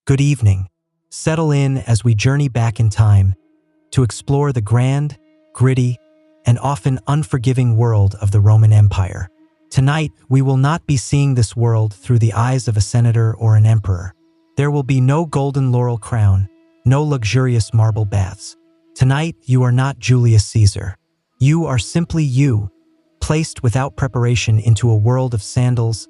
Good evening. Settle in as we journey back in time to explore the grand, gritty, and often unforgiving world of the Roman Empire. Tonight, we will not be seeing this world through the eyes of a senator or an emperor. There will be no golden laurel crown, no luxurious marble baths. Tonight, you are not Julius Caesar. You are simply you, placed without preparation into a world of sandals,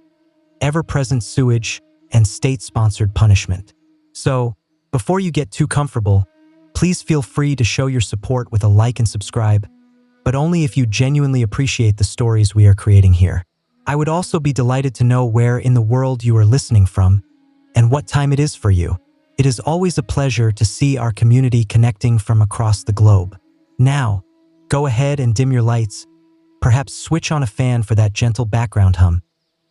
ever-present sewage, and state-sponsored punishment. So, before you get too comfortable, please feel free to show your support with a like and subscribe, but only if you genuinely appreciate the stories we are creating here. I would also be delighted to know where in the world you are listening from and what time it is for you. It is always a pleasure to see our community connecting from across the globe. Now, go ahead and dim your lights, perhaps switch on a fan for that gentle background hum,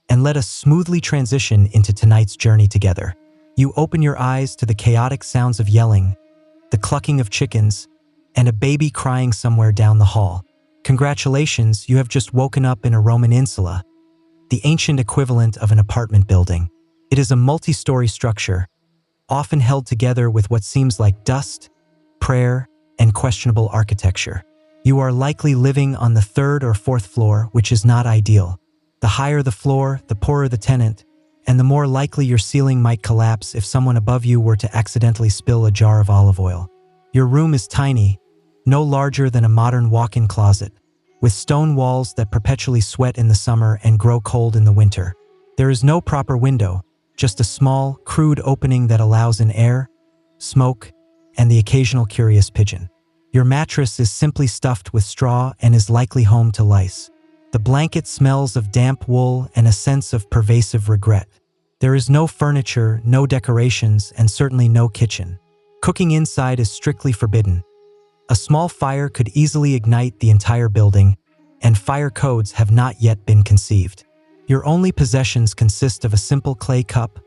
and let us smoothly transition into tonight's journey together. You open your eyes to the chaotic sounds of yelling, the clucking of chickens, and a baby crying somewhere down the hall. Congratulations, you have just woken up in a Roman insula, the ancient equivalent of an apartment building. It is a multi-story structure, often held together with what seems like dust, prayer, and questionable architecture. You are likely living on the third or fourth floor, which is not ideal. The higher the floor, the poorer the tenant, and the more likely your ceiling might collapse if someone above you were to accidentally spill a jar of olive oil. Your room is tiny, no larger than a modern walk-in closet, with stone walls that perpetually sweat in the summer and grow cold in the winter. There is no proper window, just a small, crude opening that allows in air, smoke, and the occasional curious pigeon. Your mattress is simply stuffed with straw and is likely home to lice. The blanket smells of damp wool and a sense of pervasive regret. There is no furniture, no decorations, and certainly no kitchen. Cooking inside is strictly forbidden. A small fire could easily ignite the entire building, and fire codes have not yet been conceived. Your only possessions consist of a simple clay cup,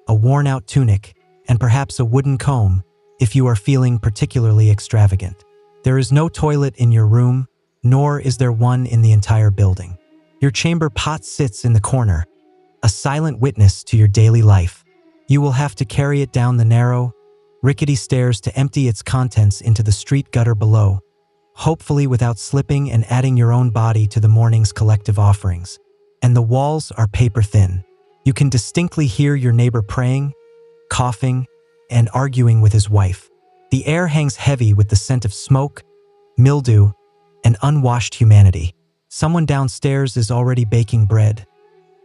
a worn-out tunic, and perhaps a wooden comb, if you are feeling particularly extravagant. There is no toilet in your room, nor is there one in the entire building. Your chamber pot sits in the corner, a silent witness to your daily life. You will have to carry it down the narrow, rickety stairs to empty its contents into the street gutter below, hopefully without slipping and adding your own body to the morning's collective offerings. And the walls are paper thin. You can distinctly hear your neighbor praying, coughing, and arguing with his wife. The air hangs heavy with the scent of smoke, mildew, and unwashed humanity. Someone downstairs is already baking bread,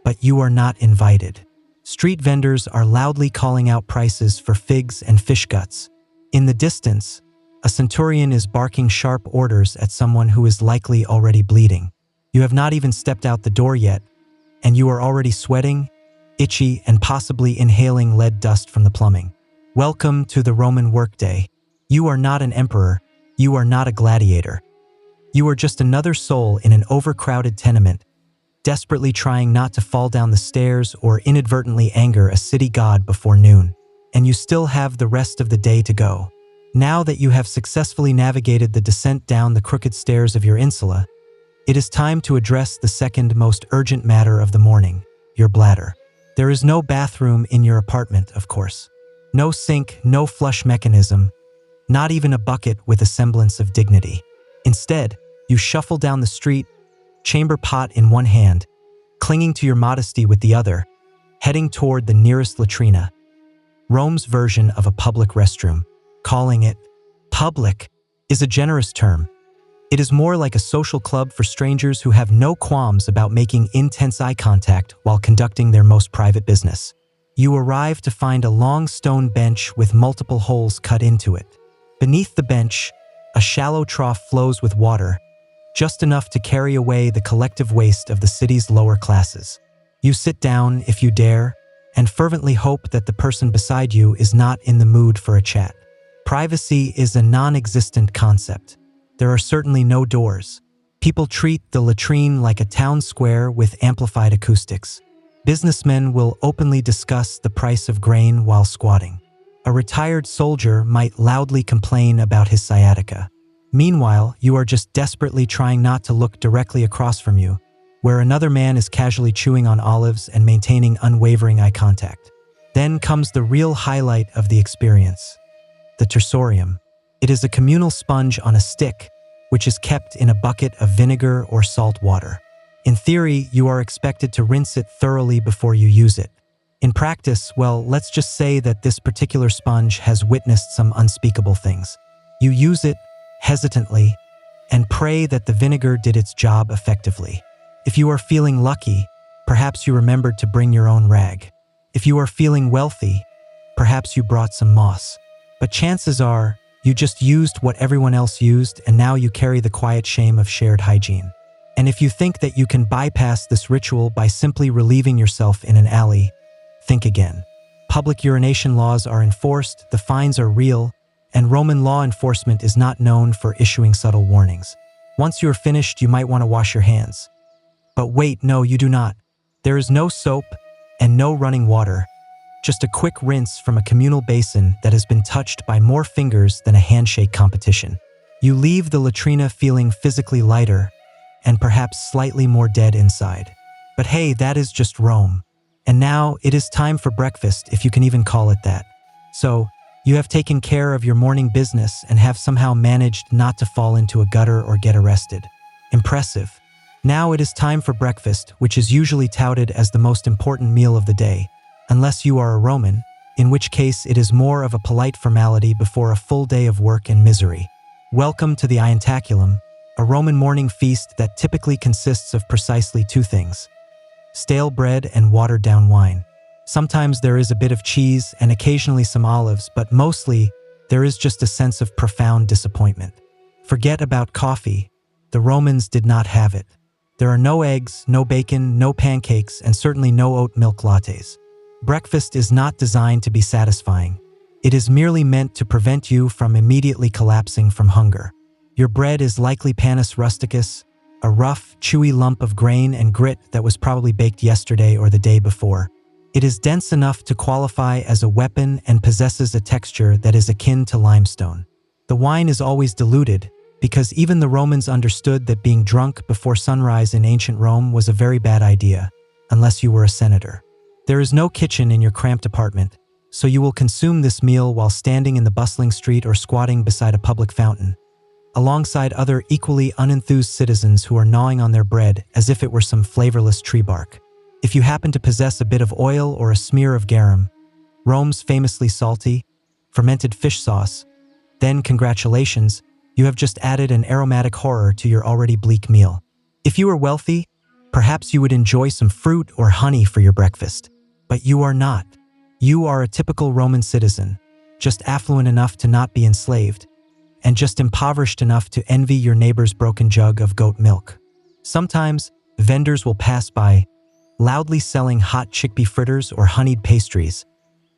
but you are not invited. Street vendors are loudly calling out prices for figs and fish guts. In the distance, a centurion is barking sharp orders at someone who is likely already bleeding. You have not even stepped out the door yet, and you are already sweating, itchy, and possibly inhaling lead dust from the plumbing. Welcome to the Roman workday. You are not an emperor. You are not a gladiator. You are just another soul in an overcrowded tenement, desperately trying not to fall down the stairs or inadvertently anger a city god before noon. And you still have the rest of the day to go. Now that you have successfully navigated the descent down the crooked stairs of your insula, it is time to address the second most urgent matter of the morning, your bladder. There is no bathroom in your apartment, of course. No sink, no flush mechanism, not even a bucket with a semblance of dignity. Instead, you shuffle down the street, chamber pot in one hand, clinging to your modesty with the other, heading toward the nearest latrina, Rome's version of a public restroom. Calling it public is a generous term. It is more like a social club for strangers who have no qualms about making intense eye contact while conducting their most private business. You arrive to find a long stone bench with multiple holes cut into it. Beneath the bench, a shallow trough flows with water, just enough to carry away the collective waste of the city's lower classes. You sit down, if you dare, and fervently hope that the person beside you is not in the mood for a chat. Privacy is a non-existent concept. There are certainly no doors. People treat the latrine like a town square with amplified acoustics. Businessmen will openly discuss the price of grain while squatting. A retired soldier might loudly complain about his sciatica. Meanwhile, you are just desperately trying not to look directly across from you, where another man is casually chewing on olives and maintaining unwavering eye contact. Then comes the real highlight of the experience, the tersorium. It is a communal sponge on a stick, which is kept in a bucket of vinegar or salt water. In theory, you are expected to rinse it thoroughly before you use it. In practice, well, let's just say that this particular sponge has witnessed some unspeakable things. You use it hesitantly and pray that the vinegar did its job effectively. If you are feeling lucky, perhaps you remembered to bring your own rag. If you are feeling wealthy, perhaps you brought some moss. But chances are, you just used what everyone else used, and now you carry the quiet shame of shared hygiene. And if you think that you can bypass this ritual by simply relieving yourself in an alley, think again. Public urination laws are enforced, the fines are real, and Roman law enforcement is not known for issuing subtle warnings. Once you are finished, you might want to wash your hands. But wait, no, you do not. There is no soap and no running water, just a quick rinse from a communal basin that has been touched by more fingers than a handshake competition. You leave the latrina feeling physically lighter and perhaps slightly more dead inside. But hey, that is just Rome. And now it is time for breakfast, if you can even call it that. So, you have taken care of your morning business and have somehow managed not to fall into a gutter or get arrested. Impressive. Now it is time for breakfast, which is usually touted as the most important meal of the day, unless you are a Roman, in which case it is more of a polite formality before a full day of work and misery. Welcome to the Ientaculum, a Roman morning feast that typically consists of precisely two things: stale bread and watered-down wine. Sometimes there is a bit of cheese and occasionally some olives, but mostly there is just a sense of profound disappointment. Forget about coffee. The Romans did not have it. There are no eggs, no bacon, no pancakes, and certainly no oat milk lattes. Breakfast is not designed to be satisfying. It is merely meant to prevent you from immediately collapsing from hunger. Your bread is likely panis rusticus, a rough, chewy lump of grain and grit that was probably baked yesterday or the day before. It is dense enough to qualify as a weapon and possesses a texture that is akin to limestone. The wine is always diluted, because even the Romans understood that being drunk before sunrise in ancient Rome was a very bad idea, unless you were a senator. There is no kitchen in your cramped apartment, so you will consume this meal while standing in the bustling street or squatting beside a public fountain, alongside other equally unenthused citizens who are gnawing on their bread as if it were some flavorless tree bark. If you happen to possess a bit of oil or a smear of garum, Rome's famously salty, fermented fish sauce, then congratulations, you have just added an aromatic horror to your already bleak meal. If you are wealthy, perhaps you would enjoy some fruit or honey for your breakfast. But you are not. You are a typical Roman citizen, just affluent enough to not be enslaved, and just impoverished enough to envy your neighbor's broken jug of goat milk. Sometimes, vendors will pass by, loudly selling hot chickpea fritters or honeyed pastries,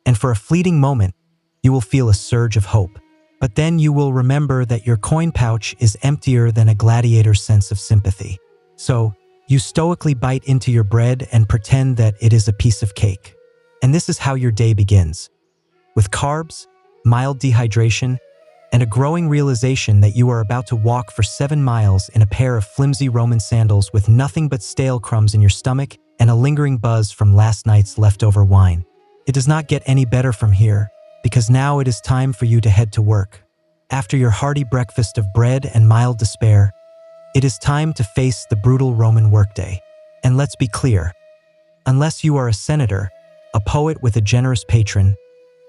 and for a fleeting moment, you will feel a surge of hope. But then you will remember that your coin pouch is emptier than a gladiator's sense of sympathy. So, you stoically bite into your bread and pretend that it is a piece of cake. And this is how your day begins. With carbs, mild dehydration, and a growing realization that you are about to walk for 7 miles in a pair of flimsy Roman sandals with nothing but stale crumbs in your stomach and a lingering buzz from last night's leftover wine. It does not get any better from here, because now it is time for you to head to work. After your hearty breakfast of bread and mild despair, it is time to face the brutal Roman workday. And let's be clear, unless you are a senator, a poet with a generous patron,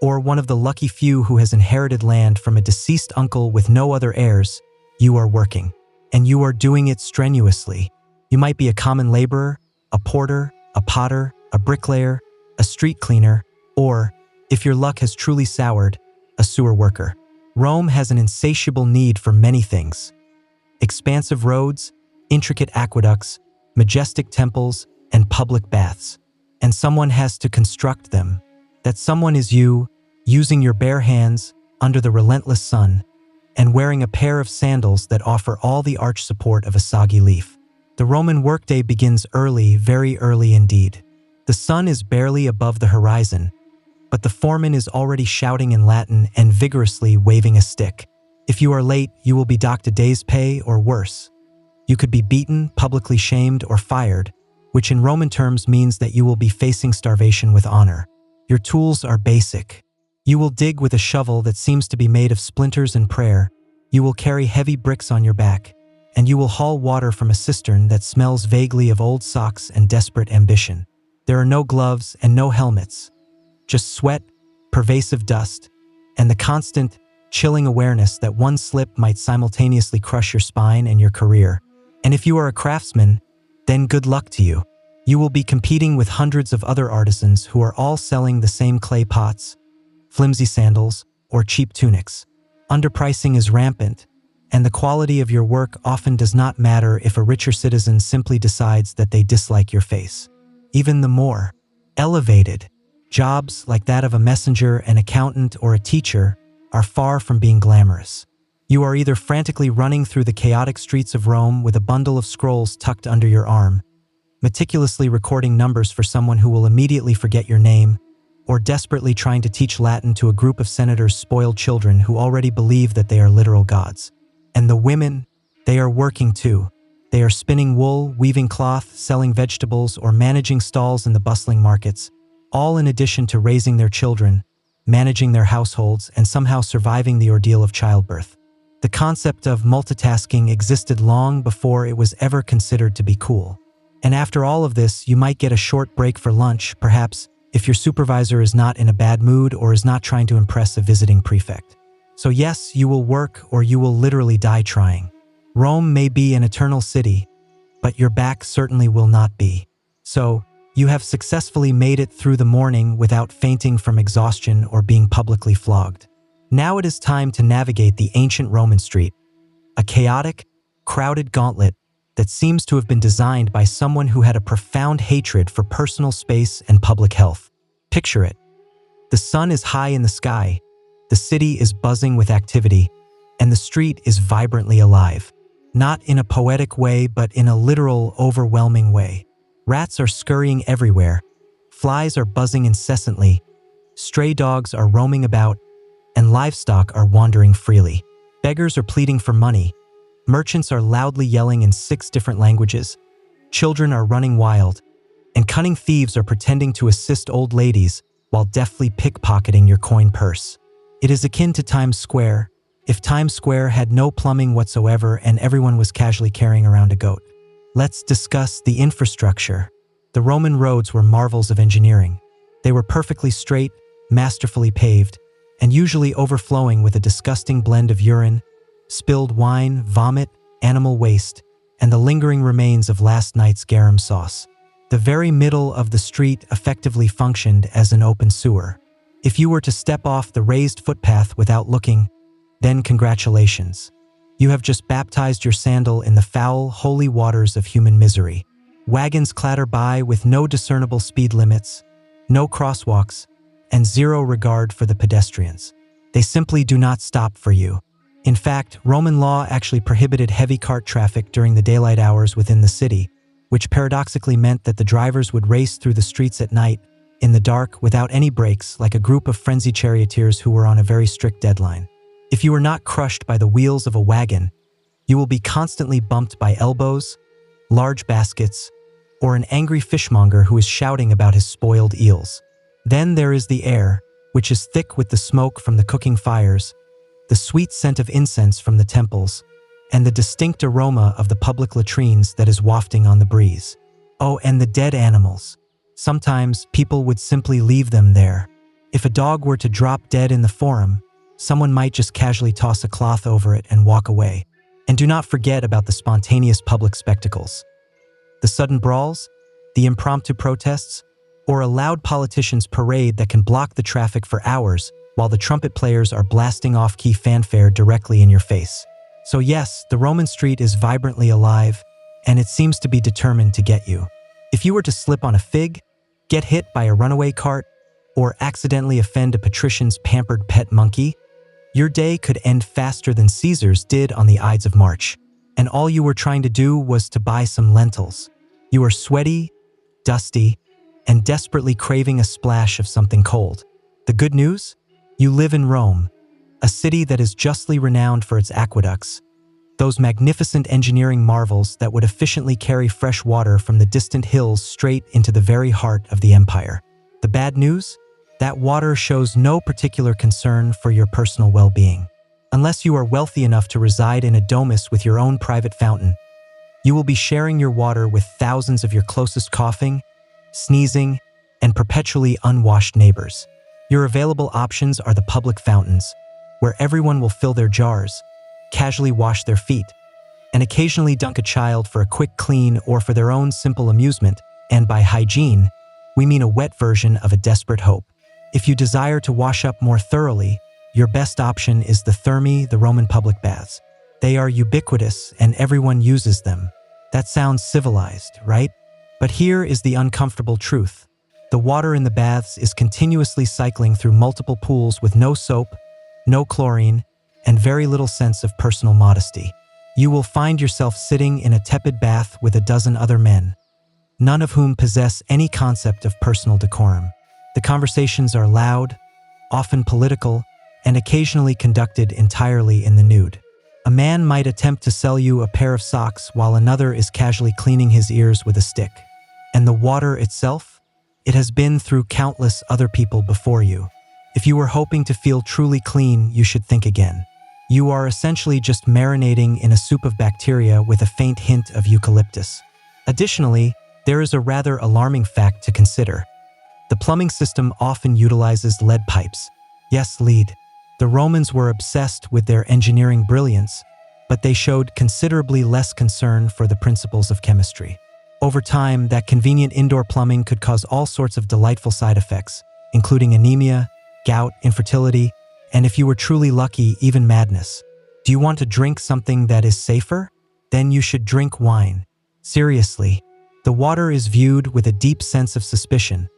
or one of the lucky few who has inherited land from a deceased uncle with no other heirs, you are working. And you are doing it strenuously. You might be a common laborer, a porter, a potter, a bricklayer, a street cleaner, or, if your luck has truly soured, a sewer worker. Rome has an insatiable need for many things: expansive roads, intricate aqueducts, majestic temples, and public baths. And someone has to construct them. That someone is you, using your bare hands, under the relentless sun, and wearing a pair of sandals that offer all the arch support of a soggy leaf. The Roman workday begins early, very early indeed. The sun is barely above the horizon, but the foreman is already shouting in Latin and vigorously waving a stick. If you are late, you will be docked a day's pay or worse. You could be beaten, publicly shamed, or fired, which in Roman terms means that you will be facing starvation with honor. Your tools are basic. You will dig with a shovel that seems to be made of splinters and prayer. You will carry heavy bricks on your back, and you will haul water from a cistern that smells vaguely of old socks and desperate ambition. There are no gloves and no helmets, just sweat, pervasive dust, and the constant, chilling awareness that one slip might simultaneously crush your spine and your career. And if you are a craftsman, then good luck to you. You will be competing with hundreds of other artisans who are all selling the same clay pots, flimsy sandals, or cheap tunics. Underpricing is rampant, and the quality of your work often does not matter if a richer citizen simply decides that they dislike your face. Even the more elevated jobs, like that of a messenger, an accountant, or a teacher, are far from being glamorous. You are either frantically running through the chaotic streets of Rome with a bundle of scrolls tucked under your arm, meticulously recording numbers for someone who will immediately forget your name, or desperately trying to teach Latin to a group of senators' spoiled children who already believe that they are literal gods. And the women, they are working too. They are spinning wool, weaving cloth, selling vegetables, or managing stalls in the bustling markets, all in addition to raising their children, managing their households, and somehow surviving the ordeal of childbirth. The concept of multitasking existed long before it was ever considered to be cool. And after all of this, you might get a short break for lunch, perhaps, if your supervisor is not in a bad mood or is not trying to impress a visiting prefect. So yes, you will work, or you will literally die trying. Rome may be an eternal city, but your back certainly will not be. So, you have successfully made it through the morning without fainting from exhaustion or being publicly flogged. Now it is time to navigate the ancient Roman street, a chaotic, crowded gauntlet that seems to have been designed by someone who had a profound hatred for personal space and public health. Picture it. The sun is high in the sky, the city is buzzing with activity, and the street is vibrantly alive. Not in a poetic way, but in a literal, overwhelming way. Rats are scurrying everywhere, flies are buzzing incessantly, stray dogs are roaming about, and livestock are wandering freely. Beggars are pleading for money, merchants are loudly yelling in 6 different languages, children are running wild, and cunning thieves are pretending to assist old ladies while deftly pickpocketing your coin purse. It is akin to Times Square, if Times Square had no plumbing whatsoever and everyone was casually carrying around a goat. Let's discuss the infrastructure. The Roman roads were marvels of engineering. They were perfectly straight, masterfully paved, and usually overflowing with a disgusting blend of urine, spilled wine, vomit, animal waste, and the lingering remains of last night's garum sauce. The very middle of the street effectively functioned as an open sewer. If you were to step off the raised footpath without looking, then congratulations. You have just baptized your sandal in the foul, holy waters of human misery. Wagons clatter by with no discernible speed limits, no crosswalks, and zero regard for the pedestrians. They simply do not stop for you. In fact, Roman law actually prohibited heavy cart traffic during the daylight hours within the city, which paradoxically meant that the drivers would race through the streets at night, in the dark, without any brakes, like a group of frenzied charioteers who were on a very strict deadline. If you are not crushed by the wheels of a wagon, you will be constantly bumped by elbows, large baskets, or an angry fishmonger who is shouting about his spoiled eels. Then there is the air, which is thick with the smoke from the cooking fires, the sweet scent of incense from the temples, and the distinct aroma of the public latrines that is wafting on the breeze. Oh, and the dead animals. Sometimes people would simply leave them there. If a dog were to drop dead in the forum, someone might just casually toss a cloth over it and walk away. And do not forget about the spontaneous public spectacles. The sudden brawls, the impromptu protests, or a loud politician's parade that can block the traffic for hours while the trumpet players are blasting off key fanfare directly in your face. So yes, the Roman street is vibrantly alive, and it seems to be determined to get you. If you were to slip on a fig, get hit by a runaway cart, or accidentally offend a patrician's pampered pet monkey, your day could end faster than Caesar's did on the Ides of March, and all you were trying to do was to buy some lentils. You are sweaty, dusty, and desperately craving a splash of something cold. The good news? You live in Rome, a city that is justly renowned for its aqueducts, those magnificent engineering marvels that would efficiently carry fresh water from the distant hills straight into the very heart of the empire. The bad news? That water shows no particular concern for your personal well-being. Unless you are wealthy enough to reside in a domus with your own private fountain, you will be sharing your water with thousands of your closest coughing, sneezing, and perpetually unwashed neighbors. Your available options are the public fountains, where everyone will fill their jars, casually wash their feet, and occasionally dunk a child for a quick clean or for their own simple amusement, and by hygiene, we mean a wet version of a desperate hope. If you desire to wash up more thoroughly, your best option is the thermae, the Roman public baths. They are ubiquitous and everyone uses them. That sounds civilized, right? But here is the uncomfortable truth. The water in the baths is continuously cycling through multiple pools with no soap, no chlorine, and very little sense of personal modesty. You will find yourself sitting in a tepid bath with a dozen other men, none of whom possess any concept of personal decorum. The conversations are loud, often political, and occasionally conducted entirely in the nude. A man might attempt to sell you a pair of socks while another is casually cleaning his ears with a stick. And the water itself? It has been through countless other people before you. If you were hoping to feel truly clean, you should think again. You are essentially just marinating in a soup of bacteria with a faint hint of eucalyptus. Additionally, there is a rather alarming fact to consider. The plumbing system often utilizes lead pipes. Yes, lead. The Romans were obsessed with their engineering brilliance, but they showed considerably less concern for the principles of chemistry. Over time, that convenient indoor plumbing could cause all sorts of delightful side effects, including anemia, gout, infertility, and if you were truly lucky, even madness. Do you want to drink something that is safer? Then you should drink wine. Seriously, the water is viewed with a deep sense of suspicion,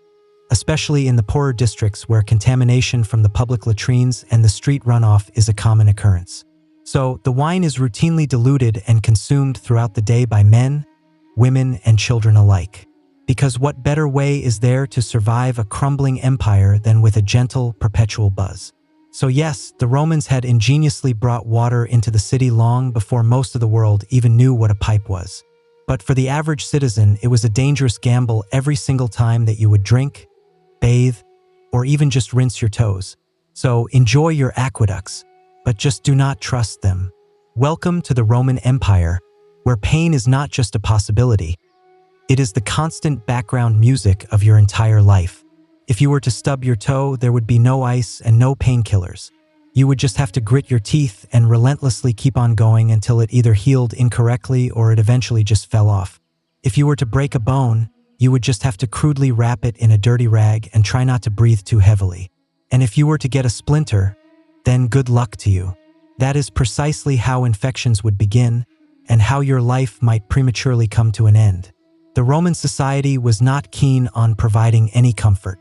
especially in the poorer districts where contamination from the public latrines and the street runoff is a common occurrence. So, the wine is routinely diluted and consumed throughout the day by men, women, and children alike. Because what better way is there to survive a crumbling empire than with a gentle, perpetual buzz? So yes, the Romans had ingeniously brought water into the city long before most of the world even knew what a pipe was. But for the average citizen, it was a dangerous gamble every single time that you would drink, bathe, or even just rinse your toes. So enjoy your aqueducts, but just do not trust them. Welcome to the Roman Empire, where pain is not just a possibility. It is the constant background music of your entire life. If you were to stub your toe, there would be no ice and no painkillers. You would just have to grit your teeth and relentlessly keep on going until it either healed incorrectly or it eventually just fell off. If you were to break a bone, you would just have to crudely wrap it in a dirty rag and try not to breathe too heavily. And if you were to get a splinter, then good luck to you. That is precisely how infections would begin and how your life might prematurely come to an end. The Roman society was not keen on providing any comfort.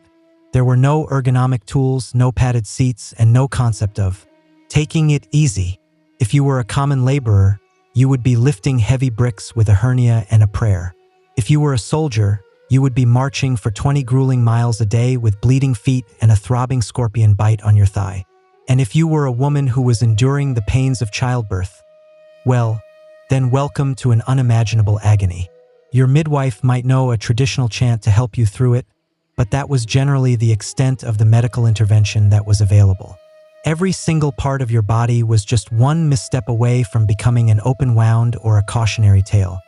There were no ergonomic tools, no padded seats, and no concept of taking it easy. If you were a common laborer, you would be lifting heavy bricks with a hernia and a prayer. If you were a soldier, you would be marching for 20 grueling miles a day with bleeding feet and a throbbing scorpion bite on your thigh. And if you were a woman who was enduring the pains of childbirth, well, then welcome to an unimaginable agony. Your midwife might know a traditional chant to help you through it, but that was generally the extent of the medical intervention that was available. Every single part of your body was just one misstep away from becoming an open wound or a cautionary tale.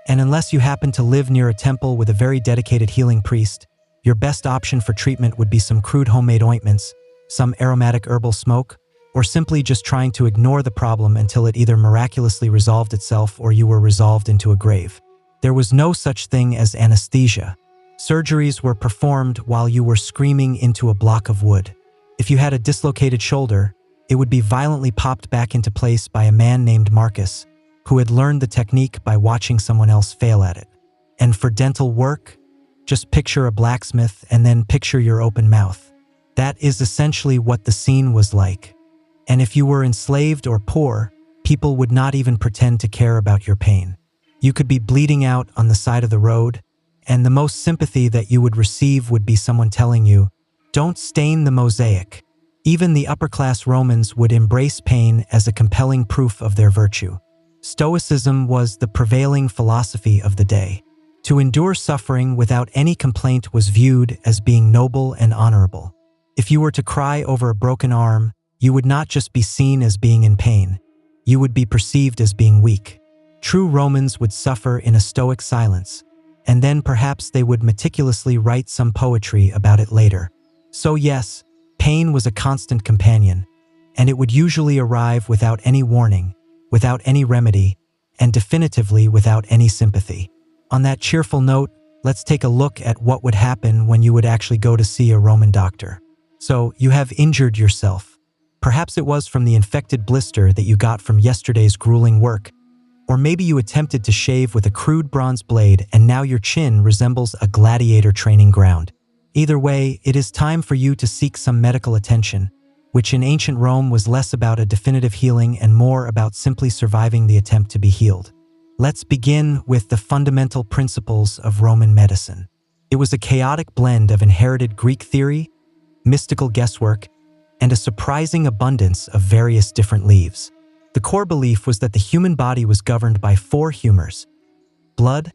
And unless you happen to live near a temple with a very dedicated healing priest, your best option for treatment would be some crude homemade ointments, some aromatic herbal smoke, or simply just trying to ignore the problem until it either miraculously resolved itself or you were resolved into a grave. There was no such thing as anesthesia. Surgeries were performed while you were screaming into a block of wood. If you had a dislocated shoulder, it would be violently popped back into place by a man named Marcus, who had learned the technique by watching someone else fail at it. And for dental work, just picture a blacksmith and then picture your open mouth. That is essentially what the scene was like. And if you were enslaved or poor, people would not even pretend to care about your pain. You could be bleeding out on the side of the road, and the most sympathy that you would receive would be someone telling you, "Don't stain the mosaic." Even the upper-class Romans would embrace pain as a compelling proof of their virtue. Stoicism was the prevailing philosophy of the day. To endure suffering without any complaint was viewed as being noble and honorable. If you were to cry over a broken arm, you would not just be seen as being in pain, you would be perceived as being weak. True Romans would suffer in a stoic silence, and then perhaps they would meticulously write some poetry about it later. So yes, pain was a constant companion, and it would usually arrive without any warning, without any remedy, and definitively without any sympathy. On that cheerful note, let's take a look at what would happen when you would actually go to see a Roman doctor. So, you have injured yourself. Perhaps it was from the infected blister that you got from yesterday's grueling work, or maybe you attempted to shave with a crude bronze blade and now your chin resembles a gladiator training ground. Either way, it is time for you to seek some medical attention, which in ancient Rome was less about a definitive healing and more about simply surviving the attempt to be healed. Let's begin with the fundamental principles of Roman medicine. It was a chaotic blend of inherited Greek theory, mystical guesswork, and a surprising abundance of various different leaves. The core belief was that the human body was governed by 4 humors: blood,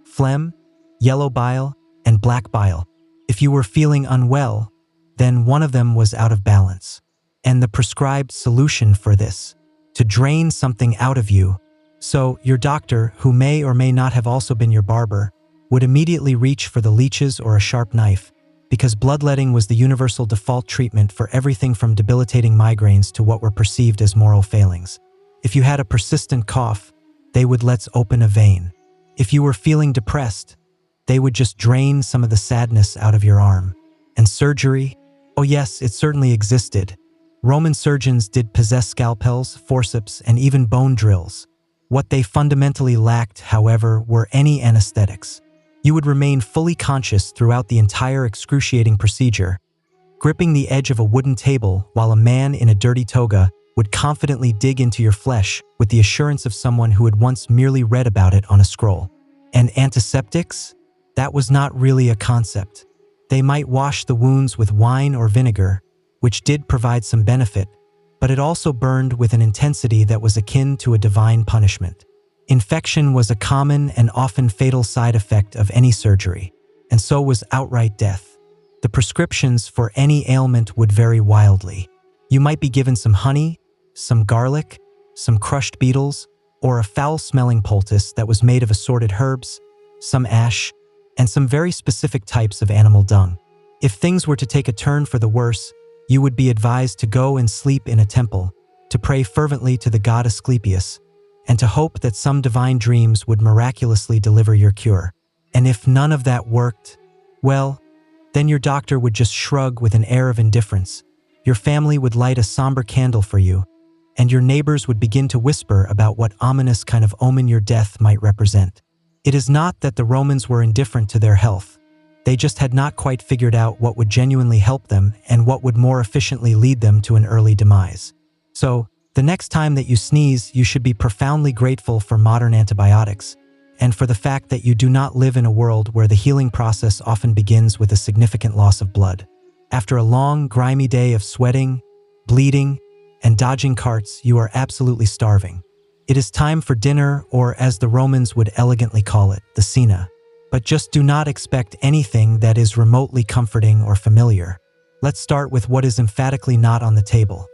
phlegm, yellow bile, and black bile. If you were feeling unwell, then one of them was out of balance. And the prescribed solution for this, to drain something out of you. So your doctor, who may or may not have also been your barber, would immediately reach for the leeches or a sharp knife, because bloodletting was the universal default treatment for everything from debilitating migraines to what were perceived as moral failings. If you had a persistent cough, they would let's open a vein. If you were feeling depressed, they would just drain some of the sadness out of your arm. And surgery? Oh yes, it certainly existed. Roman surgeons did possess scalpels, forceps, and even bone drills. What they fundamentally lacked, however, were any anesthetics. You would remain fully conscious throughout the entire excruciating procedure, gripping the edge of a wooden table while a man in a dirty toga would confidently dig into your flesh with the assurance of someone who had once merely read about it on a scroll. And antiseptics? That was not really a concept. They might wash the wounds with wine or vinegar, which did provide some benefit, but it also burned with an intensity that was akin to a divine punishment. Infection was a common and often fatal side effect of any surgery, and so was outright death. The prescriptions for any ailment would vary wildly. You might be given some honey, some garlic, some crushed beetles, or a foul-smelling poultice that was made of assorted herbs, some ash, and some very specific types of animal dung. If things were to take a turn for the worse, you would be advised to go and sleep in a temple, to pray fervently to the god Asclepius, and to hope that some divine dreams would miraculously deliver your cure. And if none of that worked, well, then your doctor would just shrug with an air of indifference, your family would light a somber candle for you, and your neighbors would begin to whisper about what ominous kind of omen your death might represent. It is not that the Romans were indifferent to their health. They just had not quite figured out what would genuinely help them and what would more efficiently lead them to an early demise. So, the next time that you sneeze, you should be profoundly grateful for modern antibiotics, and for the fact that you do not live in a world where the healing process often begins with a significant loss of blood. After a long, grimy day of sweating, bleeding, and dodging carts, you are absolutely starving. It is time for dinner, or as the Romans would elegantly call it, the cena. But just do not expect anything that is remotely comforting or familiar. Let's start with what is emphatically not on the table.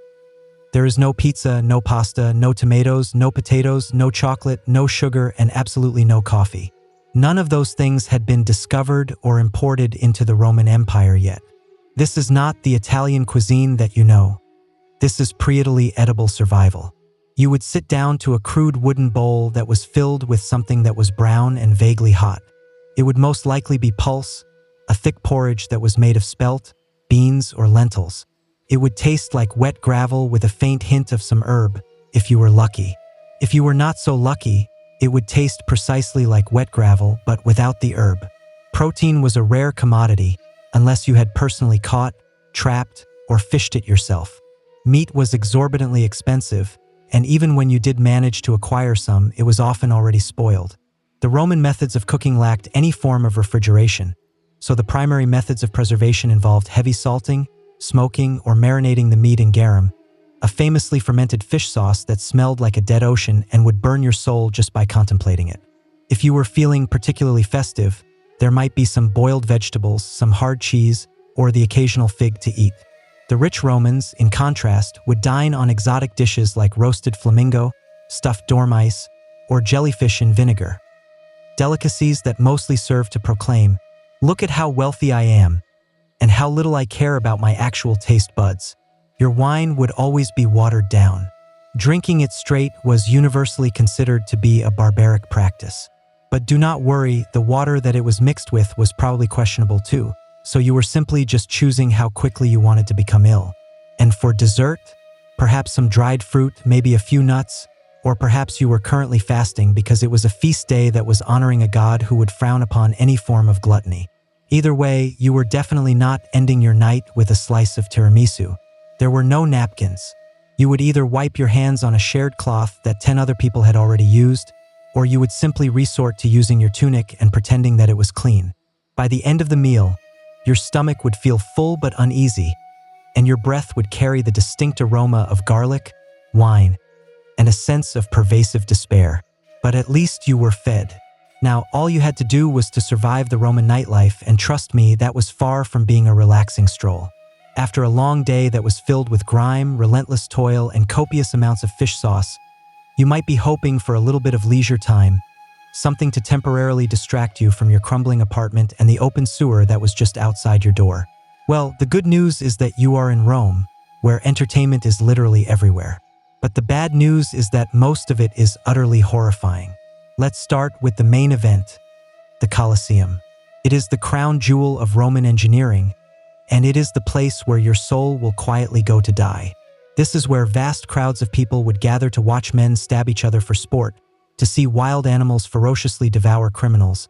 There is no pizza, no pasta, no tomatoes, no potatoes, no chocolate, no sugar, and absolutely no coffee. None of those things had been discovered or imported into the Roman Empire yet. This is not the Italian cuisine that you know. This is pre-Italy edible survival. You would sit down to a crude wooden bowl that was filled with something that was brown and vaguely hot. It would most likely be pulse, a thick porridge that was made of spelt, beans, or lentils. It would taste like wet gravel with a faint hint of some herb, if you were lucky. If you were not so lucky, it would taste precisely like wet gravel, but without the herb. Protein was a rare commodity, unless you had personally caught, trapped, or fished it yourself. Meat was exorbitantly expensive, and even when you did manage to acquire some, it was often already spoiled. The Roman methods of cooking lacked any form of refrigeration, so the primary methods of preservation involved heavy salting, smoking, or marinating the meat in garum, a famously fermented fish sauce that smelled like a dead ocean and would burn your soul just by contemplating it. If you were feeling particularly festive, there might be some boiled vegetables, some hard cheese, or the occasional fig to eat. The rich Romans, in contrast, would dine on exotic dishes like roasted flamingo, stuffed dormice, or jellyfish in vinegar. Delicacies that mostly serve to proclaim, "Look at how wealthy I am, and how little I care about my actual taste buds." Your wine would always be watered down. Drinking it straight was universally considered to be a barbaric practice. But do not worry, the water that it was mixed with was probably questionable too, so you were simply just choosing how quickly you wanted to become ill. And for dessert, perhaps some dried fruit, maybe a few nuts, or perhaps you were currently fasting because it was a feast day that was honoring a god who would frown upon any form of gluttony. Either way, you were definitely not ending your night with a slice of tiramisu. There were no napkins. You would either wipe your hands on a shared cloth that 10 other people had already used, or you would simply resort to using your tunic and pretending that it was clean. By the end of the meal, your stomach would feel full but uneasy, and your breath would carry the distinct aroma of garlic, wine, and a sense of pervasive despair. But at least you were fed. Now, all you had to do was to survive the Roman nightlife, and trust me, that was far from being a relaxing stroll. After a long day that was filled with grime, relentless toil, and copious amounts of fish sauce, you might be hoping for a little bit of leisure time, something to temporarily distract you from your crumbling apartment and the open sewer that was just outside your door. Well, the good news is that you are in Rome, where entertainment is literally everywhere. But the bad news is that most of it is utterly horrifying. Let's start with the main event, the Colosseum. It is the crown jewel of Roman engineering, and it is the place where your soul will quietly go to die. This is where vast crowds of people would gather to watch men stab each other for sport, to see wild animals ferociously devour criminals,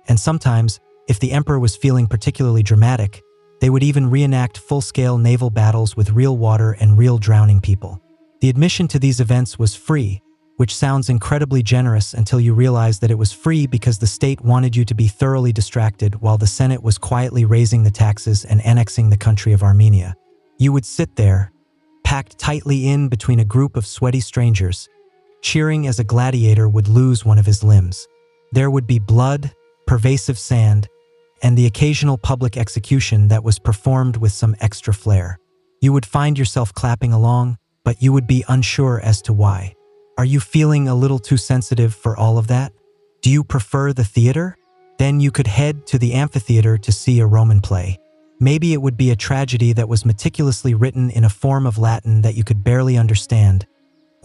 and sometimes, if the emperor was feeling particularly dramatic, they would even reenact full-scale naval battles with real water and real drowning people. The admission to these events was free, which sounds incredibly generous until you realize that it was free because the state wanted you to be thoroughly distracted while the Senate was quietly raising the taxes and annexing the country of Armenia. You would sit there, packed tightly in between a group of sweaty strangers, cheering as a gladiator would lose one of his limbs. There would be blood, pervasive sand, and the occasional public execution that was performed with some extra flair. You would find yourself clapping along, but you would be unsure as to why. Are you feeling a little too sensitive for all of that? Do you prefer the theater? Then you could head to the amphitheater to see a Roman play. Maybe it would be a tragedy that was meticulously written in a form of Latin that you could barely understand.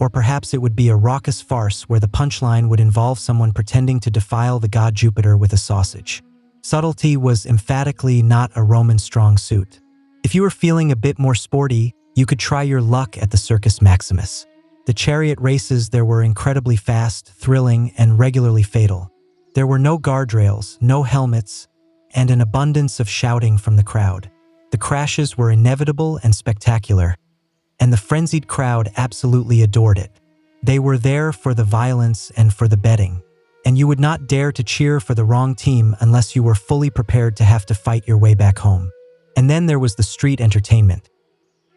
Or perhaps it would be a raucous farce where the punchline would involve someone pretending to defile the god Jupiter with a sausage. Subtlety was emphatically not a Roman strong suit. If you were feeling a bit more sporty, you could try your luck at the Circus Maximus. The chariot races there were incredibly fast, thrilling, and regularly fatal. There were no guardrails, no helmets, and an abundance of shouting from the crowd. The crashes were inevitable and spectacular, and the frenzied crowd absolutely adored it. They were there for the violence and for the betting, and you would not dare to cheer for the wrong team unless you were fully prepared to have to fight your way back home. And then there was the street entertainment.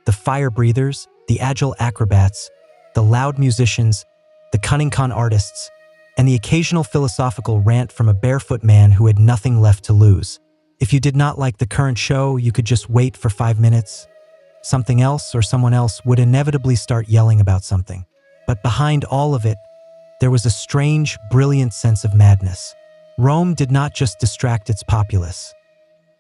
The fire breathers, the agile acrobats, the loud musicians, the cunning con artists, and the occasional philosophical rant from a barefoot man who had nothing left to lose. If you did not like the current show, you could just wait for 5 minutes. Something else or someone else would inevitably start yelling about something. But behind all of it, there was a strange, brilliant sense of madness. Rome did not just distract its populace.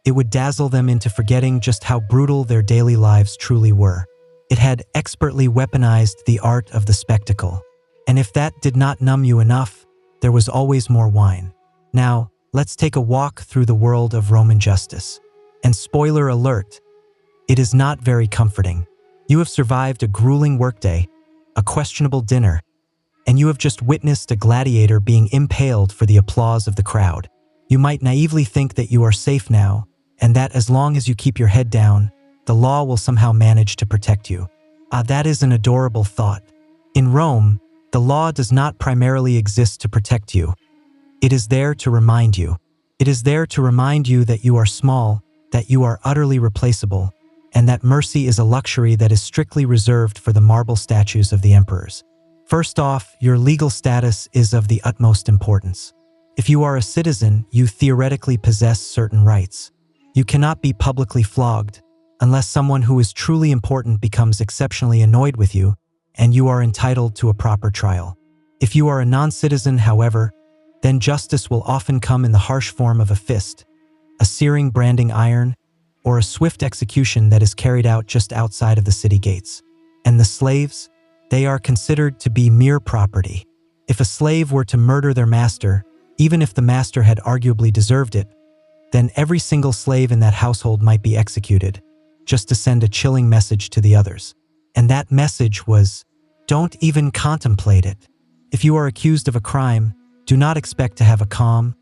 It would dazzle them into forgetting just how brutal their daily lives truly were. It had expertly weaponized the art of the spectacle. And if that did not numb you enough, there was always more wine. Now, let's take a walk through the world of Roman justice. And spoiler alert, it is not very comforting. You have survived a grueling workday, a questionable dinner, and you have just witnessed a gladiator being impaled for the applause of the crowd. You might naively think that you are safe now, and that as long as you keep your head down, the law will somehow manage to protect you. That is an adorable thought. In Rome, the law does not primarily exist to protect you. It is there to remind you. It is there to remind you that you are small, that you are utterly replaceable, and that mercy is a luxury that is strictly reserved for the marble statues of the emperors. First off, your legal status is of the utmost importance. If you are a citizen, you theoretically possess certain rights. You cannot be publicly flogged. unless someone who is truly important becomes exceptionally annoyed with you, and you are entitled to a proper trial. If you are a non-citizen, however, then justice will often come in the harsh form of a fist, a searing branding iron, or a swift execution that is carried out just outside of the city gates. And the slaves? They are considered to be mere property. If a slave were to murder their master, even if the master had arguably deserved it, then every single slave in that household might be executed, just to send a chilling message to the others. And that message was, don't even contemplate it. If you are accused of a crime, do not expect to have a calm,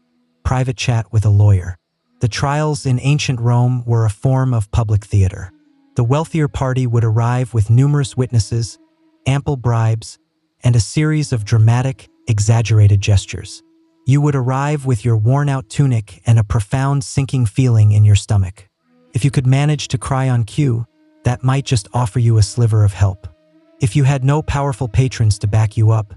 private chat with a lawyer. The trials in ancient Rome were a form of public theater. The wealthier party would arrive with numerous witnesses, ample bribes, and a series of dramatic, exaggerated gestures. You would arrive with your worn-out tunic and a profound sinking feeling in your stomach. If you could manage to cry on cue, that might just offer you a sliver of help. If you had no powerful patrons to back you up,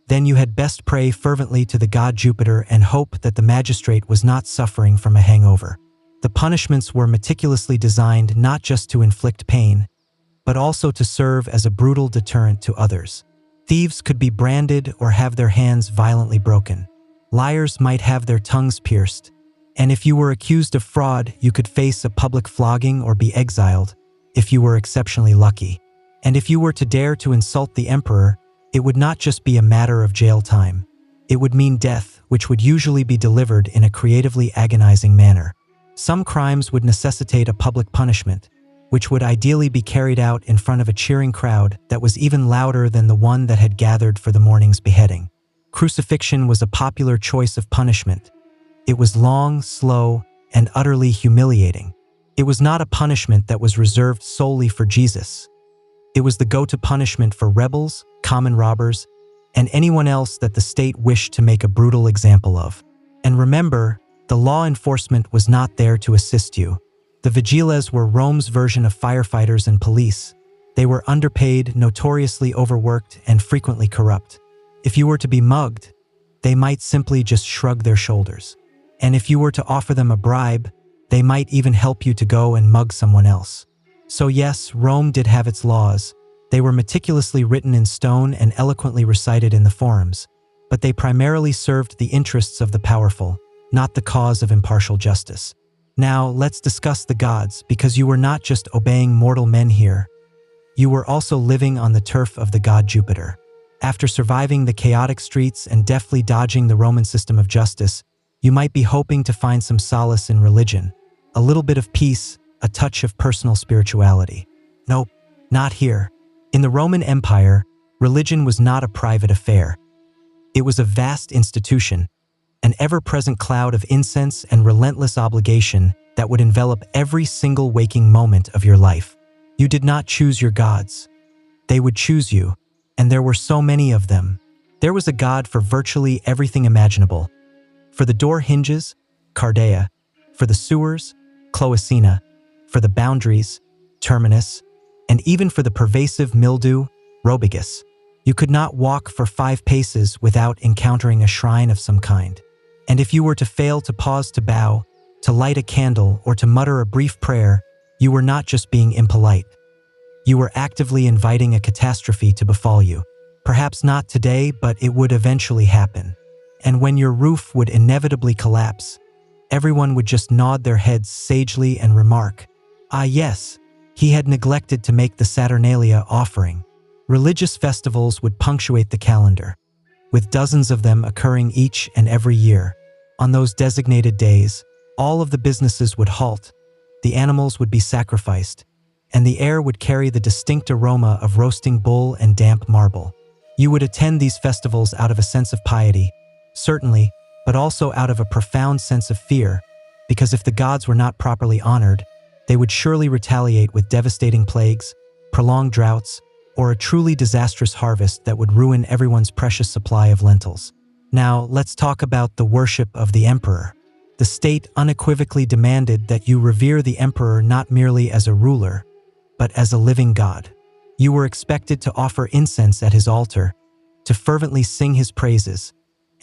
then you had best pray fervently to the god Jupiter and hope that the magistrate was not suffering from a hangover. The punishments were meticulously designed not just to inflict pain, but also to serve as a brutal deterrent to others. Thieves could be branded or have their hands violently broken. Liars might have their tongues pierced, and if you were accused of fraud, you could face a public flogging or be exiled, if you were exceptionally lucky. And if you were to dare to insult the emperor, it would not just be a matter of jail time. It would mean death, which would usually be delivered in a creatively agonizing manner. Some crimes would necessitate a public punishment, which would ideally be carried out in front of a cheering crowd that was even louder than the one that had gathered for the morning's beheading. Crucifixion was a popular choice of punishment. It was long, slow, and utterly humiliating. It was not a punishment that was reserved solely for Jesus. It was the go-to punishment for rebels, common robbers, and anyone else that the state wished to make a brutal example of. And remember, the law enforcement was not there to assist you. The vigiles were Rome's version of firefighters and police. They were underpaid, notoriously overworked, and frequently corrupt. If you were to be mugged, they might simply just shrug their shoulders. And if you were to offer them a bribe, they might even help you to go and mug someone else. So yes, Rome did have its laws. They were meticulously written in stone and eloquently recited in the forums, but they primarily served the interests of the powerful, not the cause of impartial justice. Now, let's discuss the gods, because you were not just obeying mortal men here. You were also living on the turf of the god Jupiter. After surviving the chaotic streets and deftly dodging the Roman system of justice, you might be hoping to find some solace in religion, a little bit of peace, a touch of personal spirituality. Nope, not here. In the Roman Empire, religion was not a private affair. It was a vast institution, an ever-present cloud of incense and relentless obligation that would envelop every single waking moment of your life. You did not choose your gods. They would choose you, and there were so many of them. There was a god for virtually everything imaginable. For the door hinges, Cardea. For the sewers, Cloacina. For the boundaries, Terminus. And even for the pervasive mildew, Robigus. You could not walk for 5 paces without encountering a shrine of some kind. And if you were to fail to pause to bow, to light a candle, or to mutter a brief prayer, you were not just being impolite. You were actively inviting a catastrophe to befall you. Perhaps not today, but it would eventually happen. And when your roof would inevitably collapse, everyone would just nod their heads sagely and remark, "Ah yes, he had neglected to make the Saturnalia offering." Religious festivals would punctuate the calendar, with dozens of them occurring each and every year. On those designated days, all of the businesses would halt, the animals would be sacrificed, and the air would carry the distinct aroma of roasting bull and damp marble. You would attend these festivals out of a sense of piety, certainly, but also out of a profound sense of fear, because if the gods were not properly honored, they would surely retaliate with devastating plagues, prolonged droughts, or a truly disastrous harvest that would ruin everyone's precious supply of lentils. Now, let's talk about the worship of the emperor. The state unequivocally demanded that you revere the emperor not merely as a ruler, but as a living god. You were expected to offer incense at his altar, to fervently sing his praises,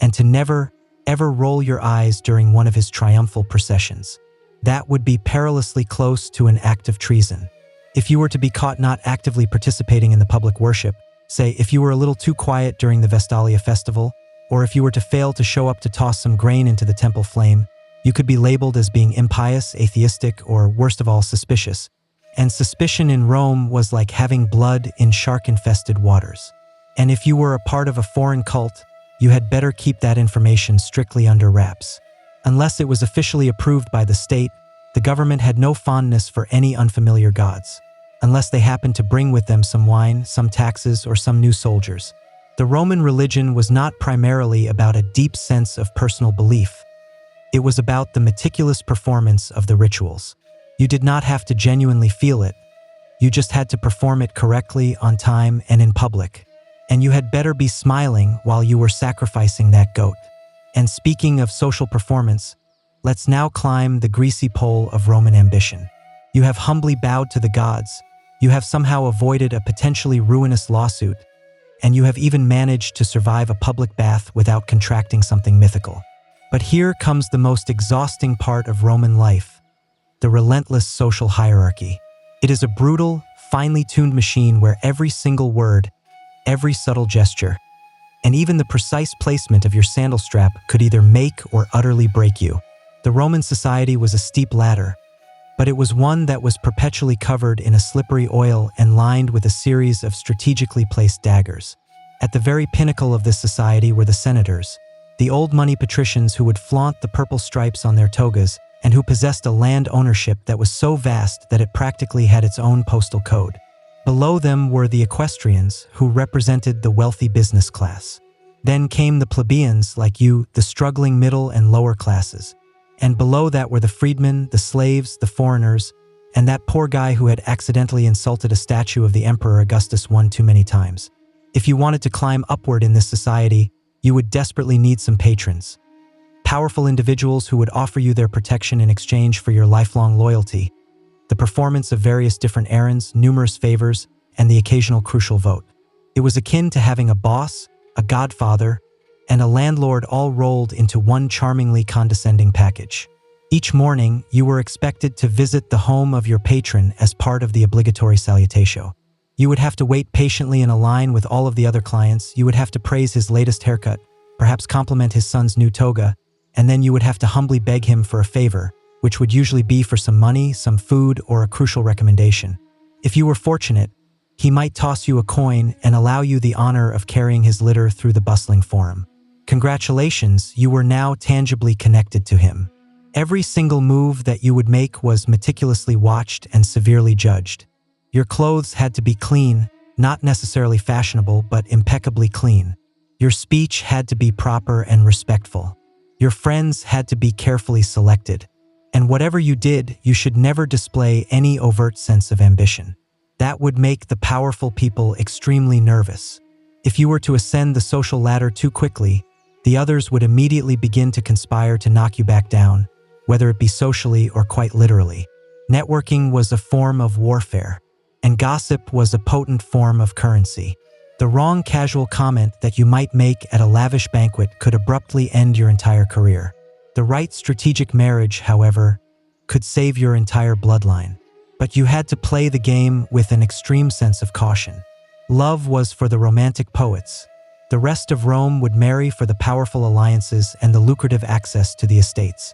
and to never, ever roll your eyes during one of his triumphal processions. that would be perilously close to an act of treason. If you were to be caught not actively participating in the public worship, say if you were a little too quiet during the Vestalia festival, or if you were to fail to show up to toss some grain into the temple flame, you could be labeled as being impious, atheistic, or worst of all, suspicious. And suspicion in Rome was like having blood in shark-infested waters. And if you were a part of a foreign cult, you had better keep that information strictly under wraps. Unless it was officially approved by the state, the government had no fondness for any unfamiliar gods, unless they happened to bring with them some wine, some taxes, or some new soldiers. The Roman religion was not primarily about a deep sense of personal belief. It was about the meticulous performance of the rituals. You did not have to genuinely feel it. You just had to perform it correctly, on time, and in public. And you had better be smiling while you were sacrificing that goat. And speaking of social performance, let's now climb the greasy pole of Roman ambition. You have humbly bowed to the gods, you have somehow avoided a potentially ruinous lawsuit, and you have even managed to survive a public bath without contracting something mythical. But here comes the most exhausting part of Roman life, the relentless social hierarchy. It is a brutal, finely tuned machine where every single word, every subtle gesture, and even the precise placement of your sandal strap could either make or utterly break you. The Roman society was a steep ladder, but it was one that was perpetually covered in a slippery oil and lined with a series of strategically placed daggers. At the very pinnacle of this society were the senators, the old money patricians who would flaunt the purple stripes on their togas and who possessed a land ownership that was so vast that it practically had its own postal code. Below them were the equestrians, who represented the wealthy business class. Then came the plebeians like you, the struggling middle and lower classes. And below that were the freedmen, the slaves, the foreigners, and that poor guy who had accidentally insulted a statue of the Emperor Augustus one too many times. If you wanted to climb upward in this society, you would desperately need some patrons. Powerful individuals who would offer you their protection in exchange for your lifelong loyalty, the performance of various different errands, numerous favors, and the occasional crucial vote. It was akin to having a boss, a godfather, and a landlord all rolled into one charmingly condescending package. Each morning, you were expected to visit the home of your patron as part of the obligatory salutatio. You would have to wait patiently in a line with all of the other clients, you would have to praise his latest haircut, perhaps compliment his son's new toga, and then you would have to humbly beg him for a favor, which would usually be for some money, some food, or a crucial recommendation. If you were fortunate, he might toss you a coin and allow you the honor of carrying his litter through the bustling forum. Congratulations, you were now tangibly connected to him. Every single move that you would make was meticulously watched and severely judged. Your clothes had to be clean, not necessarily fashionable, but impeccably clean. Your speech had to be proper and respectful. Your friends had to be carefully selected. And whatever you did, you should never display any overt sense of ambition. That would make the powerful people extremely nervous. If you were to ascend the social ladder too quickly, the others would immediately begin to conspire to knock you back down, whether it be socially or quite literally. Networking was a form of warfare, and gossip was a potent form of currency. The wrong casual comment that you might make at a lavish banquet could abruptly end your entire career. The right strategic marriage, however, could save your entire bloodline. But you had to play the game with an extreme sense of caution. Love was for the romantic poets. The rest of Rome would marry for the powerful alliances and the lucrative access to the estates.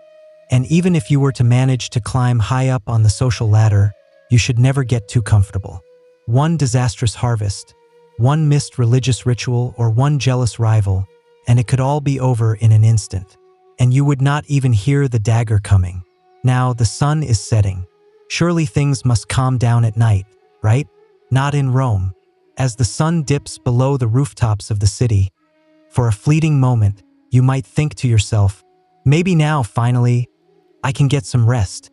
And even if you were to manage to climb high up on the social ladder, you should never get too comfortable. One disastrous harvest, one missed religious ritual, or one jealous rival, and it could all be over in an instant. And you would not even hear the dagger coming. Now the sun is setting. Surely things must calm down at night, right? Not in Rome. As the sun dips below the rooftops of the city, for a fleeting moment, you might think to yourself, maybe now, finally, I can get some rest.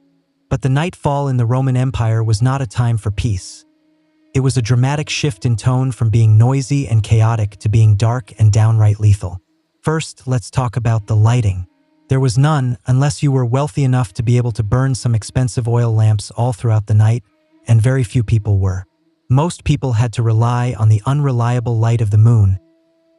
But the nightfall in the Roman Empire was not a time for peace. It was a dramatic shift in tone from being noisy and chaotic to being dark and downright lethal. First, let's talk about the lighting. There was none unless you were wealthy enough to be able to burn some expensive oil lamps all throughout the night, and very few people were. Most people had to rely on the unreliable light of the moon,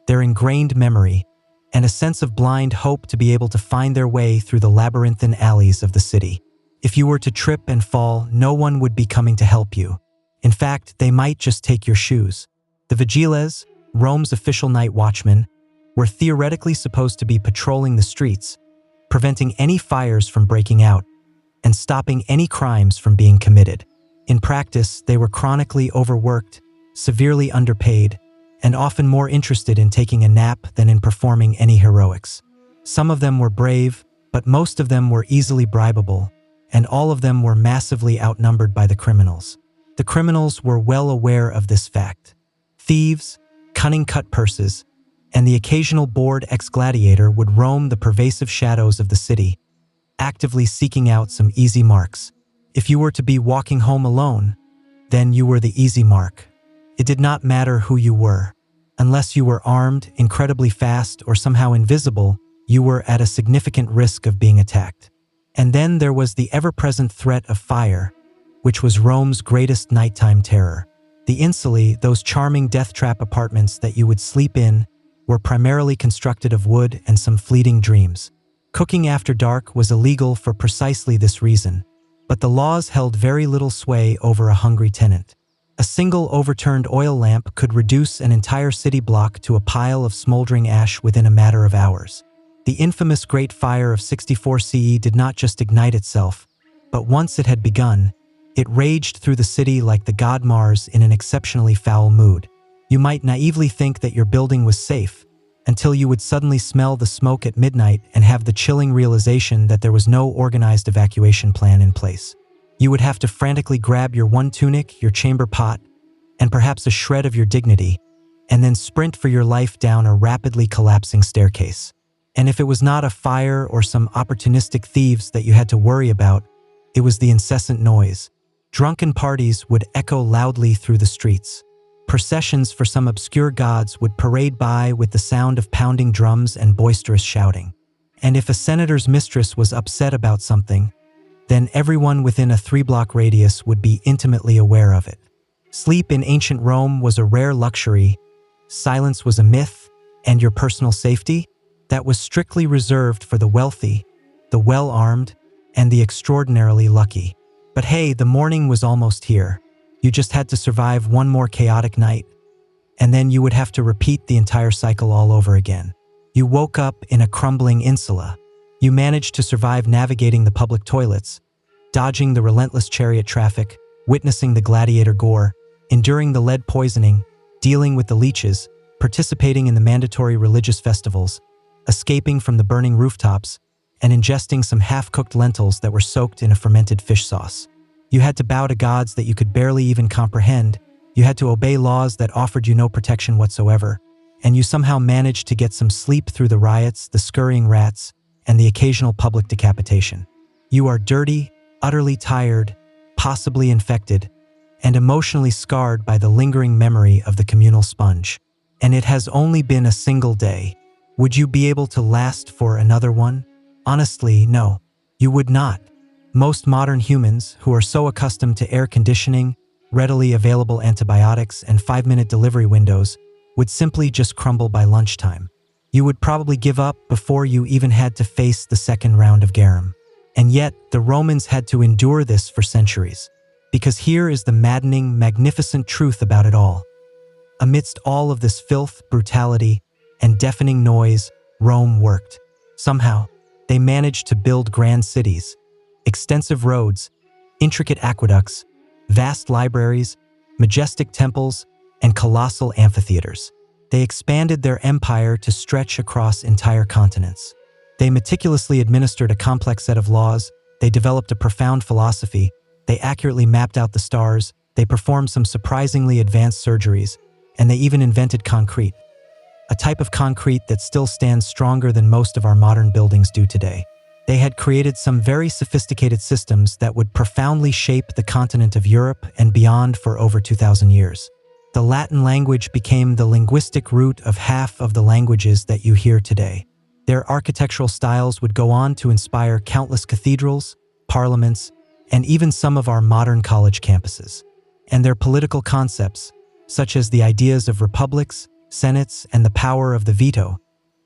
their ingrained memory, and a sense of blind hope to be able to find their way through the labyrinthine alleys of the city. If you were to trip and fall, no one would be coming to help you. In fact, they might just take your shoes. The vigiles, Rome's official night watchmen, were theoretically supposed to be patrolling the streets, preventing any fires from breaking out, and stopping any crimes from being committed. In practice, they were chronically overworked, severely underpaid, and often more interested in taking a nap than in performing any heroics. Some of them were brave, but most of them were easily bribable, and all of them were massively outnumbered by the criminals. The criminals were well aware of this fact. Thieves, cunning cut purses, and the occasional bored ex-gladiator would roam the pervasive shadows of the city, actively seeking out some easy marks. If you were to be walking home alone, then you were the easy mark. It did not matter who you were. Unless you were armed, incredibly fast, or somehow invisible, you were at a significant risk of being attacked. And then there was the ever-present threat of fire, which was Rome's greatest nighttime terror. The Insulae, those charming death trap apartments that you would sleep in, were primarily constructed of wood and some fleeting dreams. Cooking after dark was illegal for precisely this reason, but the laws held very little sway over a hungry tenant. A single overturned oil lamp could reduce an entire city block to a pile of smoldering ash within a matter of hours. The infamous Great Fire of 64 CE did not just ignite itself, but once it had begun, it raged through the city like the god Mars in an exceptionally foul mood. You might naively think that your building was safe, until you would suddenly smell the smoke at midnight and have the chilling realization that there was no organized evacuation plan in place. You would have to frantically grab your one tunic, your chamber pot, and perhaps a shred of your dignity, and then sprint for your life down a rapidly collapsing staircase. And if it was not a fire or some opportunistic thieves that you had to worry about, it was the incessant noise. Drunken parties would echo loudly through the streets. Processions for some obscure gods would parade by with the sound of pounding drums and boisterous shouting. And if a senator's mistress was upset about something, then everyone within a 3-block radius would be intimately aware of it. Sleep in ancient Rome was a rare luxury, silence was a myth, and your personal safety? That was strictly reserved for the wealthy, the well-armed, and the extraordinarily lucky. But hey, the morning was almost here. You just had to survive one more chaotic night, and then you would have to repeat the entire cycle all over again. You woke up in a crumbling insula. You managed to survive navigating the public toilets, dodging the relentless chariot traffic, witnessing the gladiator gore, enduring the lead poisoning, dealing with the leeches, participating in the mandatory religious festivals, escaping from the burning rooftops, and ingesting some half-cooked lentils that were soaked in a fermented fish sauce. You had to bow to gods that you could barely even comprehend, you had to obey laws that offered you no protection whatsoever, and you somehow managed to get some sleep through the riots, the scurrying rats, and the occasional public decapitation. You are dirty, utterly tired, possibly infected, and emotionally scarred by the lingering memory of the communal sponge. And it has only been a single day. Would you be able to last for another one? Honestly, no. You would not. Most modern humans, who are so accustomed to air conditioning, readily available antibiotics, and 5-minute delivery windows, would simply just crumble by lunchtime. You would probably give up before you even had to face the second round of garum. And yet, the Romans had to endure this for centuries. Because here is the maddening, magnificent truth about it all. Amidst all of this filth, brutality, and deafening noise, Rome worked. Somehow, they managed to build grand cities, extensive roads, intricate aqueducts, vast libraries, majestic temples, and colossal amphitheaters. They expanded their empire to stretch across entire continents. They meticulously administered a complex set of laws, they developed a profound philosophy, they accurately mapped out the stars, they performed some surprisingly advanced surgeries, and they even invented concrete, a type of concrete that still stands stronger than most of our modern buildings do today. They had created some very sophisticated systems that would profoundly shape the continent of Europe and beyond for over 2,000 years. The Latin language became the linguistic root of half of the languages that you hear today. Their architectural styles would go on to inspire countless cathedrals, parliaments, and even some of our modern college campuses. And their political concepts, such as the ideas of republics, senates, and the power of the veto,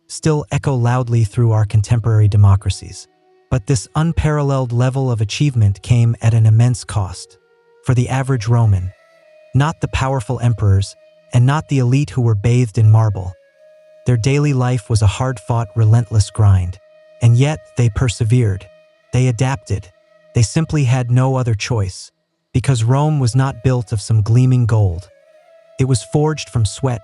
still echo loudly through our contemporary democracies. But this unparalleled level of achievement came at an immense cost. For the average Roman, not the powerful emperors, and not the elite who were bathed in marble. Their daily life was a hard-fought, relentless grind. And yet, they persevered. They adapted. They simply had no other choice, because Rome was not built of some gleaming gold. It was forged from sweat,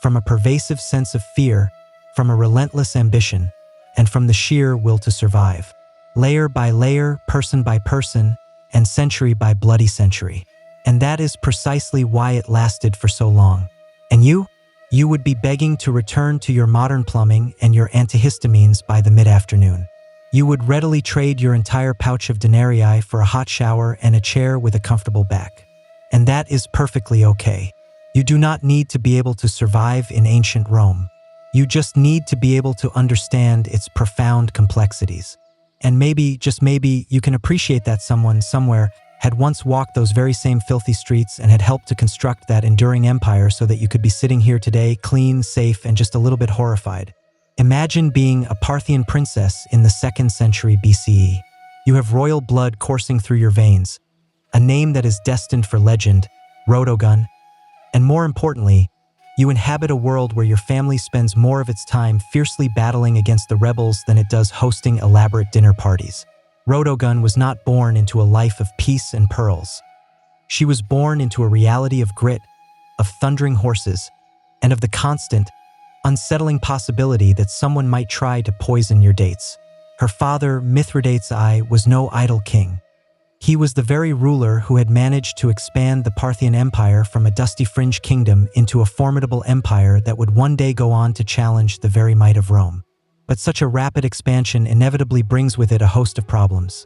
from a pervasive sense of fear, from a relentless ambition, and from the sheer will to survive. Layer by layer, person by person, and century by bloody century. And that is precisely why it lasted for so long. And you? You would be begging to return to your modern plumbing and your antihistamines by the mid-afternoon. You would readily trade your entire pouch of denarii for a hot shower and a chair with a comfortable back. And that is perfectly okay. You do not need to be able to survive in ancient Rome. You just need to be able to understand its profound complexities. And maybe, just maybe, you can appreciate that someone somewhere had once walked those very same filthy streets and had helped to construct that enduring empire so that you could be sitting here today, clean, safe, and just a little bit horrified. Imagine being a Parthian princess in the 2nd century BCE. You have royal blood coursing through your veins, a name that is destined for legend, Rhodogun, and more importantly, you inhabit a world where your family spends more of its time fiercely battling against the rebels than it does hosting elaborate dinner parties. Rhodogun was not born into a life of peace and pearls. She was born into a reality of grit, of thundering horses, and of the constant, unsettling possibility that someone might try to poison your dates. Her father, Mithridates I, was no idle king. He was the very ruler who had managed to expand the Parthian Empire from a dusty fringe kingdom into a formidable empire that would one day go on to challenge the very might of Rome. But such a rapid expansion inevitably brings with it a host of problems.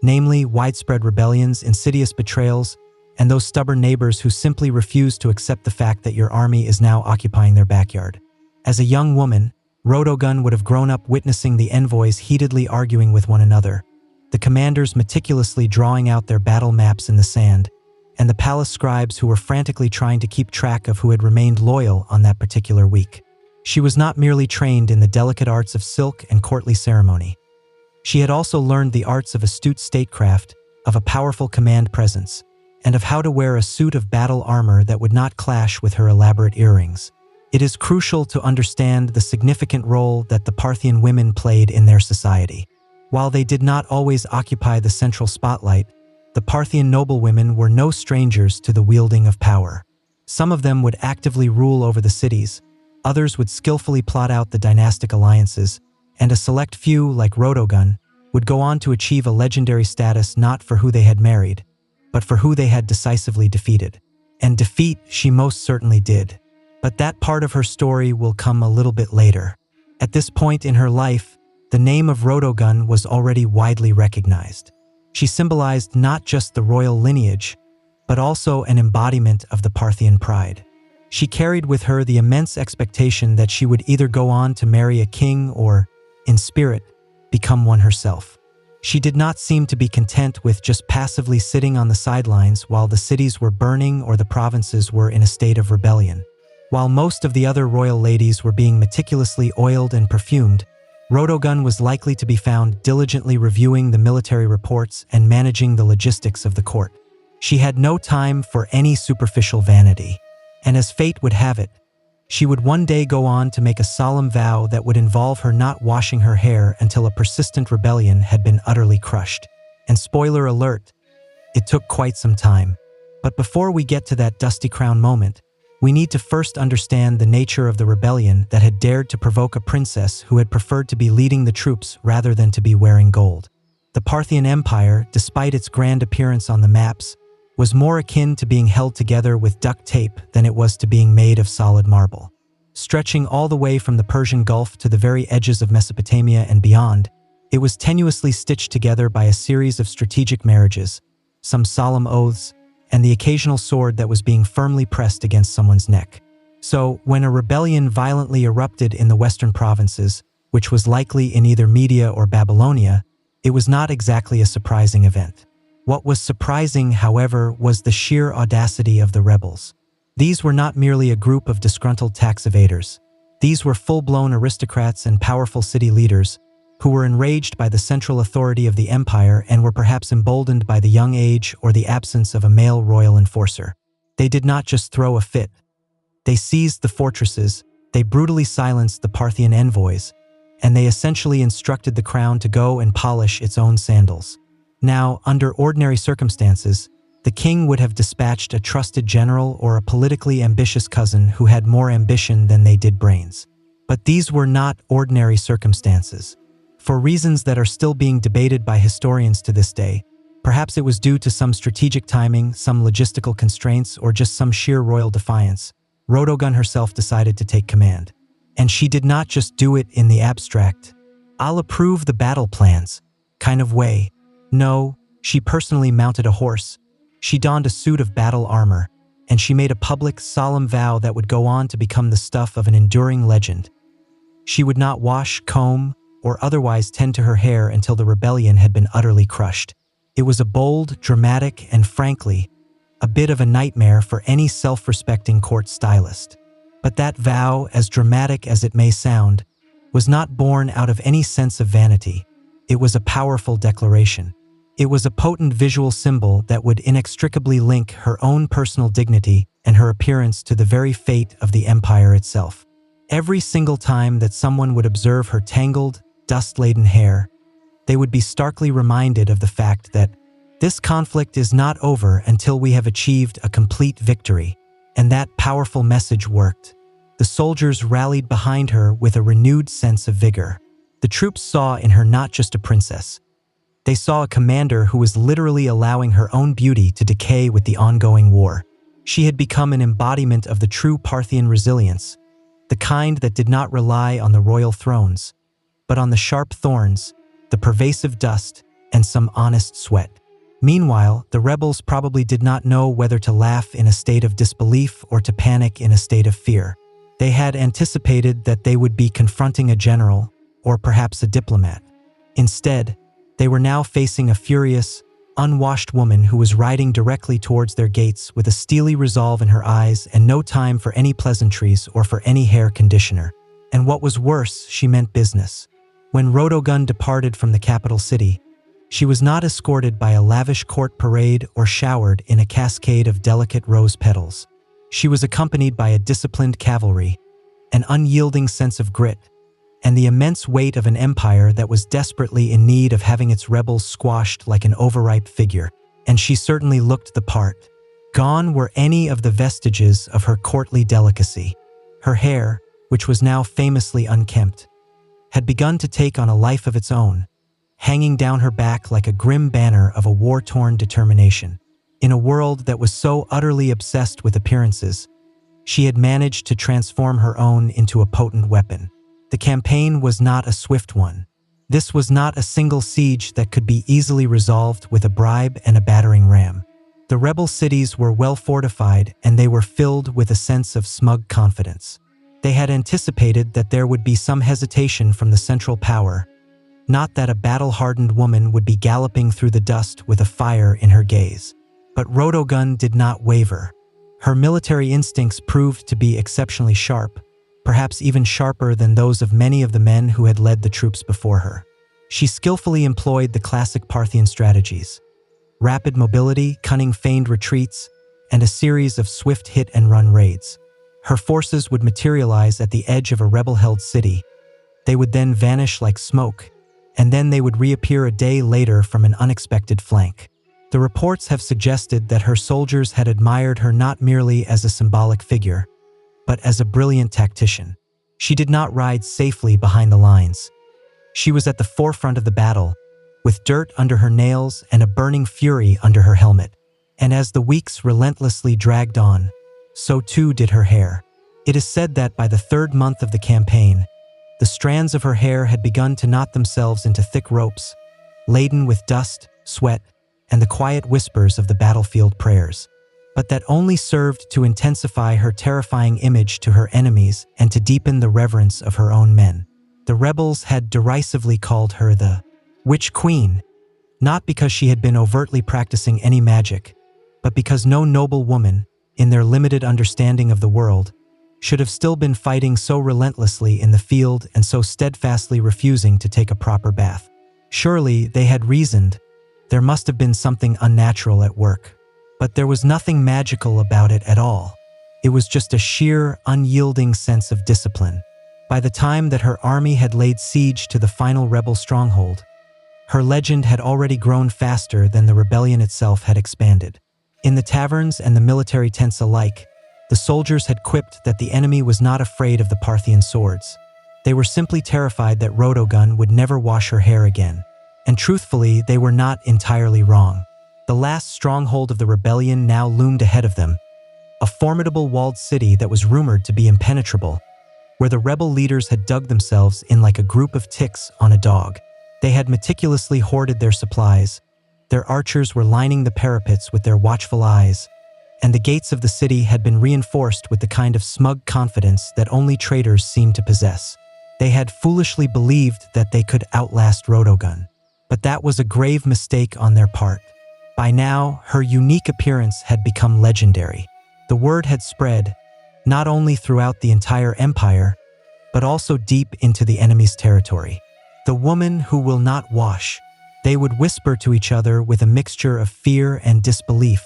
Namely, widespread rebellions, insidious betrayals, and those stubborn neighbors who simply refuse to accept the fact that your army is now occupying their backyard. As a young woman, Rhodogun would have grown up witnessing the envoys heatedly arguing with one another, the commanders meticulously drawing out their battle maps in the sand, and the palace scribes who were frantically trying to keep track of who had remained loyal on that particular week. She was not merely trained in the delicate arts of silk and courtly ceremony. She had also learned the arts of astute statecraft, of a powerful command presence, and of how to wear a suit of battle armor that would not clash with her elaborate earrings. It is crucial to understand the significant role that the Parthian women played in their society. While they did not always occupy the central spotlight, the Parthian noblewomen were no strangers to the wielding of power. Some of them would actively rule over the cities, others would skillfully plot out the dynastic alliances, and a select few, like Rhodogun, would go on to achieve a legendary status not for who they had married, but for who they had decisively defeated. And defeat she most certainly did. But that part of her story will come a little bit later. At this point in her life, the name of Rhodogun was already widely recognized. She symbolized not just the royal lineage, but also an embodiment of the Parthian pride. She carried with her the immense expectation that she would either go on to marry a king or, in spirit, become one herself. She did not seem to be content with just passively sitting on the sidelines while the cities were burning or the provinces were in a state of rebellion. While most of the other royal ladies were being meticulously oiled and perfumed, Rhodogun was likely to be found diligently reviewing the military reports and managing the logistics of the court. She had no time for any superficial vanity. And as fate would have it, she would one day go on to make a solemn vow that would involve her not washing her hair until a persistent rebellion had been utterly crushed. And spoiler alert, it took quite some time. But before we get to that dusty crown moment, we need to first understand the nature of the rebellion that had dared to provoke a princess who had preferred to be leading the troops rather than to be wearing gold. The Parthian Empire, despite its grand appearance on the maps, was more akin to being held together with duct tape than it was to being made of solid marble. Stretching all the way from the Persian Gulf to the very edges of Mesopotamia and beyond, it was tenuously stitched together by a series of strategic marriages, some solemn oaths, and the occasional sword that was being firmly pressed against someone's neck. So, when a rebellion violently erupted in the western provinces, which was likely in either Media or Babylonia, it was not exactly a surprising event. What was surprising, however, was the sheer audacity of the rebels. These were not merely a group of disgruntled tax evaders. These were full-blown aristocrats and powerful city leaders who were enraged by the central authority of the empire and were perhaps emboldened by the young age or the absence of a male royal enforcer. They did not just throw a fit. They seized the fortresses, they brutally silenced the Parthian envoys, and they essentially instructed the crown to go and polish its own sandals. Now, under ordinary circumstances, the king would have dispatched a trusted general or a politically ambitious cousin who had more ambition than they did brains. But these were not ordinary circumstances. For reasons that are still being debated by historians to this day, perhaps it was due to some strategic timing, some logistical constraints, or just some sheer royal defiance, Rodogun herself decided to take command. And she did not just do it in the abstract, "I'll approve the battle plans" kind of way. No, she personally mounted a horse. She donned a suit of battle armor, and she made a public, solemn vow that would go on to become the stuff of an enduring legend. She would not wash, comb, or otherwise tend to her hair until the rebellion had been utterly crushed. It was a bold, dramatic, and frankly, a bit of a nightmare for any self-respecting court stylist. But that vow, as dramatic as it may sound, was not born out of any sense of vanity. It was a powerful declaration. It was a potent visual symbol that would inextricably link her own personal dignity and her appearance to the very fate of the empire itself. Every single time that someone would observe her tangled, dust-laden hair, they would be starkly reminded of the fact that this conflict is not over until we have achieved a complete victory. And that powerful message worked. The soldiers rallied behind her with a renewed sense of vigor. The troops saw in her not just a princess. They saw a commander who was literally allowing her own beauty to decay with the ongoing war. She had become an embodiment of the true Parthian resilience, the kind that did not rely on the royal thrones, but on the sharp thorns, the pervasive dust, and some honest sweat. Meanwhile, the rebels probably did not know whether to laugh in a state of disbelief or to panic in a state of fear. They had anticipated that they would be confronting a general, or perhaps a diplomat. Instead, they were now facing a furious, unwashed woman who was riding directly towards their gates with a steely resolve in her eyes and no time for any pleasantries or for any hair conditioner. And what was worse, she meant business. When Rodogun departed from the capital city, she was not escorted by a lavish court parade or showered in a cascade of delicate rose petals. She was accompanied by a disciplined cavalry, an unyielding sense of grit, and the immense weight of an empire that was desperately in need of having its rebels squashed like an overripe figure. And she certainly looked the part. Gone were any of the vestiges of her courtly delicacy. Her hair, which was now famously unkempt, had begun to take on a life of its own, hanging down her back like a grim banner of a war-torn determination. In a world that was so utterly obsessed with appearances, she had managed to transform her own into a potent weapon. The campaign was not a swift one. This was not a single siege that could be easily resolved with a bribe and a battering ram. The rebel cities were well fortified and they were filled with a sense of smug confidence. They had anticipated that there would be some hesitation from the central power, not that a battle-hardened woman would be galloping through the dust with a fire in her gaze. But Rodogun did not waver. Her military instincts proved to be exceptionally sharp, perhaps even sharper than those of many of the men who had led the troops before her. She skillfully employed the classic Parthian strategies: rapid mobility, cunning feigned retreats, and a series of swift hit-and-run raids. Her forces would materialize at the edge of a rebel-held city. They would then vanish like smoke, and then they would reappear a day later from an unexpected flank. The reports have suggested that her soldiers had admired her not merely as a symbolic figure, but as a brilliant tactician. She did not ride safely behind the lines. She was at the forefront of the battle, with dirt under her nails and a burning fury under her helmet. And as the weeks relentlessly dragged on, so too did her hair. It is said that by the third month of the campaign, the strands of her hair had begun to knot themselves into thick ropes, laden with dust, sweat, and the quiet whispers of the battlefield prayers. But that only served to intensify her terrifying image to her enemies and to deepen the reverence of her own men. The rebels had derisively called her the Witch Queen, not because she had been overtly practicing any magic, but because no noble woman, in their limited understanding of the world, should have still been fighting so relentlessly in the field and so steadfastly refusing to take a proper bath. Surely, they had reasoned, there must have been something unnatural at work. But there was nothing magical about it at all. It was just a sheer, unyielding sense of discipline. By the time that her army had laid siege to the final rebel stronghold, her legend had already grown faster than the rebellion itself had expanded. In the taverns and the military tents alike, the soldiers had quipped that the enemy was not afraid of the Parthian swords. They were simply terrified that Rodogun would never wash her hair again. And truthfully, they were not entirely wrong. The last stronghold of the rebellion now loomed ahead of them, a formidable walled city that was rumored to be impenetrable, where the rebel leaders had dug themselves in like a group of ticks on a dog. They had meticulously hoarded their supplies. Their archers were lining the parapets with their watchful eyes, and the gates of the city had been reinforced with the kind of smug confidence that only traitors seem to possess. They had foolishly believed that they could outlast Rodogun. But that was a grave mistake on their part. By now, her unique appearance had become legendary. The word had spread, not only throughout the entire empire, but also deep into the enemy's territory. The woman who will not wash, they would whisper to each other with a mixture of fear and disbelief,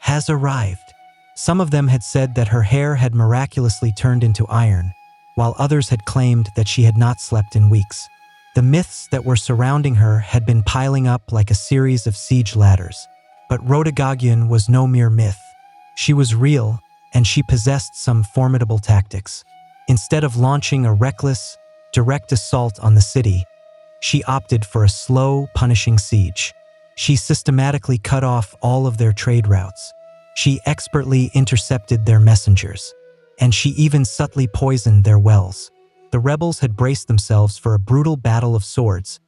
has arrived. Some of them had said that her hair had miraculously turned into iron, while others had claimed that she had not slept in weeks. The myths that were surrounding her had been piling up like a series of siege ladders. But Rodogun was no mere myth. She was real, and she possessed some formidable tactics. Instead of launching a reckless, direct assault on the city, she opted for a slow, punishing siege. She systematically cut off all of their trade routes. She expertly intercepted their messengers, and she even subtly poisoned their wells. The rebels had braced themselves for a brutal battle of swords,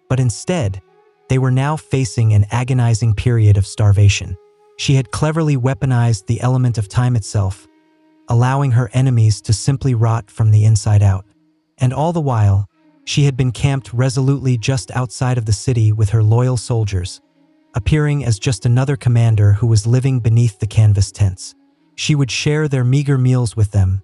but instead, they were now facing an agonizing period of starvation. She had cleverly weaponized the element of time itself, allowing her enemies to simply rot from the inside out. And all the while, she had been camped resolutely just outside of the city with her loyal soldiers, appearing as just another commander who was living beneath the canvas tents. She would share their meager meals with them,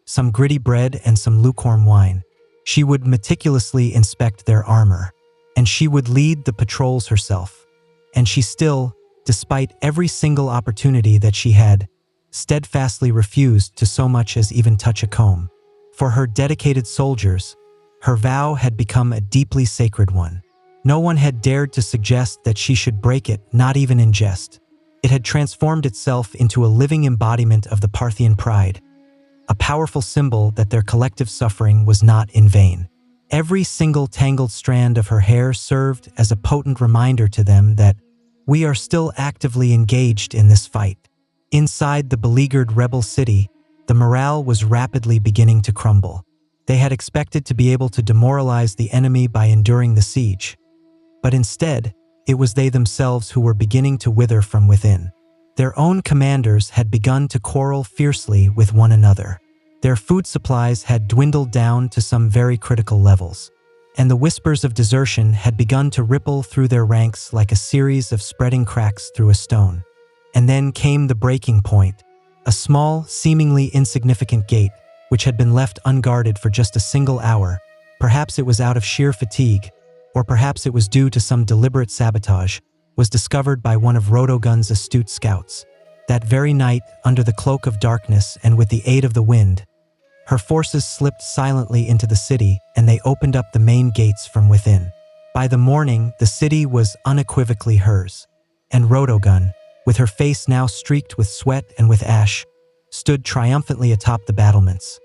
some gritty bread and some lukewarm wine. She would meticulously inspect their armor, and she would lead the patrols herself. And she still, despite every single opportunity that she had, steadfastly refused to so much as even touch a comb. For her dedicated soldiers, her vow had become a deeply sacred one. No one had dared to suggest that she should break it, not even in jest. It had transformed itself into a living embodiment of the Parthian pride, a powerful symbol that their collective suffering was not in vain. Every single tangled strand of her hair served as a potent reminder to them that we are still actively engaged in this fight. Inside the beleaguered rebel city, the morale was rapidly beginning to crumble. They had expected to be able to demoralize the enemy by enduring the siege, but instead, it was they themselves who were beginning to wither from within. Their own commanders had begun to quarrel fiercely with one another. Their food supplies had dwindled down to some very critical levels, and the whispers of desertion had begun to ripple through their ranks like a series of spreading cracks through a stone. And then came the breaking point, a small, seemingly insignificant gate, which had been left unguarded for just a single hour. Perhaps it was out of sheer fatigue, or perhaps it was due to some deliberate sabotage, was discovered by one of Rodogun's astute scouts. That very night, under the cloak of darkness and with the aid of the wind, her forces slipped silently into the city and they opened up the main gates from within. By the morning, the city was unequivocally hers, and Rodogun, with her face now streaked with sweat and with ash, stood triumphantly atop the battlements,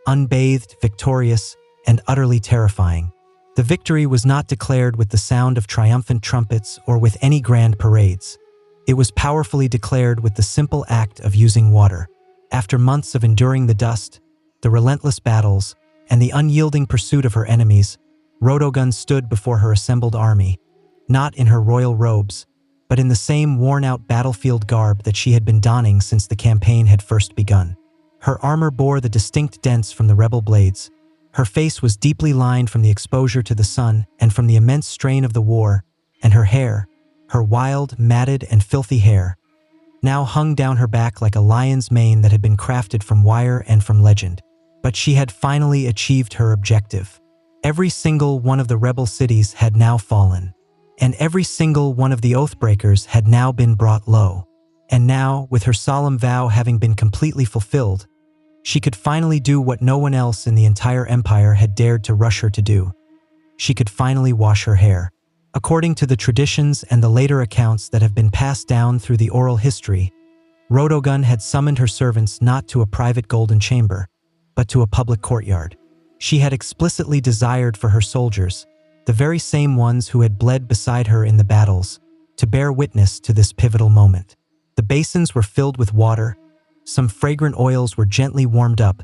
unbathed, victorious, and utterly terrifying. The victory was not declared with the sound of triumphant trumpets or with any grand parades. It was powerfully declared with the simple act of using water. After months of enduring the dust, the relentless battles, and the unyielding pursuit of her enemies, Rodogun stood before her assembled army, not in her royal robes, but in the same worn-out battlefield garb that she had been donning since the campaign had first begun. Her armor bore the distinct dents from the rebel blades. Her face was deeply lined from the exposure to the sun and from the immense strain of the war, and her hair, her wild, matted, and filthy hair, now hung down her back like a lion's mane that had been crafted from wire and from legend. But she had finally achieved her objective. Every single one of the rebel cities had now fallen, and every single one of the Oathbreakers had now been brought low. And now, with her solemn vow having been completely fulfilled, she could finally do what no one else in the entire empire had dared to rush her to do. She could finally wash her hair. According to the traditions and the later accounts that have been passed down through the oral history, Rodogun had summoned her servants not to a private golden chamber, but to a public courtyard. She had explicitly desired for her soldiers, the very same ones who had bled beside her in the battles, to bear witness to this pivotal moment. The basins were filled with water, some fragrant oils were gently warmed up,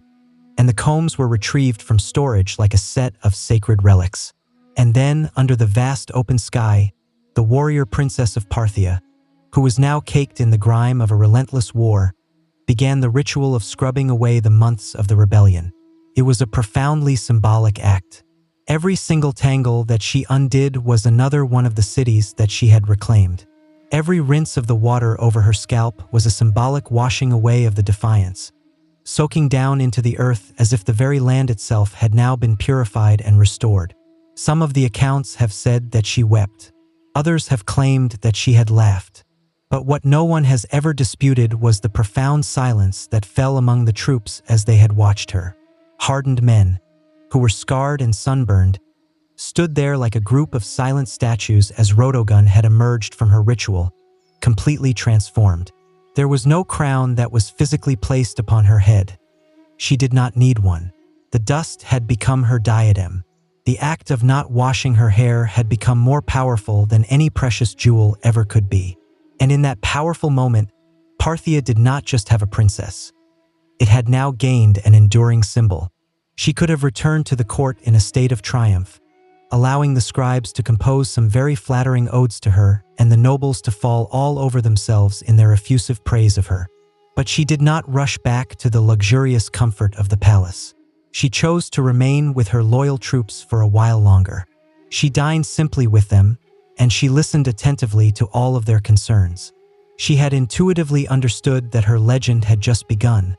and the combs were retrieved from storage like a set of sacred relics. And then, under the vast open sky, the warrior princess of Parthia, who was now caked in the grime of a relentless war, began the ritual of scrubbing away the months of the rebellion. It was a profoundly symbolic act. Every single tangle that she undid was another one of the cities that she had reclaimed. Every rinse of the water over her scalp was a symbolic washing away of the defiance, soaking down into the earth as if the very land itself had now been purified and restored. Some of the accounts have said that she wept. Others have claimed that she had laughed. But what no one has ever disputed was the profound silence that fell among the troops as they had watched her. Hardened men, who were scarred and sunburned, stood there like a group of silent statues as Rodogun had emerged from her ritual, completely transformed. There was no crown that was physically placed upon her head. She did not need one. The dust had become her diadem. The act of not washing her hair had become more powerful than any precious jewel ever could be. And in that powerful moment, Parthia did not just have a princess. It had now gained an enduring symbol. She could have returned to the court in a state of triumph, allowing the scribes to compose some very flattering odes to her and the nobles to fall all over themselves in their effusive praise of her. But she did not rush back to the luxurious comfort of the palace. She chose to remain with her loyal troops for a while longer. She dined simply with them, and she listened attentively to all of their concerns. She had intuitively understood that her legend had just begun,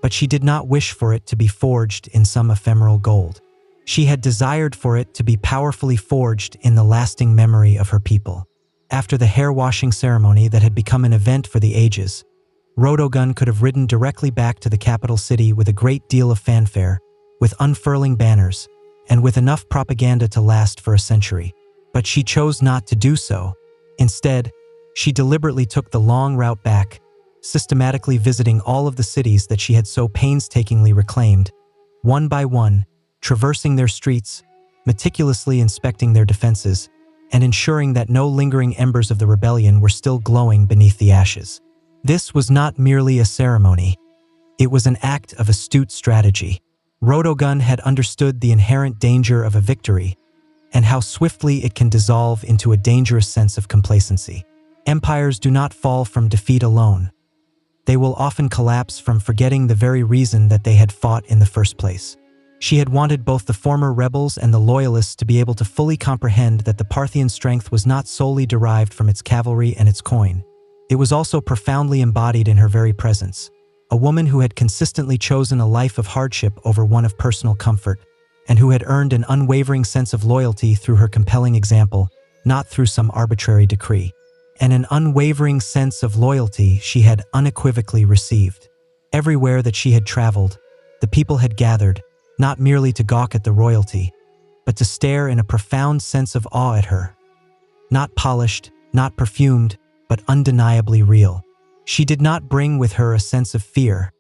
but she did not wish for it to be forged in some ephemeral gold. She had desired for it to be powerfully forged in the lasting memory of her people. After the hair-washing ceremony that had become an event for the ages, Rodogun could have ridden directly back to the capital city with a great deal of fanfare, with unfurling banners, and with enough propaganda to last for a century. But she chose not to do so. Instead, she deliberately took the long route back, systematically visiting all of the cities that she had so painstakingly reclaimed, one by one, traversing their streets, meticulously inspecting their defenses, and ensuring that no lingering embers of the rebellion were still glowing beneath the ashes. This was not merely a ceremony. It was an act of astute strategy. Rodogun had understood the inherent danger of a victory, and how swiftly it can dissolve into a dangerous sense of complacency. Empires do not fall from defeat alone. They will often collapse from forgetting the very reason that they had fought in the first place. She had wanted both the former rebels and the loyalists to be able to fully comprehend that the Parthian strength was not solely derived from its cavalry and its coin. It was also profoundly embodied in her very presence, a woman who had consistently chosen a life of hardship over one of personal comfort, and who had earned an unwavering sense of loyalty through her compelling example, not through some arbitrary decree. And an unwavering sense of loyalty she had unequivocally received. Everywhere that she had traveled, the people had gathered, not merely to gawk at the royalty, but to stare in a profound sense of awe at her. Not polished, not perfumed, but undeniably real. She did not bring with her a sense of fear.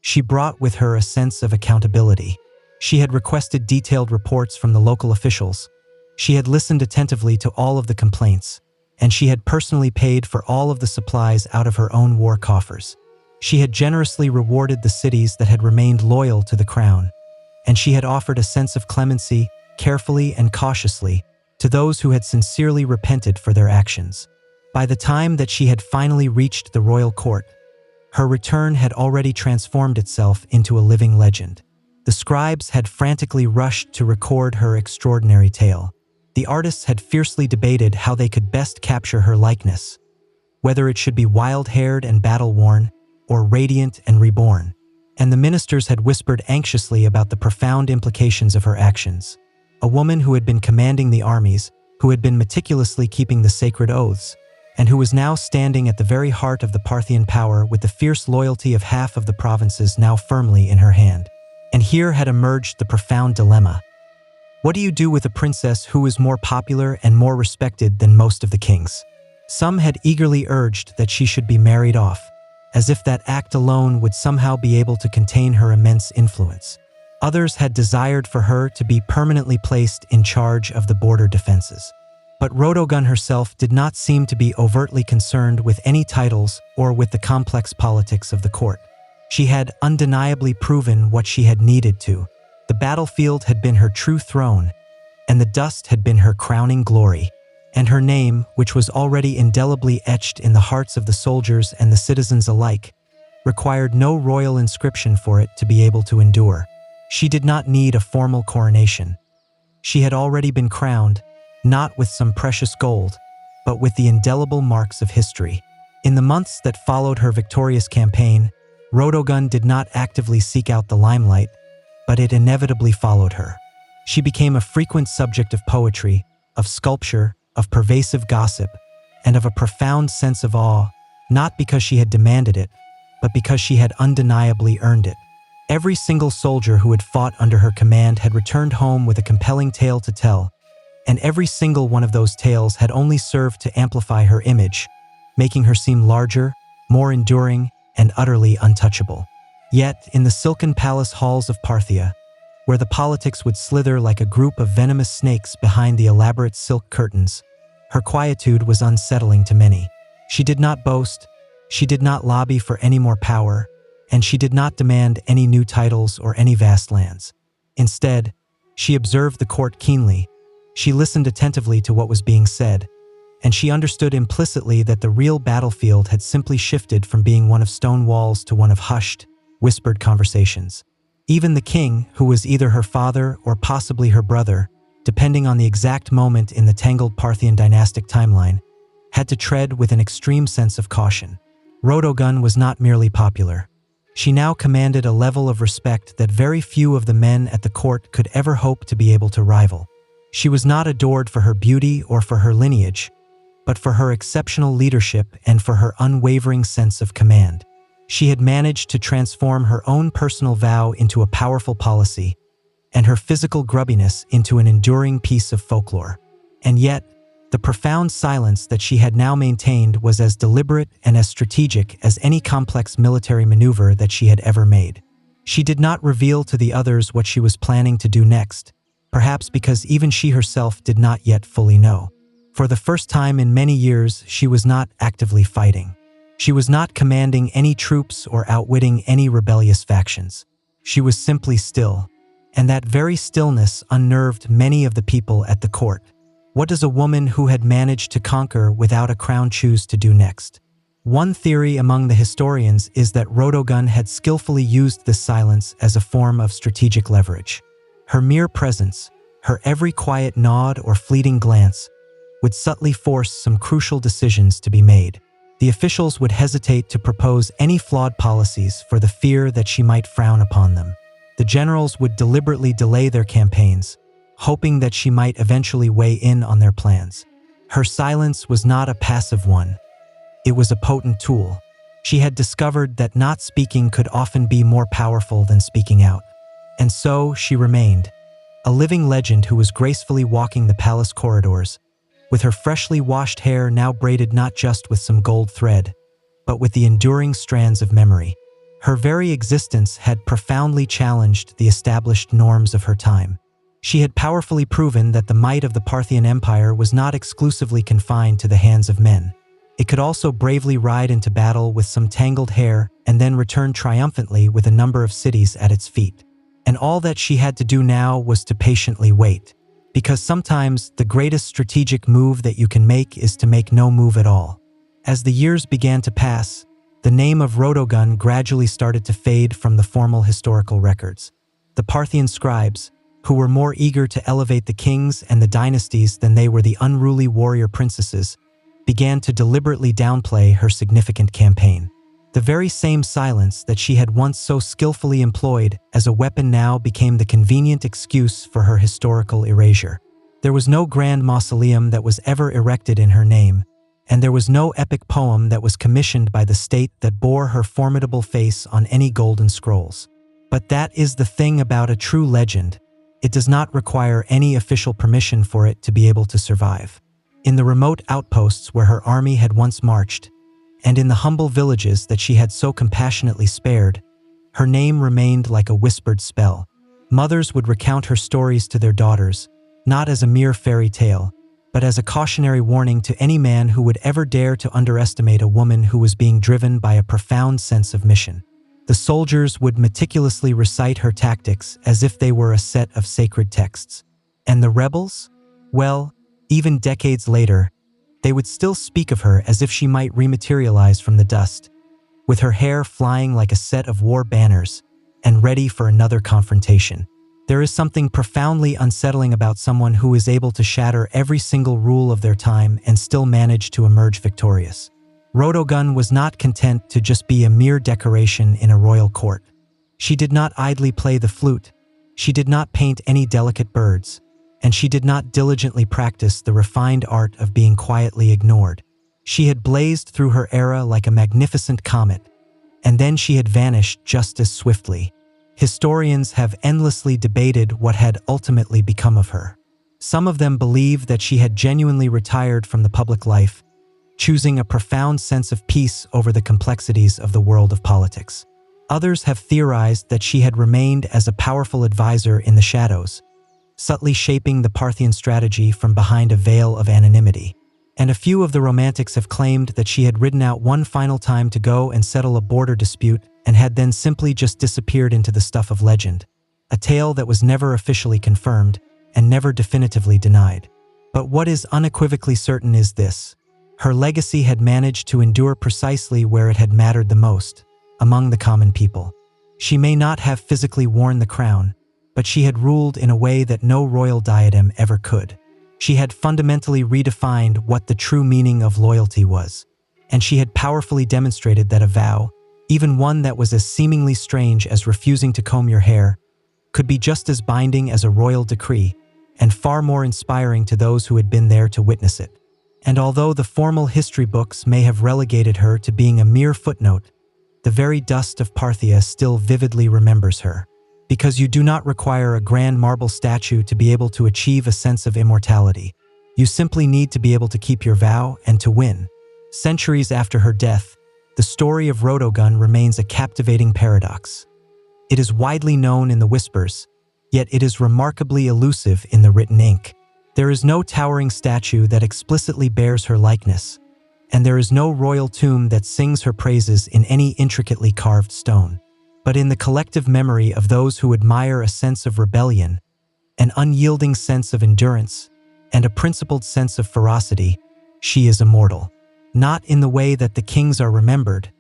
She brought with her a sense of accountability. She had requested detailed reports from the local officials. She had listened attentively to all of the complaints, and she had personally paid for all of the supplies out of her own war coffers. She had generously rewarded the cities that had remained loyal to the crown, and she had offered a sense of clemency, carefully and cautiously, to those who had sincerely repented for their actions. By the time that she had finally reached the royal court, her return had already transformed itself into a living legend. The scribes had frantically rushed to record her extraordinary tale. The artists had fiercely debated how they could best capture her likeness. whether it should be wild-haired and battle-worn, or radiant and reborn. And the ministers had whispered anxiously about the profound implications of her actions. A woman who had been commanding the armies, who had been meticulously keeping the sacred oaths, and who was now standing at the very heart of the Parthian power with the fierce loyalty of half of the provinces now firmly in her hand. And here had emerged the profound dilemma. What do you do with a princess who is more popular and more respected than most of the kings? Some had eagerly urged that she should be married off, as if that act alone would somehow be able to contain her immense influence. Others had desired for her to be permanently placed in charge of the border defenses. But Rodogun herself did not seem to be overtly concerned with any titles or with the complex politics of the court. She had undeniably proven what she had needed to. The battlefield had been her true throne, and the dust had been her crowning glory. And her name, which was already indelibly etched in the hearts of the soldiers and the citizens alike, required no royal inscription for it to be able to endure. She did not need a formal coronation. She had already been crowned, not with some precious gold, but with the indelible marks of history. In the months that followed her victorious campaign, Rodogun did not actively seek out the limelight, but it inevitably followed her. She became a frequent subject of poetry, of sculpture, of pervasive gossip, and of a profound sense of awe, not because she had demanded it, but because she had undeniably earned it. Every single soldier who had fought under her command had returned home with a compelling tale to tell, and every single one of those tales had only served to amplify her image, making her seem larger, more enduring, and utterly untouchable. Yet, in the silken palace halls of Parthia, where the politics would slither like a group of venomous snakes behind the elaborate silk curtains, her quietude was unsettling to many. She did not boast, she did not lobby for any more power, and she did not demand any new titles or any vast lands. Instead, she observed the court keenly. She listened attentively to what was being said, and she understood implicitly that the real battlefield had simply shifted from being one of stone walls to one of hushed, whispered conversations. Even the king, who was either her father or possibly her brother, depending on the exact moment in the tangled Parthian dynastic timeline, had to tread with an extreme sense of caution. Rodogun was not merely popular. She now commanded a level of respect that very few of the men at the court could ever hope to be able to rival. She was not adored for her beauty or for her lineage, but for her exceptional leadership and for her unwavering sense of command. She had managed to transform her own personal vow into a powerful policy, and her physical grubbiness into an enduring piece of folklore. And yet, the profound silence that she had now maintained was as deliberate and as strategic as any complex military maneuver that she had ever made. She did not reveal to the others what she was planning to do next, perhaps because even she herself did not yet fully know. For the first time in many years, she was not actively fighting. She was not commanding any troops or outwitting any rebellious factions. She was simply still, and that very stillness unnerved many of the people at the court. What does a woman who had managed to conquer without a crown choose to do next? One theory among the historians is that Rodogun had skillfully used this silence as a form of strategic leverage. Her mere presence, her every quiet nod or fleeting glance, would subtly force some crucial decisions to be made. The officials would hesitate to propose any flawed policies for the fear that she might frown upon them. The generals would deliberately delay their campaigns, hoping that she might eventually weigh in on their plans. Her silence was not a passive one. It was a potent tool. She had discovered that not speaking could often be more powerful than speaking out. And so she remained, a living legend who was gracefully walking the palace corridors, with her freshly washed hair now braided not just with some gold thread, but with the enduring strands of memory. Her very existence had profoundly challenged the established norms of her time. She had powerfully proven that the might of the Parthian Empire was not exclusively confined to the hands of men. It could also bravely ride into battle with some tangled hair and then return triumphantly with a number of cities at its feet. And all that she had to do now was to patiently wait. Because sometimes the greatest strategic move that you can make is to make no move at all. As the years began to pass, the name of Rodogun gradually started to fade from the formal historical records. The Parthian scribes, who were more eager to elevate the kings and the dynasties than they were the unruly warrior princesses, began to deliberately downplay her significant campaign. The very same silence that she had once so skillfully employed as a weapon now became the convenient excuse for her historical erasure. There was no grand mausoleum that was ever erected in her name, and there was no epic poem that was commissioned by the state that bore her formidable face on any golden scrolls. But that is the thing about a true legend. It does not require any official permission for it to be able to survive. In the remote outposts where her army had once marched, and in the humble villages that she had so compassionately spared, her name remained like a whispered spell. Mothers would recount her stories to their daughters, not as a mere fairy tale, but as a cautionary warning to any man who would ever dare to underestimate a woman who was being driven by a profound sense of mission. The soldiers would meticulously recite her tactics as if they were a set of sacred texts. And the rebels? Well, even decades later, they would still speak of her as if she might rematerialize from the dust, with her hair flying like a set of war banners and ready for another confrontation. There is something profoundly unsettling about someone who is able to shatter every single rule of their time and still manage to emerge victorious. Rodogun was not content to just be a mere decoration in a royal court. She did not idly play the flute, she did not paint any delicate birds, and she did not diligently practice the refined art of being quietly ignored. She had blazed through her era like a magnificent comet, and then she had vanished just as swiftly. Historians have endlessly debated what had ultimately become of her. Some of them believe that she had genuinely retired from the public life, choosing a profound sense of peace over the complexities of the world of politics. Others have theorized that she had remained as a powerful advisor in the shadows, subtly shaping the Parthian strategy from behind a veil of anonymity. And a few of the romantics have claimed that she had ridden out one final time to go and settle a border dispute and had then simply just disappeared into the stuff of legend, a tale that was never officially confirmed and never definitively denied. But what is unequivocally certain is this: her legacy had managed to endure precisely where it had mattered the most, among the common people. She may not have physically worn the crown, but she had ruled in a way that no royal diadem ever could. She had fundamentally redefined what the true meaning of loyalty was, and she had powerfully demonstrated that a vow, even one that was as seemingly strange as refusing to comb your hair, could be just as binding as a royal decree, and far more inspiring to those who had been there to witness it. And although the formal history books may have relegated her to being a mere footnote, the very dust of Parthia still vividly remembers her. Because you do not require a grand marble statue to be able to achieve a sense of immortality. You simply need to be able to keep your vow and to win. Centuries after her death, the story of Rodogun remains a captivating paradox. It is widely known in the whispers, yet it is remarkably elusive in the written ink. There is no towering statue that explicitly bears her likeness, and there is no royal tomb that sings her praises in any intricately carved stone. But in the collective memory of those who admire a sense of rebellion, an unyielding sense of endurance, and a principled sense of ferocity, she is immortal. Not in the way that the kings are remembered,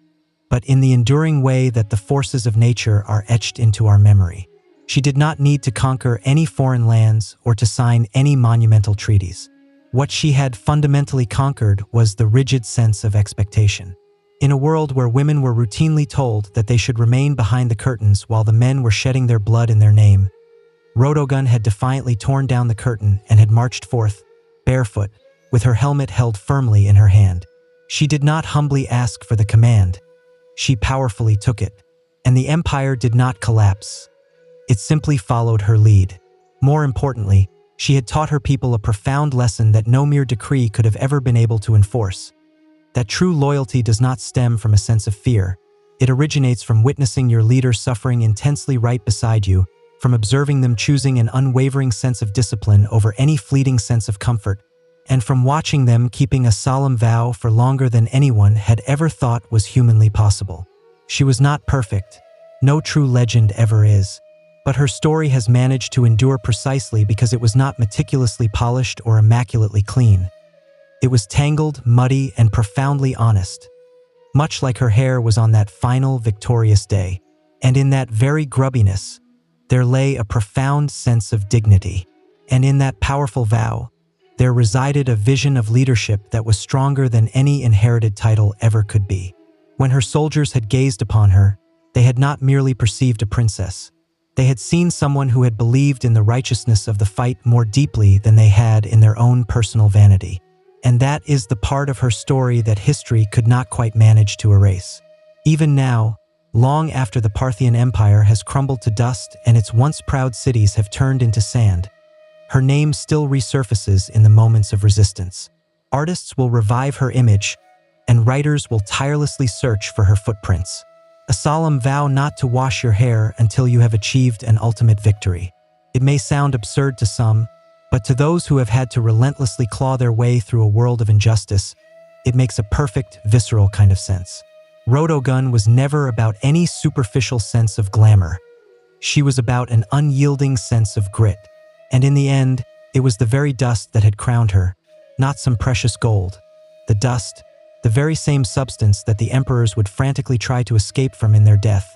but in the enduring way that the forces of nature are etched into our memory. She did not need to conquer any foreign lands or to sign any monumental treaties. What she had fundamentally conquered was the rigid sense of expectation. In a world where women were routinely told that they should remain behind the curtains while the men were shedding their blood in their name, Rodogun had defiantly torn down the curtain and had marched forth, barefoot, with her helmet held firmly in her hand. She did not humbly ask for the command. She powerfully took it. And the empire did not collapse. It simply followed her lead. More importantly, she had taught her people a profound lesson that no mere decree could have ever been able to enforce. That true loyalty does not stem from a sense of fear. It originates from witnessing your leader suffering intensely right beside you, from observing them choosing an unwavering sense of discipline over any fleeting sense of comfort, and from watching them keeping a solemn vow for longer than anyone had ever thought was humanly possible. She was not perfect. No true legend ever is. But her story has managed to endure precisely because it was not meticulously polished or immaculately clean. It was tangled, muddy, and profoundly honest, much like her hair was on that final, victorious day. And in that very grubbiness, there lay a profound sense of dignity. And in that powerful vow, there resided a vision of leadership that was stronger than any inherited title ever could be. When her soldiers had gazed upon her, they had not merely perceived a princess. They had seen someone who had believed in the righteousness of the fight more deeply than they had in their own personal vanity. And that is the part of her story that history could not quite manage to erase. Even now, long after the Parthian Empire has crumbled to dust and its once proud cities have turned into sand, her name still resurfaces in the moments of resistance. Artists will revive her image, and writers will tirelessly search for her footprints. A solemn vow not to wash your hair until you have achieved an ultimate victory. It may sound absurd to some, but to those who have had to relentlessly claw their way through a world of injustice, it makes a perfect, visceral kind of sense. Rotogun was never about any superficial sense of glamour. She was about an unyielding sense of grit. And in the end, it was the very dust that had crowned her, not some precious gold. The dust, the very same substance that the emperors would frantically try to escape from in their death.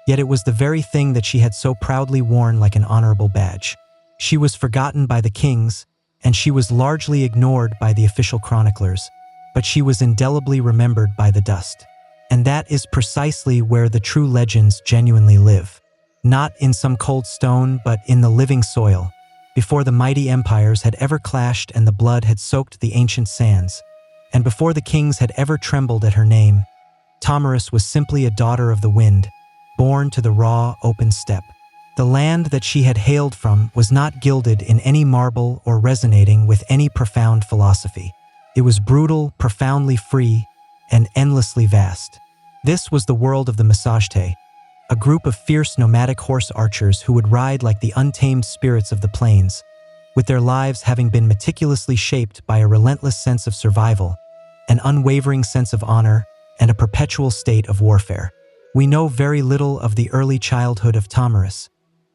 Yet it was the very thing that she had so proudly worn like an honorable badge. She was forgotten by the kings, and she was largely ignored by the official chroniclers, but she was indelibly remembered by the dust. And that is precisely where the true legends genuinely live. Not in some cold stone, but in the living soil. Before the mighty empires had ever clashed and the blood had soaked the ancient sands, and before the kings had ever trembled at her name, Tomyris was simply a daughter of the wind, born to the raw, open steppe. The land that she had hailed from was not gilded in any marble or resonating with any profound philosophy. It was brutal, profoundly free, and endlessly vast. This was the world of the Masajte, a group of fierce nomadic horse archers who would ride like the untamed spirits of the plains, with their lives having been meticulously shaped by a relentless sense of survival, an unwavering sense of honor, and a perpetual state of warfare. We know very little of the early childhood of Tomyris,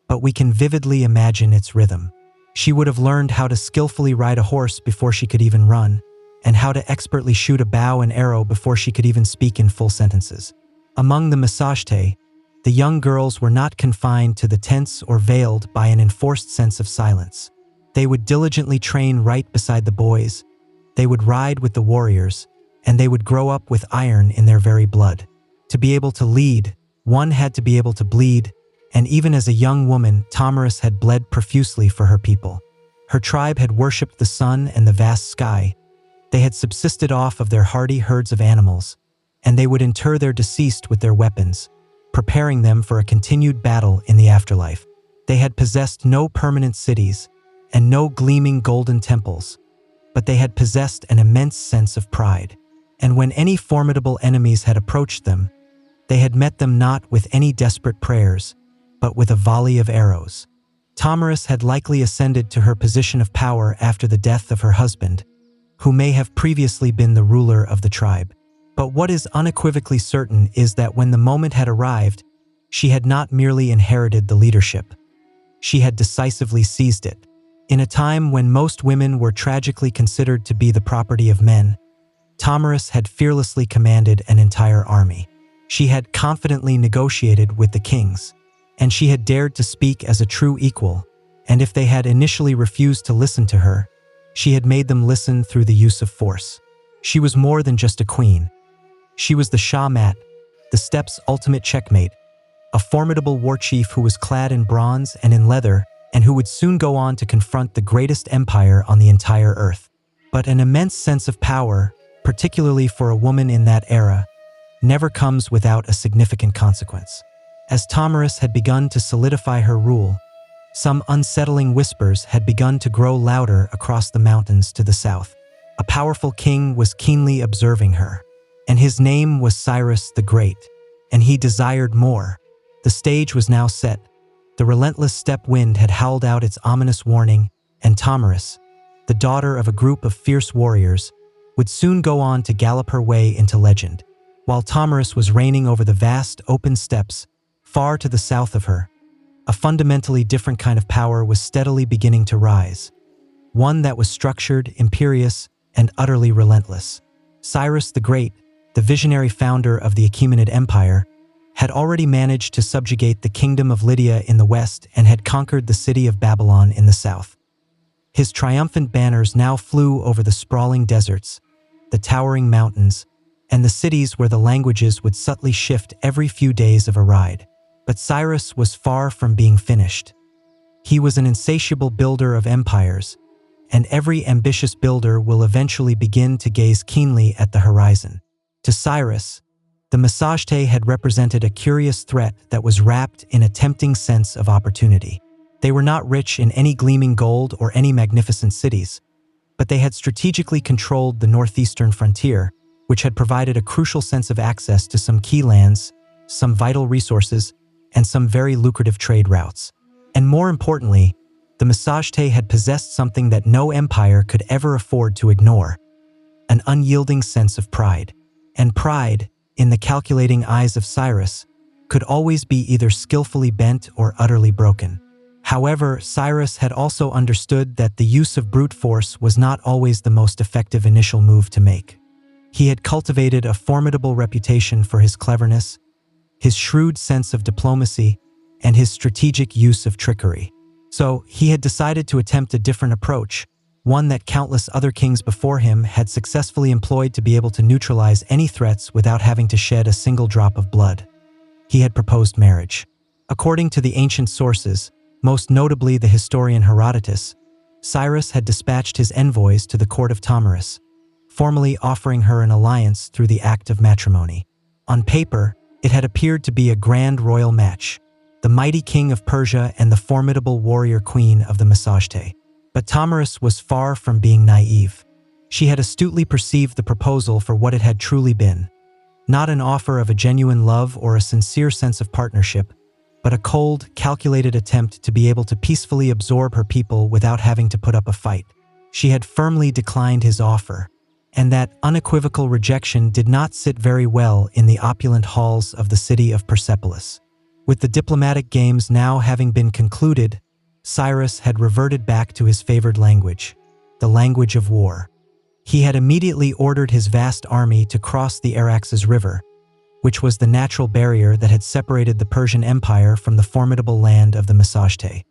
but we can vividly imagine its rhythm. She would have learned how to skillfully ride a horse before she could even run, and how to expertly shoot a bow and arrow before she could even speak in full sentences. Among the Masajte, the young girls were not confined to the tents or veiled by an enforced sense of silence. They would diligently train right beside the boys, they would ride with the warriors, and they would grow up with iron in their very blood. To be able to lead, one had to be able to bleed, and even as a young woman, Tomyris had bled profusely for her people. Her tribe had worshipped the sun and the vast sky. They had subsisted off of their hardy herds of animals, and they would inter their deceased with their weapons, preparing them for a continued battle in the afterlife. They had possessed no permanent cities and no gleaming golden temples, but they had possessed an immense sense of pride. And when any formidable enemies had approached them, they had met them not with any desperate prayers, but with a volley of arrows. Tomyris had likely ascended to her position of power after the death of her husband, who may have previously been the ruler of the tribe. But what is unequivocally certain is that when the moment had arrived, she had not merely inherited the leadership. She had decisively seized it. In a time when most women were tragically considered to be the property of men, Tomyris had fearlessly commanded an entire army. She had confidently negotiated with the kings, and she had dared to speak as a true equal, and if they had initially refused to listen to her, she had made them listen through the use of force. She was more than just a queen. She was the Shah Mat, the steppe's ultimate checkmate, a formidable war chief who was clad in bronze and in leather, and who would soon go on to confront the greatest empire on the entire earth. But an immense sense of power, particularly for a woman in that era, never comes without a significant consequence. As Tomyris had begun to solidify her rule, some unsettling whispers had begun to grow louder across the mountains to the south. A powerful king was keenly observing her, and his name was Cyrus the Great, and he desired more. The stage was now set. The relentless steppe wind had howled out its ominous warning, and Tomyris, the daughter of a group of fierce warriors, would soon go on to gallop her way into legend. While Tomyris was reigning over the vast, open steppes, far to the south of her, a fundamentally different kind of power was steadily beginning to rise. One that was structured, imperious, and utterly relentless. Cyrus the Great, the visionary founder of the Achaemenid Empire, had already managed to subjugate the kingdom of Lydia in the west and had conquered the city of Babylon in the south. His triumphant banners now flew over the sprawling deserts, the towering mountains, and the cities where the languages would subtly shift every few days of a ride. But Cyrus was far from being finished. He was an insatiable builder of empires, and every ambitious builder will eventually begin to gaze keenly at the horizon. To Cyrus, the Massagetes had represented a curious threat that was wrapped in a tempting sense of opportunity. They were not rich in any gleaming gold or any magnificent cities, but they had strategically controlled the northeastern frontier, which had provided a crucial sense of access to some key lands, some vital resources, and some very lucrative trade routes. And more importantly, the Massagetes had possessed something that no empire could ever afford to ignore: an unyielding sense of pride. And pride, in the calculating eyes of Cyrus, could always be either skillfully bent or utterly broken. However, Cyrus had also understood that the use of brute force was not always the most effective initial move to make. He had cultivated a formidable reputation for his cleverness, his shrewd sense of diplomacy, and his strategic use of trickery. So, he had decided to attempt a different approach, one that countless other kings before him had successfully employed to be able to neutralize any threats without having to shed a single drop of blood. He had proposed marriage. According to the ancient sources, most notably the historian Herodotus, Cyrus had dispatched his envoys to the court of Thamyris, formally offering her an alliance through the act of matrimony. On paper, it had appeared to be a grand royal match, the mighty king of Persia and the formidable warrior queen of the Massagetes. But Thamyris was far from being naive. She had astutely perceived the proposal for what it had truly been: not an offer of a genuine love or a sincere sense of partnership, but a cold, calculated attempt to be able to peacefully absorb her people without having to put up a fight. She had firmly declined his offer, and that unequivocal rejection did not sit very well in the opulent halls of the city of Persepolis. With the diplomatic games now having been concluded, Cyrus had reverted back to his favored language, the language of war. He had immediately ordered his vast army to cross the Araxes River, which was the natural barrier that had separated the Persian Empire from the formidable land of the Massagetes.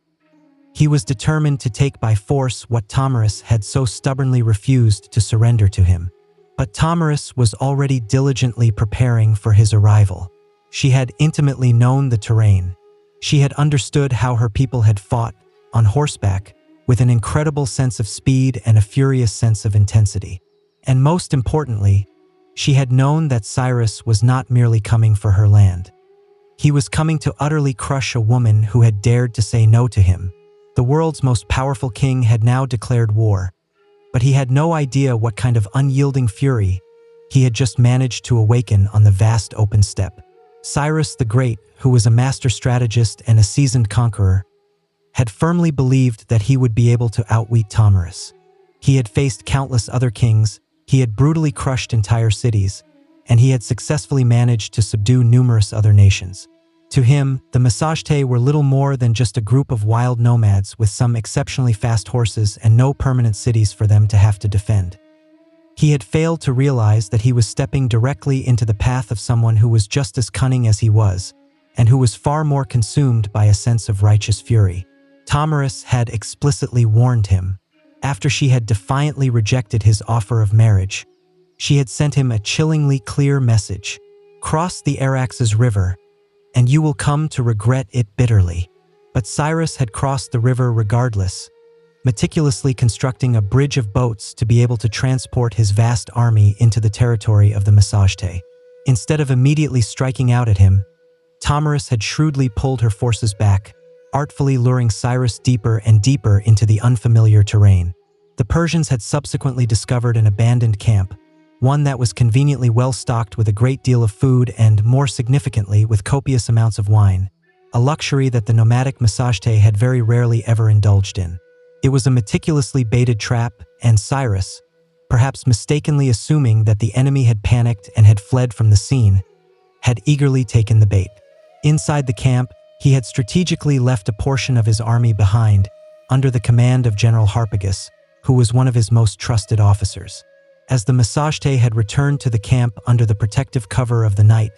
He was determined to take by force what Thamyris had so stubbornly refused to surrender to him. But Thamyris was already diligently preparing for his arrival. She had intimately known the terrain. She had understood how her people had fought, on horseback, with an incredible sense of speed and a furious sense of intensity. And most importantly, she had known that Cyrus was not merely coming for her land. He was coming to utterly crush a woman who had dared to say no to him. The world's most powerful king had now declared war, but he had no idea what kind of unyielding fury he had just managed to awaken on the vast open steppe. Cyrus the Great, who was a master strategist and a seasoned conqueror, had firmly believed that he would be able to outwit Thamyris. He had faced countless other kings, he had brutally crushed entire cities, and he had successfully managed to subdue numerous other nations. To him, the Massagetes were little more than just a group of wild nomads with some exceptionally fast horses and no permanent cities for them to have to defend. He had failed to realize that he was stepping directly into the path of someone who was just as cunning as he was, and who was far more consumed by a sense of righteous fury. Thamyris had explicitly warned him. After she had defiantly rejected his offer of marriage, she had sent him a chillingly clear message: "Cross the Araxes River, and you will come to regret it bitterly." But Cyrus had crossed the river regardless, meticulously constructing a bridge of boats to be able to transport his vast army into the territory of the Massagetes. Instead of immediately striking out at him, Thamyris had shrewdly pulled her forces back, artfully luring Cyrus deeper and deeper into the unfamiliar terrain. The Persians had subsequently discovered an abandoned camp, one that was conveniently well stocked with a great deal of food and, more significantly, with copious amounts of wine, a luxury that the nomadic Massagetes had very rarely ever indulged in. It was a meticulously baited trap, and Cyrus, perhaps mistakenly assuming that the enemy had panicked and had fled from the scene, had eagerly taken the bait. Inside the camp, he had strategically left a portion of his army behind, under the command of General Harpagus, who was one of his most trusted officers. As the Massagetes had returned to the camp under the protective cover of the night,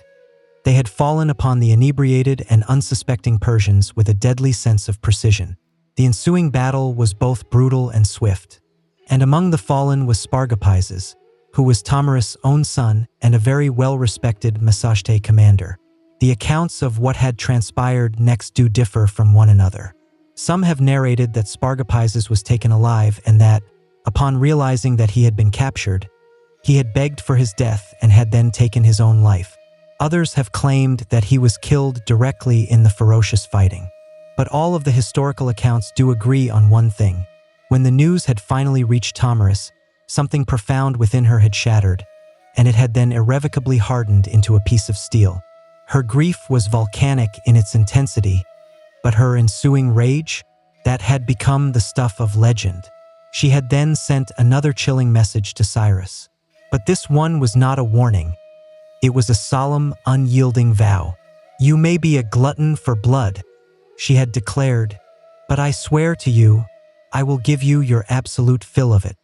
they had fallen upon the inebriated and unsuspecting Persians with a deadly sense of precision. The ensuing battle was both brutal and swift. And among the fallen was Spargapises, who was Tomarus' own son and a very well-respected Masashte commander. The accounts of what had transpired next do differ from one another. Some have narrated that Spargapises was taken alive and that, upon realizing that he had been captured, he had begged for his death and had then taken his own life. Others have claimed that he was killed directly in the ferocious fighting. But all of the historical accounts do agree on one thing. When the news had finally reached Tomarus, something profound within her had shattered, and it had then irrevocably hardened into a piece of steel. Her grief was volcanic in its intensity, but her ensuing rage, that had become the stuff of legend. She had then sent another chilling message to Cyrus. But this one was not a warning. It was a solemn, unyielding vow. "You may be a glutton for blood," she had declared, "but I swear to you, I will give you your absolute fill of it."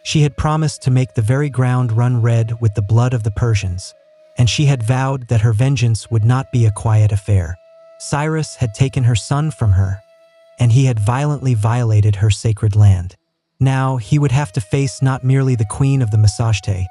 She had promised to make the very ground run red with the blood of the Persians, and she had vowed that her vengeance would not be a quiet affair. Cyrus had taken her son from her, and he had violently violated her sacred land. Now he would have to face not merely the queen of the Masashte,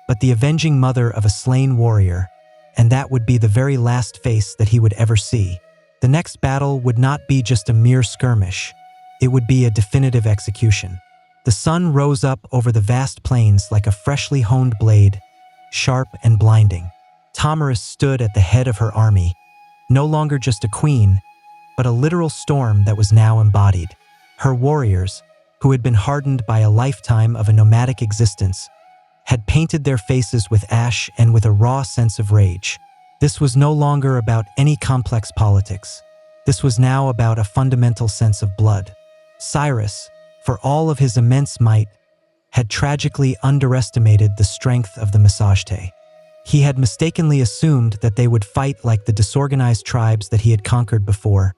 but the avenging mother of a slain warrior, and that would be the very last face that he would ever see. The next battle would not be just a mere skirmish. It would be a definitive execution. The sun rose up over the vast plains like a freshly honed blade, sharp and blinding. Tomarus stood at the head of her army, no longer just a queen, but a literal storm that was now embodied. Her warriors, who had been hardened by a lifetime of a nomadic existence, had painted their faces with ash and with a raw sense of rage. This was no longer about any complex politics. This was now about a fundamental sense of blood. Cyrus, for all of his immense might, had tragically underestimated the strength of the Masashte. He had mistakenly assumed that they would fight like the disorganized tribes that he had conquered before,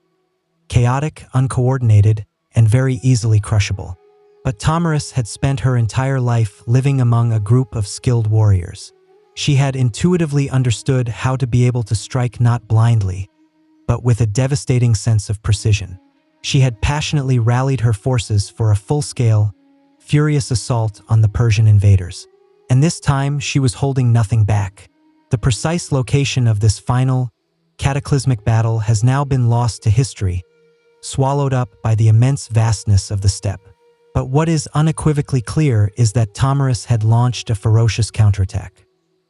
chaotic, uncoordinated, and very easily crushable. But Tomarus had spent her entire life living among a group of skilled warriors. She had intuitively understood how to be able to strike not blindly, but with a devastating sense of precision. She had passionately rallied her forces for a full-scale, furious assault on the Persian invaders. And this time, she was holding nothing back. The precise location of this final, cataclysmic battle has now been lost to history, swallowed up by the immense vastness of the steppe. But what is unequivocally clear is that Tomarus had launched a ferocious counterattack.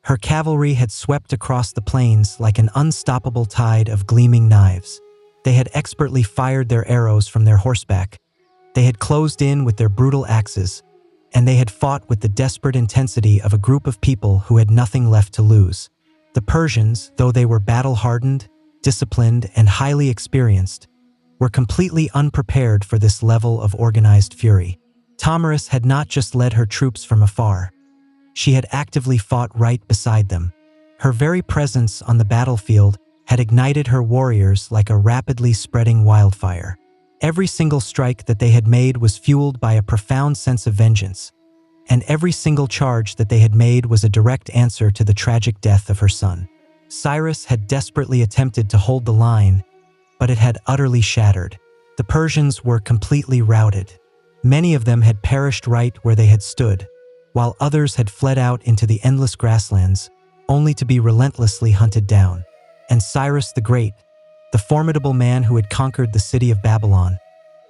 Her cavalry had swept across the plains like an unstoppable tide of gleaming knives. They had expertly fired their arrows from their horseback. They had closed in with their brutal axes, and they had fought with the desperate intensity of a group of people who had nothing left to lose. The Persians, though they were battle-hardened, disciplined, and highly experienced, were completely unprepared for this level of organized fury. Tomarus had not just led her troops from afar. She had actively fought right beside them. Her very presence on the battlefield had ignited her warriors like a rapidly spreading wildfire. Every single strike that they had made was fueled by a profound sense of vengeance, and every single charge that they had made was a direct answer to the tragic death of her son. Cyrus had desperately attempted to hold the line, but it had utterly shattered. The Persians were completely routed. Many of them had perished right where they had stood, while others had fled out into the endless grasslands, only to be relentlessly hunted down. And Cyrus the Great, the formidable man who had conquered the city of Babylon,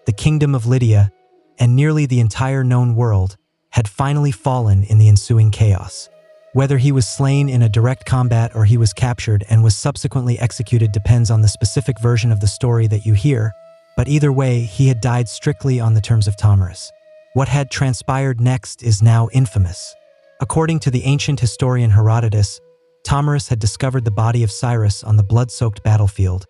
the kingdom of Lydia, and nearly the entire known world, had finally fallen in the ensuing chaos. Whether he was slain in a direct combat or he was captured and was subsequently executed depends on the specific version of the story that you hear, but either way, he had died strictly on the terms of Tomarus. What had transpired next is now infamous. According to the ancient historian Herodotus, Tomarus had discovered the body of Cyrus on the blood-soaked battlefield.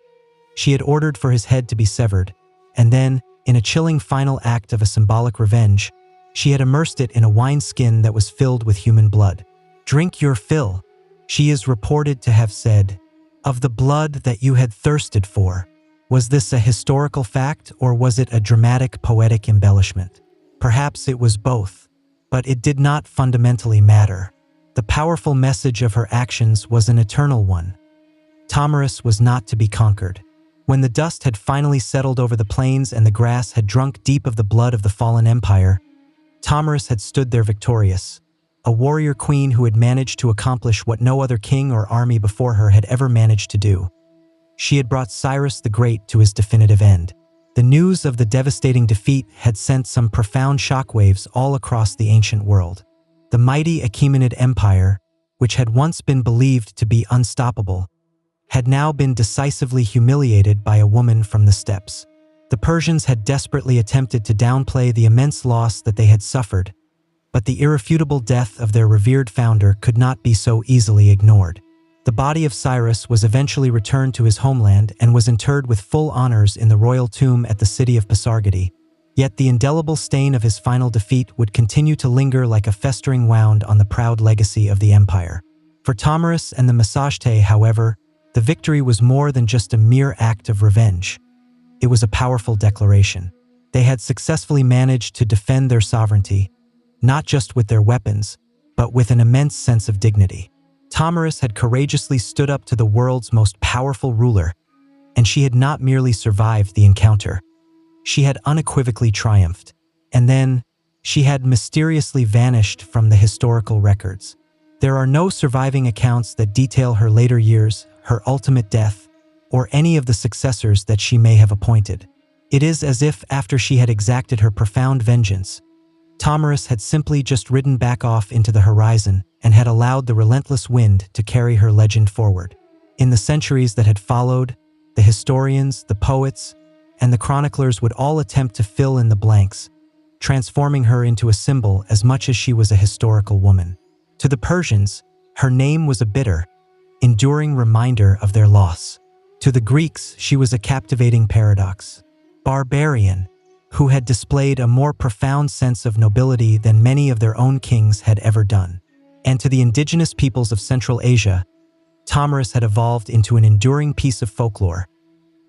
She had ordered for his head to be severed, and then, in a chilling final act of a symbolic revenge, she had immersed it in a wineskin that was filled with human blood. "Drink your fill," she is reported to have said, "of the blood that you had thirsted for." Was this a historical fact, or was it a dramatic, poetic embellishment? Perhaps it was both, but it did not fundamentally matter. The powerful message of her actions was an eternal one. Tomarus was not to be conquered. When the dust had finally settled over the plains and the grass had drunk deep of the blood of the fallen empire, Tomyris had stood there victorious, a warrior queen who had managed to accomplish what no other king or army before her had ever managed to do. She had brought Cyrus the Great to his definitive end. The news of the devastating defeat had sent some profound shockwaves all across the ancient world. The mighty Achaemenid Empire, which had once been believed to be unstoppable, had now been decisively humiliated by a woman from the steppes. The Persians had desperately attempted to downplay the immense loss that they had suffered, but the irrefutable death of their revered founder could not be so easily ignored. The body of Cyrus was eventually returned to his homeland and was interred with full honors in the royal tomb at the city of Pasargadae. Yet the indelible stain of his final defeat would continue to linger like a festering wound on the proud legacy of the empire. For Tomyris and the Massagetæ, however, the victory was more than just a mere act of revenge. It was a powerful declaration. They had successfully managed to defend their sovereignty, not just with their weapons, but with an immense sense of dignity. Tomyris had courageously stood up to the world's most powerful ruler, and she had not merely survived the encounter. She had unequivocally triumphed, and then she had mysteriously vanished from the historical records. There are no surviving accounts that detail her later years, her ultimate death, or any of the successors that she may have appointed. It is as if, after she had exacted her profound vengeance, Tomyris had simply just ridden back off into the horizon and had allowed the relentless wind to carry her legend forward. In the centuries that had followed, the historians, the poets, and the chroniclers would all attempt to fill in the blanks, transforming her into a symbol as much as she was a historical woman. To the Persians, her name was a bitter, enduring reminder of their loss. To the Greeks, she was a captivating paradox. Barbarian, who had displayed a more profound sense of nobility than many of their own kings had ever done. And to the indigenous peoples of Central Asia, Tomyris had evolved into an enduring piece of folklore,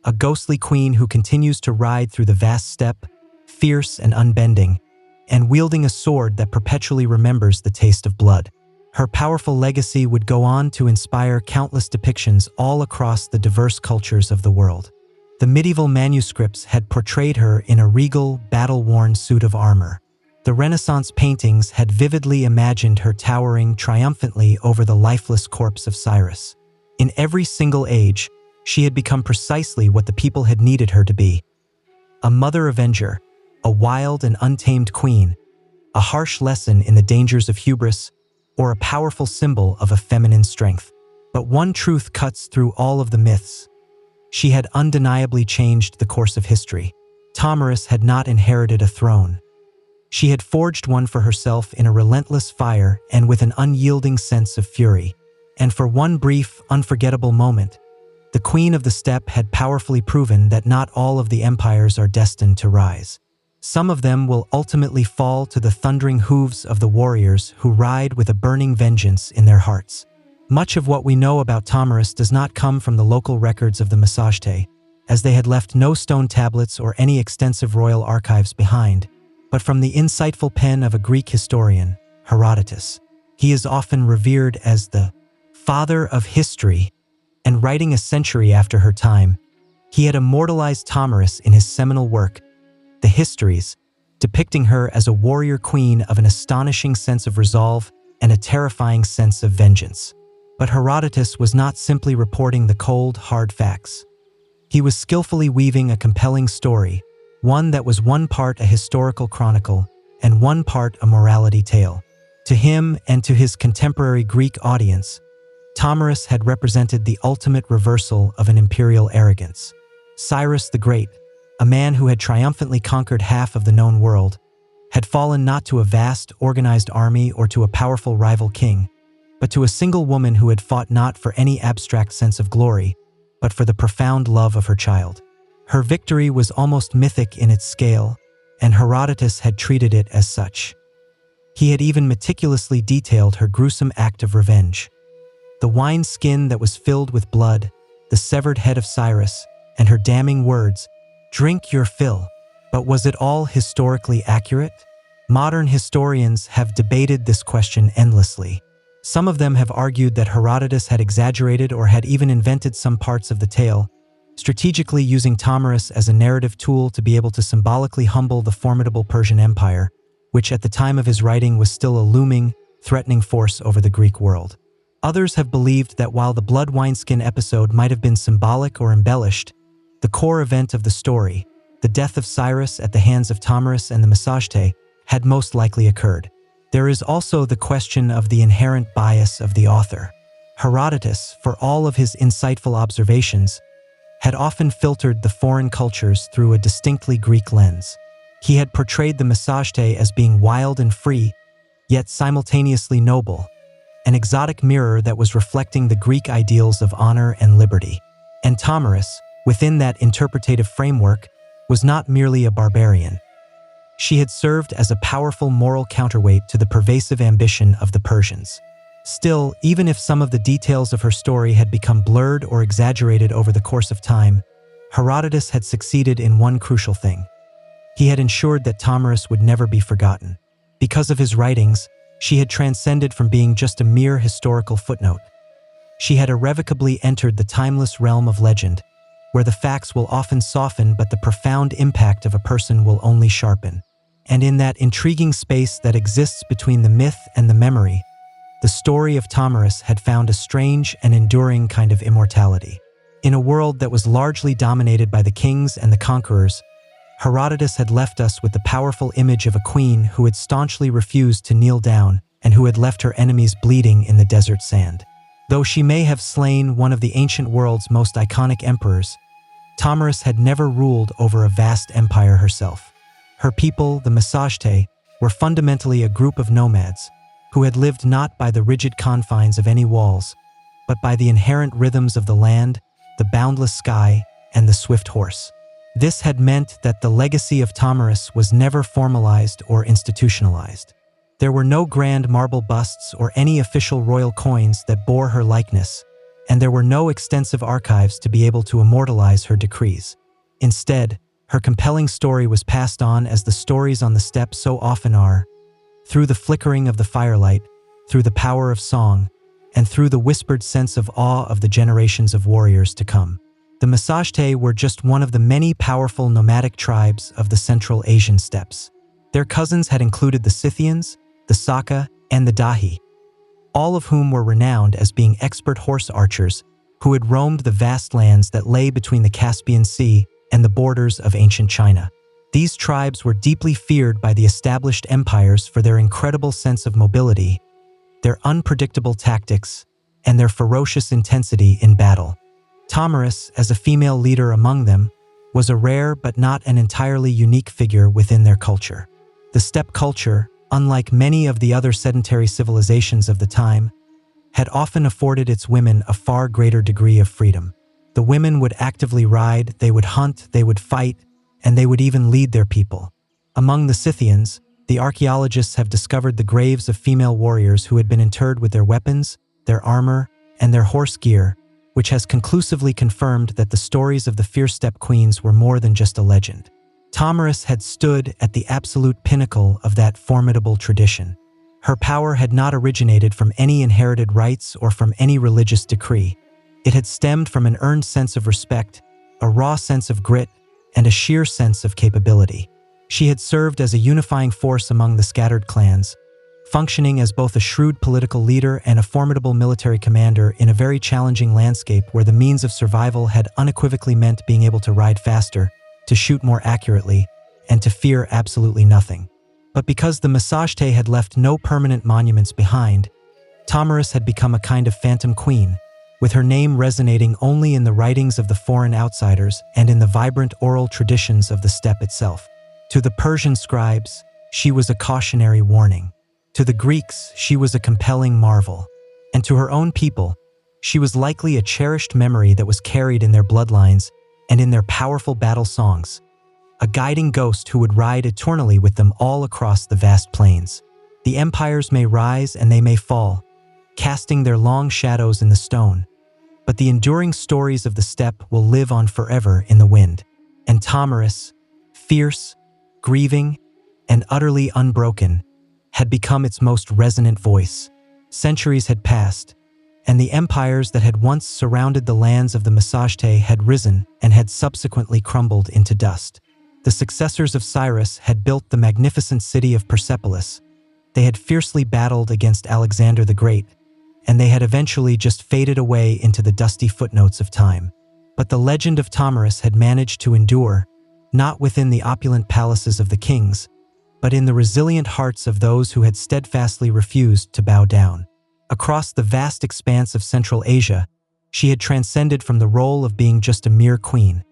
a ghostly queen who continues to ride through the vast steppe, fierce and unbending, and wielding a sword that perpetually remembers the taste of blood. Her powerful legacy would go on to inspire countless depictions all across the diverse cultures of the world. The medieval manuscripts had portrayed her in a regal, battle-worn suit of armor. The Renaissance paintings had vividly imagined her towering triumphantly over the lifeless corpse of Cyrus. In every single age, she had become precisely what the people had needed her to be: a mother avenger, a wild and untamed queen, a harsh lesson in the dangers of hubris, or a powerful symbol of a feminine strength. But one truth cuts through all of the myths. She had undeniably changed the course of history. Tomyris had not inherited a throne. She had forged one for herself in a relentless fire and with an unyielding sense of fury. And for one brief, unforgettable moment, the Queen of the Steppe had powerfully proven that not all of the empires are destined to rise. Some of them will ultimately fall to the thundering hooves of the warriors who ride with a burning vengeance in their hearts. Much of what we know about Tomyris does not come from the local records of the Massagetæ, as they had left no stone tablets or any extensive royal archives behind, but from the insightful pen of a Greek historian, Herodotus. He is often revered as the father of history, and writing a century after her time, he had immortalized Tomyris in his seminal work, The Histories, depicting her as a warrior queen of an astonishing sense of resolve and a terrifying sense of vengeance. But Herodotus was not simply reporting the cold, hard facts. He was skillfully weaving a compelling story, one that was one part a historical chronicle and one part a morality tale. To him and to his contemporary Greek audience, Tomyris had represented the ultimate reversal of an imperial arrogance. Cyrus the Great, a man who had triumphantly conquered half of the known world, had fallen not to a vast, organized army or to a powerful rival king, but to a single woman who had fought not for any abstract sense of glory, but for the profound love of her child. Her victory was almost mythic in its scale, and Herodotus had treated it as such. He had even meticulously detailed her gruesome act of revenge. The wine skin that was filled with blood, the severed head of Cyrus, and her damning words, "Drink your fill." But was it all historically accurate? Modern historians have debated this question endlessly. Some of them have argued that Herodotus had exaggerated or had even invented some parts of the tale, strategically using Tomyris as a narrative tool to be able to symbolically humble the formidable Persian Empire, which at the time of his writing was still a looming, threatening force over the Greek world. Others have believed that while the blood wineskin episode might have been symbolic or embellished, the core event of the story, the death of Cyrus at the hands of Tomyris and the Massagetæ, had most likely occurred. There is also the question of the inherent bias of the author. Herodotus, for all of his insightful observations, had often filtered the foreign cultures through a distinctly Greek lens. He had portrayed the Massagetæ as being wild and free, yet simultaneously noble, an exotic mirror that was reflecting the Greek ideals of honor and liberty. And Tomyris, within that interpretative framework, was not merely a barbarian. She had served as a powerful moral counterweight to the pervasive ambition of the Persians. Still, even if some of the details of her story had become blurred or exaggerated over the course of time, Herodotus had succeeded in one crucial thing. He had ensured that Tomyris would never be forgotten. Because of his writings, she had transcended from being just a mere historical footnote. She had irrevocably entered the timeless realm of legend, where the facts will often soften but the profound impact of a person will only sharpen. And in that intriguing space that exists between the myth and the memory, the story of Tomyris had found a strange and enduring kind of immortality. In a world that was largely dominated by the kings and the conquerors, Herodotus had left us with the powerful image of a queen who had staunchly refused to kneel down and who had left her enemies bleeding in the desert sand. Though she may have slain one of the ancient world's most iconic emperors, Tomyris had never ruled over a vast empire herself. Her people, the Massagetæ, were fundamentally a group of nomads who had lived not by the rigid confines of any walls, but by the inherent rhythms of the land, the boundless sky, and the swift horse. This had meant that the legacy of Tomyris was never formalized or institutionalized. There were no grand marble busts or any official royal coins that bore her likeness, and there were no extensive archives to be able to immortalize her decrees. Instead, her compelling story was passed on as the stories on the steppe so often are, through the flickering of the firelight, through the power of song, and through the whispered sense of awe of the generations of warriors to come. The Massagetæ were just one of the many powerful nomadic tribes of the Central Asian steppes. Their cousins had included the Scythians, the Saka, and the Dahi, all of whom were renowned as being expert horse archers who had roamed the vast lands that lay between the Caspian Sea and the borders of ancient China. These tribes were deeply feared by the established empires for their incredible sense of mobility, their unpredictable tactics, and their ferocious intensity in battle. Tomyris, as a female leader among them, was a rare but not an entirely unique figure within their culture. The steppe culture, unlike many of the other sedentary civilizations of the time, had often afforded its women a far greater degree of freedom. The women would actively ride, they would hunt, they would fight, and they would even lead their people. Among the Scythians, the archaeologists have discovered the graves of female warriors who had been interred with their weapons, their armor, and their horse gear, which has conclusively confirmed that the stories of the fierce steppe queens were more than just a legend. Tomyris had stood at the absolute pinnacle of that formidable tradition. Her power had not originated from any inherited rights or from any religious decree. It had stemmed from an earned sense of respect, a raw sense of grit, and a sheer sense of capability. She had served as a unifying force among the scattered clans, functioning as both a shrewd political leader and a formidable military commander in a very challenging landscape where the means of survival had unequivocally meant being able to ride faster, to shoot more accurately, and to fear absolutely nothing. But because the Massagetæ had left no permanent monuments behind, Tomyris had become a kind of phantom queen, with her name resonating only in the writings of the foreign outsiders and in the vibrant oral traditions of the steppe itself. To the Persian scribes, she was a cautionary warning. To the Greeks, she was a compelling marvel. And to her own people, she was likely a cherished memory that was carried in their bloodlines and in their powerful battle songs, a guiding ghost who would ride eternally with them all across the vast plains. The empires may rise and they may fall, casting their long shadows in the stone, but the enduring stories of the steppe will live on forever in the wind. And Tomyris, fierce, grieving, and utterly unbroken, had become its most resonant voice. Centuries had passed, and the empires that had once surrounded the lands of the Massagetes had risen and had subsequently crumbled into dust. The successors of Cyrus had built the magnificent city of Persepolis. They had fiercely battled against Alexander the Great, and they had eventually just faded away into the dusty footnotes of time. But the legend of Thomyris had managed to endure, not within the opulent palaces of the kings, but in the resilient hearts of those who had steadfastly refused to bow down. Across the vast expanse of Central Asia, she had transcended from the role of being just a mere queen.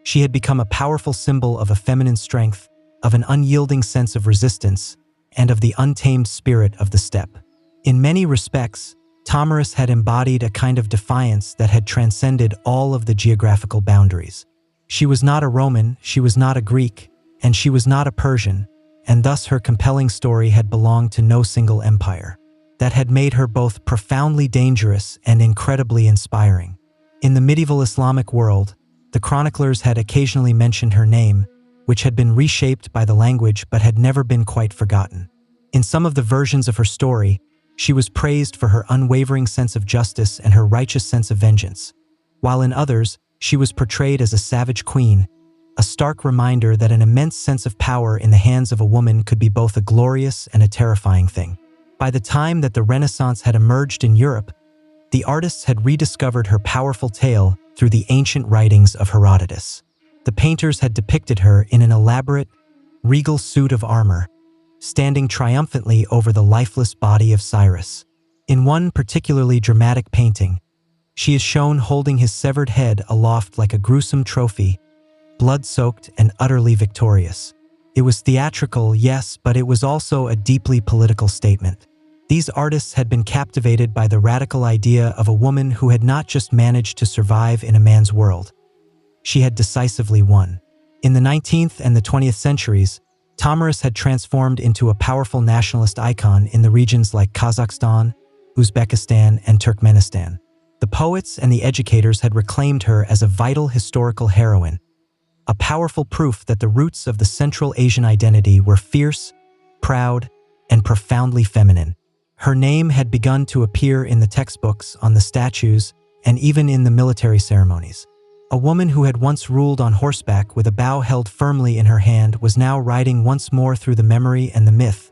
She had become a powerful symbol of a feminine strength, of an unyielding sense of resistance, and of the untamed spirit of the steppe. In many respects, Thomyris had embodied a kind of defiance that had transcended all of the geographical boundaries. She was not a Roman, she was not a Greek, and she was not a Persian, and thus her compelling story had belonged to no single empire. That had made her both profoundly dangerous and incredibly inspiring. In the medieval Islamic world, the chroniclers had occasionally mentioned her name, which had been reshaped by the language but had never been quite forgotten. In some of the versions of her story, she was praised for her unwavering sense of justice and her righteous sense of vengeance, while in others, she was portrayed as a savage queen, a stark reminder that an immense sense of power in the hands of a woman could be both a glorious and a terrifying thing. By the time that the Renaissance had emerged in Europe, the artists had rediscovered her powerful tale through the ancient writings of Herodotus. The painters had depicted her in an elaborate, regal suit of armor, standing triumphantly over the lifeless body of Cyrus. In one particularly dramatic painting, she is shown holding his severed head aloft like a gruesome trophy, blood-soaked and utterly victorious. It was theatrical, yes, but it was also a deeply political statement. These artists had been captivated by the radical idea of a woman who had not just managed to survive in a man's world. She had decisively won. In the 19th and the 20th centuries, Thomyris had transformed into a powerful nationalist icon in the regions like Kazakhstan, Uzbekistan, and Turkmenistan. The poets and the educators had reclaimed her as a vital historical heroine, a powerful proof that the roots of the Central Asian identity were fierce, proud, and profoundly feminine. Her name had begun to appear in the textbooks, on the statues, and even in the military ceremonies. A woman who had once ruled on horseback with a bow held firmly in her hand was now riding once more through the memory and the myth,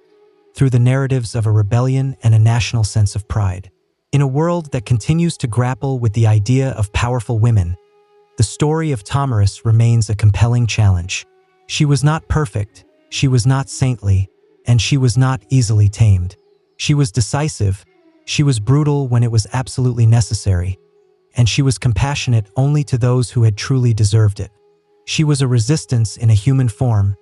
through the narratives of a rebellion and a national sense of pride. In a world that continues to grapple with the idea of powerful women, the story of Thomyris remains a compelling challenge. She was not perfect, she was not saintly, and she was not easily tamed. She was decisive, she was brutal when it was absolutely necessary, and she was compassionate only to those who had truly deserved it. She was a resistance in a human form,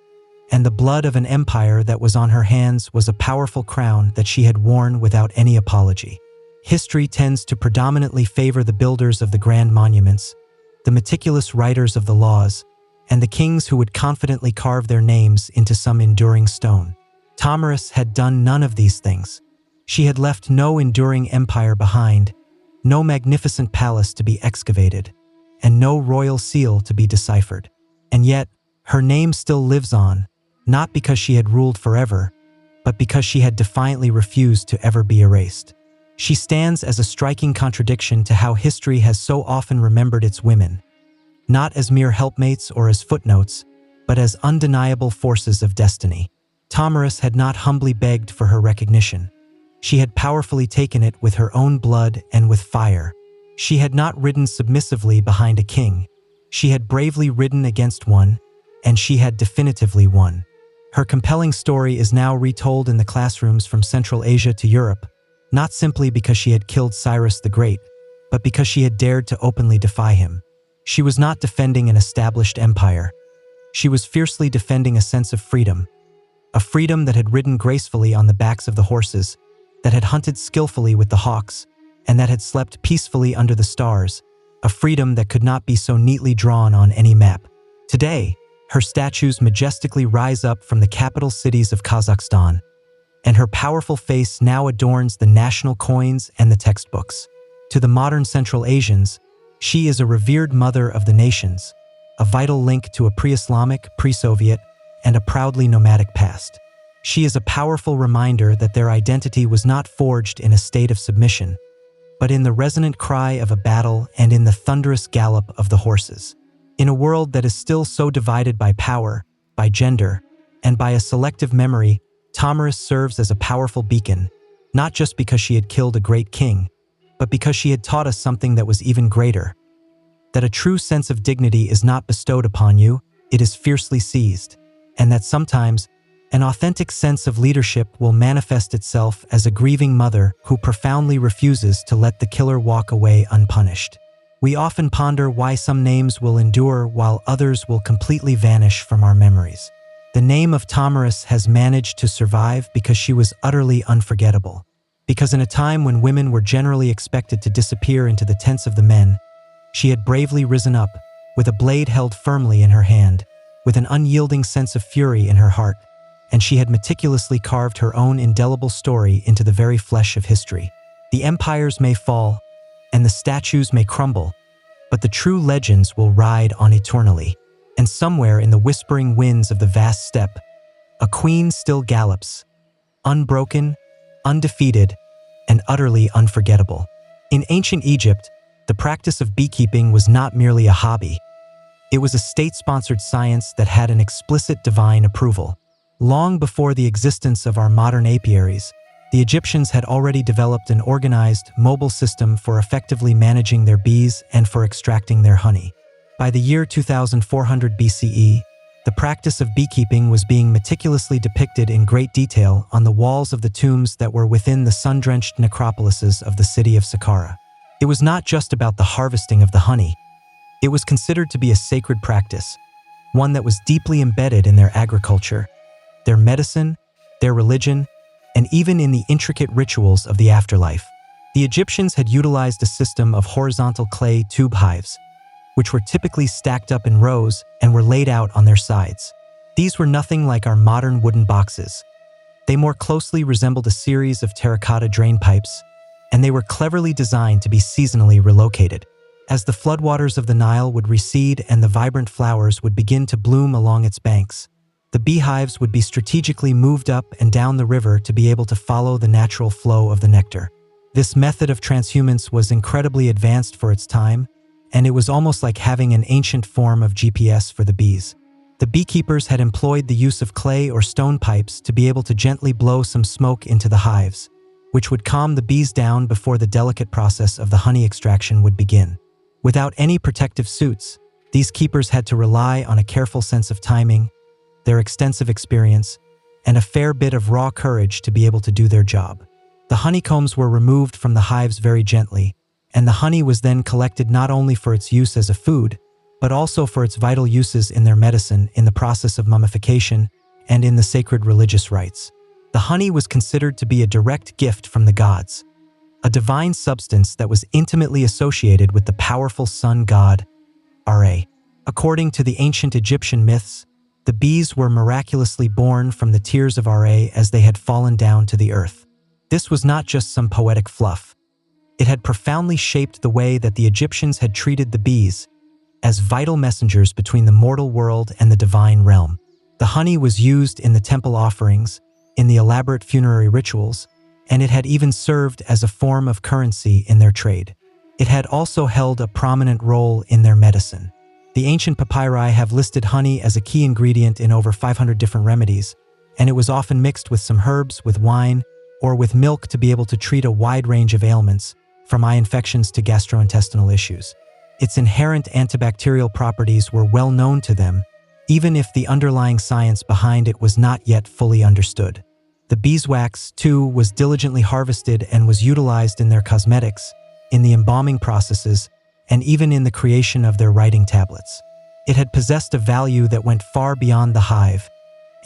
and the blood of an empire that was on her hands was a powerful crown that she had worn without any apology. History tends to predominantly favor the builders of the grand monuments, the meticulous writers of the laws, and the kings who would confidently carve their names into some enduring stone. Thomyris had done none of these things. She had left no enduring empire behind, no magnificent palace to be excavated, and no royal seal to be deciphered. And yet, her name still lives on, not because she had ruled forever, but because she had defiantly refused to ever be erased. She stands as a striking contradiction to how history has so often remembered its women, not as mere helpmates or as footnotes, but as undeniable forces of destiny. Thomyris had not humbly begged for her recognition. She had powerfully taken it with her own blood and with fire. She had not ridden submissively behind a king. She had bravely ridden against one, and she had definitively won. Her compelling story is now retold in the classrooms from Central Asia to Europe, not simply because she had killed Cyrus the Great, but because she had dared to openly defy him. She was not defending an established empire. She was fiercely defending a sense of freedom, a freedom that had ridden gracefully on the backs of the horses, that had hunted skillfully with the hawks, and that had slept peacefully under the stars, a freedom that could not be so neatly drawn on any map. Today, her statues majestically rise up from the capital cities of Kazakhstan, and her powerful face now adorns the national coins and the textbooks. To the modern Central Asians, she is a revered mother of the nations, a vital link to a pre-Islamic, pre-Soviet, and a proudly nomadic past. She is a powerful reminder that their identity was not forged in a state of submission, but in the resonant cry of a battle and in the thunderous gallop of the horses. In a world that is still so divided by power, by gender, and by a selective memory, Tomyris serves as a powerful beacon, not just because she had killed a great king, but because she had taught us something that was even greater: that a true sense of dignity is not bestowed upon you, it is fiercely seized, and that sometimes an authentic sense of leadership will manifest itself as a grieving mother who profoundly refuses to let the killer walk away unpunished. We often ponder why some names will endure while others will completely vanish from our memories. The name of Tomyris has managed to survive because she was utterly unforgettable. Because in a time when women were generally expected to disappear into the tents of the men, she had bravely risen up, with a blade held firmly in her hand, with an unyielding sense of fury in her heart, and she had meticulously carved her own indelible story into the very flesh of history. The empires may fall, and the statues may crumble, but the true legends will ride on eternally. And somewhere in the whispering winds of the vast steppe, a queen still gallops, unbroken, undefeated, and utterly unforgettable. In ancient Egypt, the practice of beekeeping was not merely a hobby. It was a state-sponsored science that had an explicit divine approval. Long before the existence of our modern apiaries, the Egyptians had already developed an organized, mobile system for effectively managing their bees and for extracting their honey. By the year 2400 BCE, the practice of beekeeping was being meticulously depicted in great detail on the walls of the tombs that were within the sun-drenched necropolises of the city of Saqqara. It was not just about the harvesting of the honey. It was considered to be a sacred practice, one that was deeply embedded in their agriculture, their medicine, their religion, and even in the intricate rituals of the afterlife. The Egyptians had utilized a system of horizontal clay tube hives, which were typically stacked up in rows and were laid out on their sides. These were nothing like our modern wooden boxes. They more closely resembled a series of terracotta drain pipes, and they were cleverly designed to be seasonally relocated. As the floodwaters of the Nile would recede and the vibrant flowers would begin to bloom along its banks, the beehives would be strategically moved up and down the river to be able to follow the natural flow of the nectar. This method of transhumance was incredibly advanced for its time, and it was almost like having an ancient form of GPS for the bees. The beekeepers had employed the use of clay or stone pipes to be able to gently blow some smoke into the hives, which would calm the bees down before the delicate process of the honey extraction would begin. Without any protective suits, these keepers had to rely on a careful sense of timing, their extensive experience, and a fair bit of raw courage to be able to do their job. The honeycombs were removed from the hives very gently, and the honey was then collected not only for its use as a food, but also for its vital uses in their medicine, in the process of mummification, and in the sacred religious rites. The honey was considered to be a direct gift from the gods, a divine substance that was intimately associated with the powerful sun god, Ra. According to the ancient Egyptian myths, the bees were miraculously born from the tears of Ra as they had fallen down to the earth. This was not just some poetic fluff. It had profoundly shaped the way that the Egyptians had treated the bees, as vital messengers between the mortal world and the divine realm. The honey was used in the temple offerings, in the elaborate funerary rituals, and it had even served as a form of currency in their trade. It had also held a prominent role in their medicine. The ancient papyri have listed honey as a key ingredient in over 500 different remedies, and it was often mixed with some herbs, with wine, or with milk to be able to treat a wide range of ailments, from eye infections to gastrointestinal issues. Its inherent antibacterial properties were well known to them, even if the underlying science behind it was not yet fully understood. The beeswax, too, was diligently harvested and was utilized in their cosmetics, in the embalming processes, and even in the creation of their writing tablets. It had possessed a value that went far beyond the hive,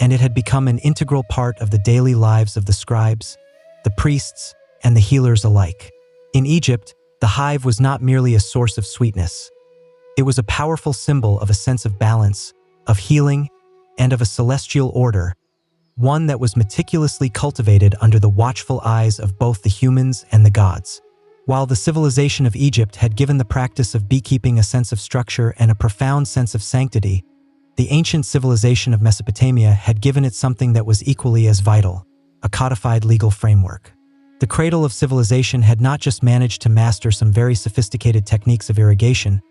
and it had become an integral part of the daily lives of the scribes, the priests, and the healers alike. In Egypt, the hive was not merely a source of sweetness. It was a powerful symbol of a sense of balance, of healing, and of a celestial order, one that was meticulously cultivated under the watchful eyes of both the humans and the gods. While the civilization of Egypt had given the practice of beekeeping a sense of structure and a profound sense of sanctity, the ancient civilization of Mesopotamia had given it something that was equally as vital: a codified legal framework. The cradle of civilization had not just managed to master some very sophisticated techniques of irrigation,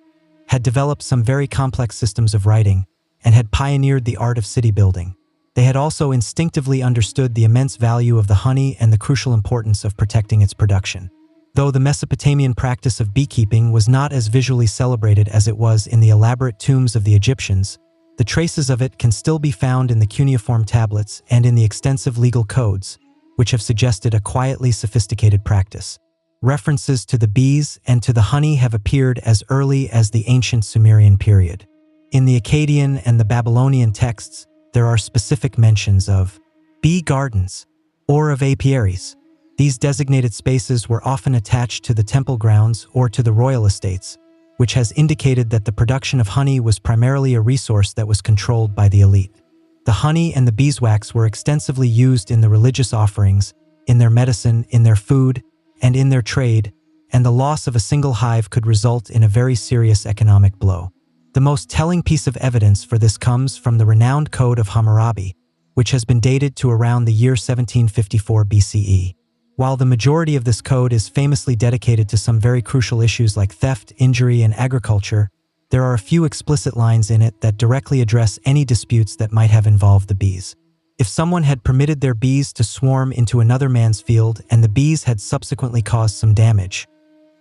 had developed some very complex systems of writing, and had pioneered the art of city building. They had also instinctively understood the immense value of the honey and the crucial importance of protecting its production. Though the Mesopotamian practice of beekeeping was not as visually celebrated as it was in the elaborate tombs of the Egyptians, the traces of it can still be found in the cuneiform tablets and in the extensive legal codes, which have suggested a quietly sophisticated practice. References to the bees and to the honey have appeared as early as the ancient Sumerian period. In the Akkadian and the Babylonian texts, there are specific mentions of bee gardens or of apiaries. These designated spaces were often attached to the temple grounds or to the royal estates, which has indicated that the production of honey was primarily a resource that was controlled by the elite. The honey and the beeswax were extensively used in the religious offerings, in their medicine, in their food, and in their trade, and the loss of a single hive could result in a very serious economic blow. The most telling piece of evidence for this comes from the renowned Code of Hammurabi, which has been dated to around the year 1754 BCE. While the majority of this code is famously dedicated to some very crucial issues like theft, injury, and agriculture, there are a few explicit lines in it that directly address any disputes that might have involved the bees. If someone had permitted their bees to swarm into another man's field and the bees had subsequently caused some damage,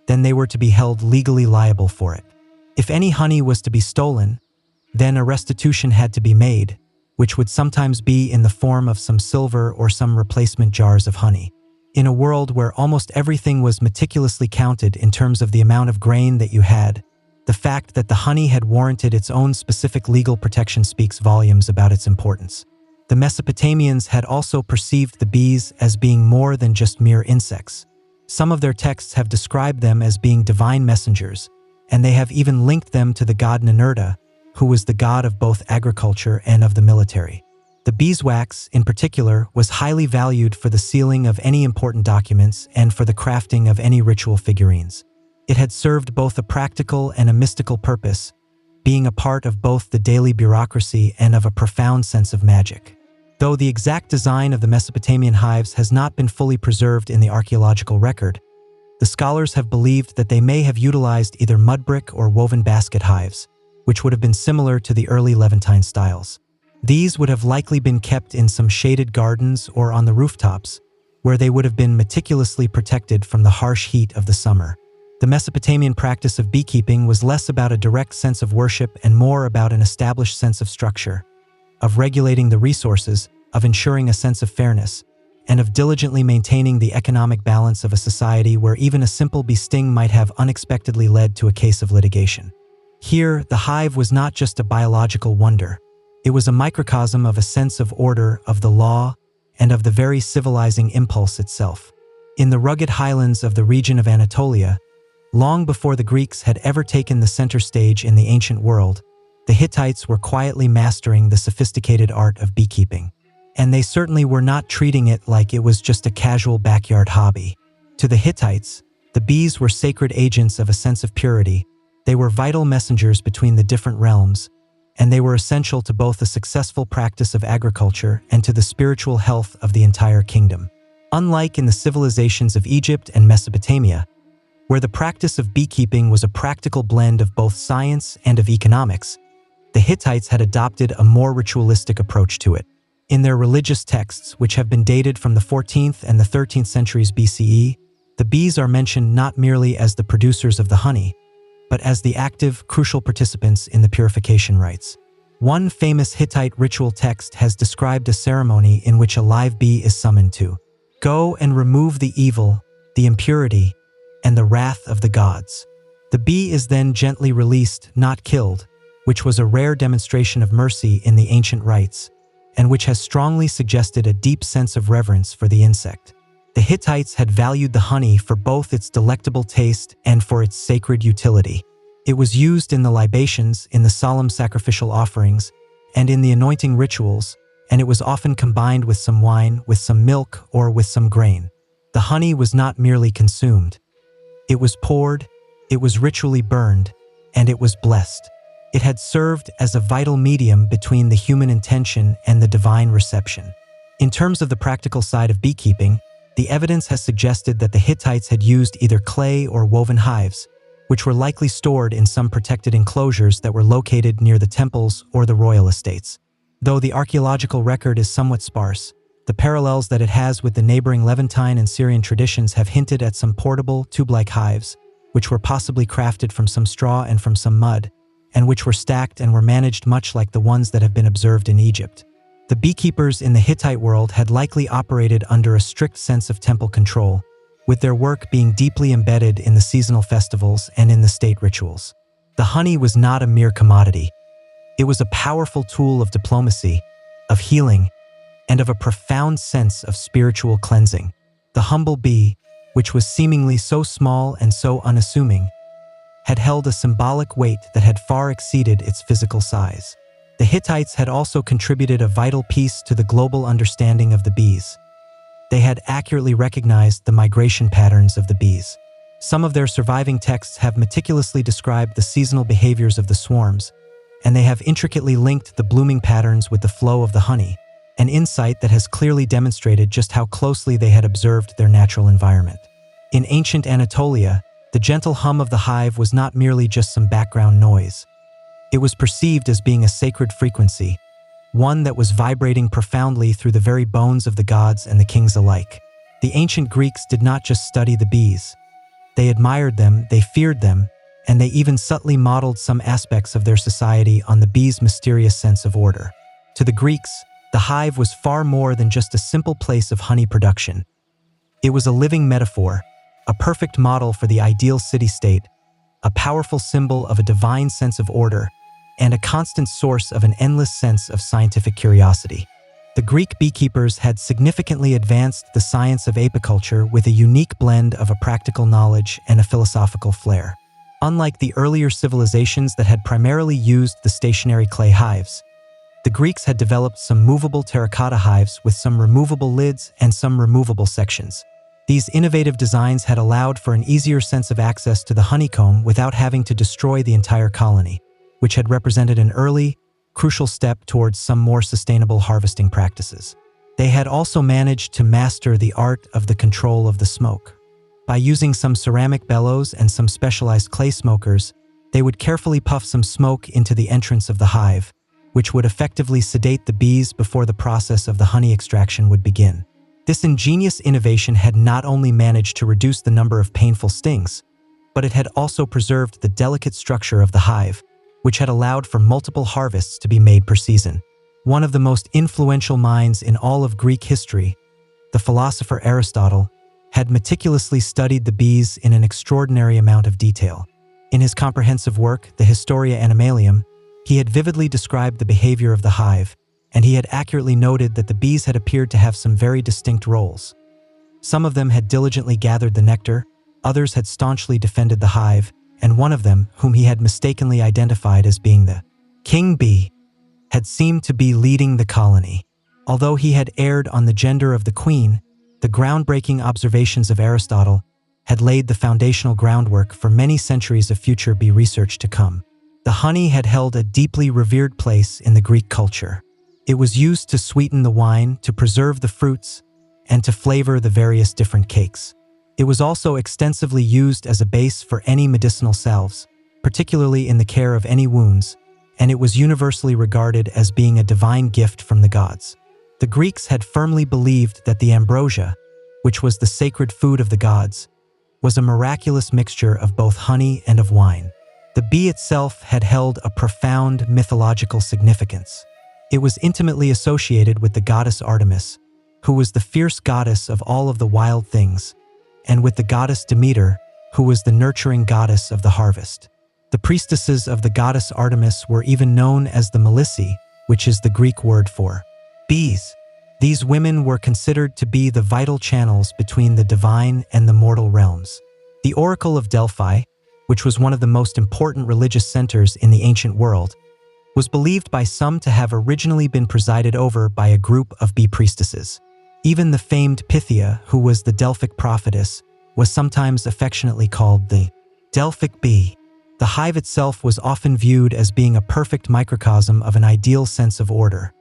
then they were to be held legally liable for it. If any honey was to be stolen, then a restitution had to be made, which would sometimes be in the form of some silver or some replacement jars of honey. In a world where almost everything was meticulously counted in terms of the amount of grain that you had, the fact that the honey had warranted its own specific legal protection speaks volumes about its importance. The Mesopotamians had also perceived the bees as being more than just mere insects. Some of their texts have described them as being divine messengers, and they have even linked them to the god Ninurta, who was the god of both agriculture and of the military. The beeswax, in particular, was highly valued for the sealing of any important documents and for the crafting of any ritual figurines. It had served both a practical and a mystical purpose, being a part of both the daily bureaucracy and of a profound sense of magic. Though the exact design of the Mesopotamian hives has not been fully preserved in the archaeological record, the scholars have believed that they may have utilized either mud brick or woven basket hives, which would have been similar to the early Levantine styles. These would have likely been kept in some shaded gardens or on the rooftops, where they would have been meticulously protected from the harsh heat of the summer. The Mesopotamian practice of beekeeping was less about a direct sense of worship and more about an established sense of structure, of regulating the resources, of ensuring a sense of fairness, and of diligently maintaining the economic balance of a society where even a simple bee sting might have unexpectedly led to a case of litigation. Here, the hive was not just a biological wonder. It was a microcosm of a sense of order, of the law, and of the very civilizing impulse itself. In the rugged highlands of the region of Anatolia, long before the Greeks had ever taken the center stage in the ancient world, the Hittites were quietly mastering the sophisticated art of beekeeping. And they certainly were not treating it like it was just a casual backyard hobby. To the Hittites, the bees were sacred agents of a sense of purity. They were vital messengers between the different realms, and they were essential to both the successful practice of agriculture and to the spiritual health of the entire kingdom. Unlike in the civilizations of Egypt and Mesopotamia, where the practice of beekeeping was a practical blend of both science and of economics, the Hittites had adopted a more ritualistic approach to it. In their religious texts, which have been dated from the 14th and the 13th centuries BCE, the bees are mentioned not merely as the producers of the honey, but as the active, crucial participants in the purification rites. One famous Hittite ritual text has described a ceremony in which a live bee is summoned to go and remove the evil, the impurity, and the wrath of the gods. The bee is then gently released, not killed, which was a rare demonstration of mercy in the ancient rites, and which has strongly suggested a deep sense of reverence for the insect. The Hittites had valued the honey for both its delectable taste and for its sacred utility. It was used in the libations, in the solemn sacrificial offerings, and in the anointing rituals, and it was often combined with some wine, with some milk, or with some grain. The honey was not merely consumed. It was poured, it was ritually burned, and it was blessed. It had served as a vital medium between the human intention and the divine reception. In terms of the practical side of beekeeping, The evidence has suggested that the Hittites had used either clay or woven hives, which were likely stored in some protected enclosures that were located near the temples or the royal estates. Though the archaeological record is somewhat sparse, the parallels that it has with the neighboring Levantine and Syrian traditions have hinted at some portable, tube-like hives, which were possibly crafted from some straw and from some mud, and which were stacked and were managed much like the ones that have been observed in Egypt. The beekeepers in the Hittite world had likely operated under a strict sense of temple control, with their work being deeply embedded in the seasonal festivals and in the state rituals. The honey was not a mere commodity. It was a powerful tool of diplomacy, of healing, and of a profound sense of spiritual cleansing. The humble bee, which was seemingly so small and so unassuming, had held a symbolic weight that had far exceeded its physical size. The Hittites had also contributed a vital piece to the global understanding of the bees. They had accurately recognized the migration patterns of the bees. Some of their surviving texts have meticulously described the seasonal behaviors of the swarms, and they have intricately linked the blooming patterns with the flow of the honey, an insight that has clearly demonstrated just how closely they had observed their natural environment. In ancient Anatolia, the gentle hum of the hive was not merely just some background noise. It was perceived as being a sacred frequency, one that was vibrating profoundly through the very bones of the gods and the kings alike. The ancient Greeks did not just study the bees. They admired them, they feared them, and they even subtly modeled some aspects of their society on the bees' mysterious sense of order. To the Greeks, the hive was far more than just a simple place of honey production. It was a living metaphor, a perfect model for the ideal city-state, a powerful symbol of a divine sense of order, and a constant source of an endless sense of scientific curiosity. The Greek beekeepers had significantly advanced the science of apiculture with a unique blend of a practical knowledge and a philosophical flair. Unlike the earlier civilizations that had primarily used the stationary clay hives, the Greeks had developed some movable terracotta hives with some removable lids and some removable sections. These innovative designs had allowed for an easier sense of access to the honeycomb without having to destroy the entire colony, which had represented an early, crucial step towards some more sustainable harvesting practices. They had also managed to master the art of the control of the smoke. By using some ceramic bellows and some specialized clay smokers, they would carefully puff some smoke into the entrance of the hive, which would effectively sedate the bees before the process of the honey extraction would begin. This ingenious innovation had not only managed to reduce the number of painful stings, but it had also preserved the delicate structure of the hive, which had allowed for multiple harvests to be made per season. One of the most influential minds in all of Greek history, the philosopher Aristotle, had meticulously studied the bees in an extraordinary amount of detail. In his comprehensive work, the Historia Animalium, he had vividly described the behavior of the hive, and he had accurately noted that the bees had appeared to have some very distinct roles. Some of them had diligently gathered the nectar, others had staunchly defended the hive, and one of them, whom he had mistakenly identified as being the king bee, had seemed to be leading the colony. Although he had erred on the gender of the queen, the groundbreaking observations of Aristotle had laid the foundational groundwork for many centuries of future bee research to come. The honey had held a deeply revered place in the Greek culture. It was used to sweeten the wine, to preserve the fruits, and to flavor the various different cakes. It was also extensively used as a base for any medicinal salves, particularly in the care of any wounds, and it was universally regarded as being a divine gift from the gods. The Greeks had firmly believed that the ambrosia, which was the sacred food of the gods, was a miraculous mixture of both honey and of wine. The bee itself had held a profound mythological significance. It was intimately associated with the goddess Artemis, who was the fierce goddess of all of the wild things, and with the goddess Demeter, who was the nurturing goddess of the harvest. The priestesses of the goddess Artemis were even known as the Melissae, which is the Greek word for bees. These women were considered to be the vital channels between the divine and the mortal realms. The Oracle of Delphi, which was one of the most important religious centers in the ancient world, was believed by some to have originally been presided over by a group of bee priestesses. Even the famed Pythia, who was the Delphic prophetess, was sometimes affectionately called the Delphic bee. The hive itself was often viewed as being a perfect microcosm of an ideal sense of order.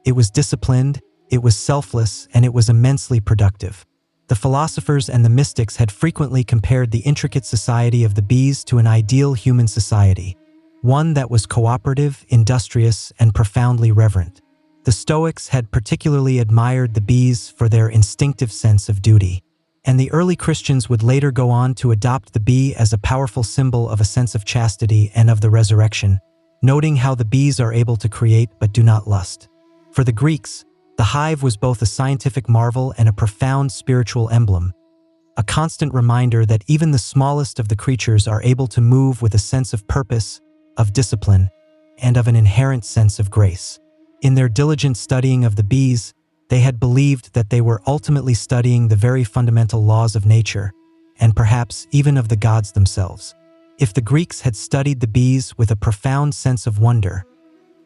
It was disciplined, it was selfless, and it was immensely productive. The philosophers and the mystics had frequently compared the intricate society of the bees to an ideal human society, one that was cooperative, industrious, and profoundly reverent. The Stoics had particularly admired the bees for their instinctive sense of duty, and the early Christians would later go on to adopt the bee as a powerful symbol of a sense of chastity and of the resurrection, noting how the bees are able to create but do not lust. For the Greeks, the hive was both a scientific marvel and a profound spiritual emblem, a constant reminder that even the smallest of the creatures are able to move with a sense of purpose, of discipline, and of an inherent sense of grace. In their diligent studying of the bees, they had believed that they were ultimately studying the very fundamental laws of nature, and perhaps even of the gods themselves. If the Greeks had studied the bees with a profound sense of wonder,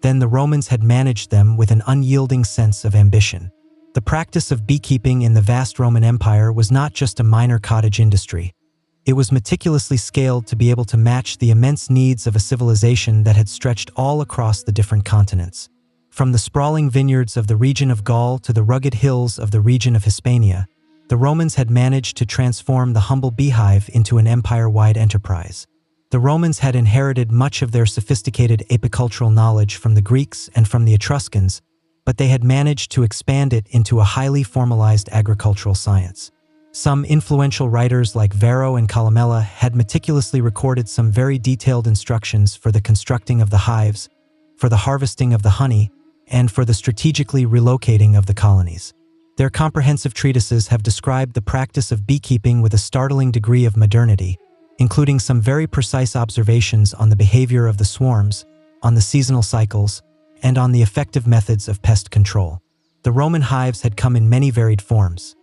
then the Romans had managed them with an unyielding sense of ambition. The practice of beekeeping in the vast Roman Empire was not just a minor cottage industry. It was meticulously scaled to be able to match the immense needs of a civilization that had stretched all across the different continents. From the sprawling vineyards of the region of Gaul to the rugged hills of the region of Hispania, the Romans had managed to transform the humble beehive into an empire-wide enterprise. The Romans had inherited much of their sophisticated apicultural knowledge from the Greeks and from the Etruscans, but they had managed to expand it into a highly formalized agricultural science. Some influential writers like Varro and Columella had meticulously recorded some very detailed instructions for the constructing of the hives, for the harvesting of the honey, and for the strategically relocating of the colonies. Their comprehensive treatises have described the practice of beekeeping with a startling degree of modernity, including some very precise observations on the behavior of the swarms, on the seasonal cycles, and on the effective methods of pest control. The Roman hives had come in many varied forms.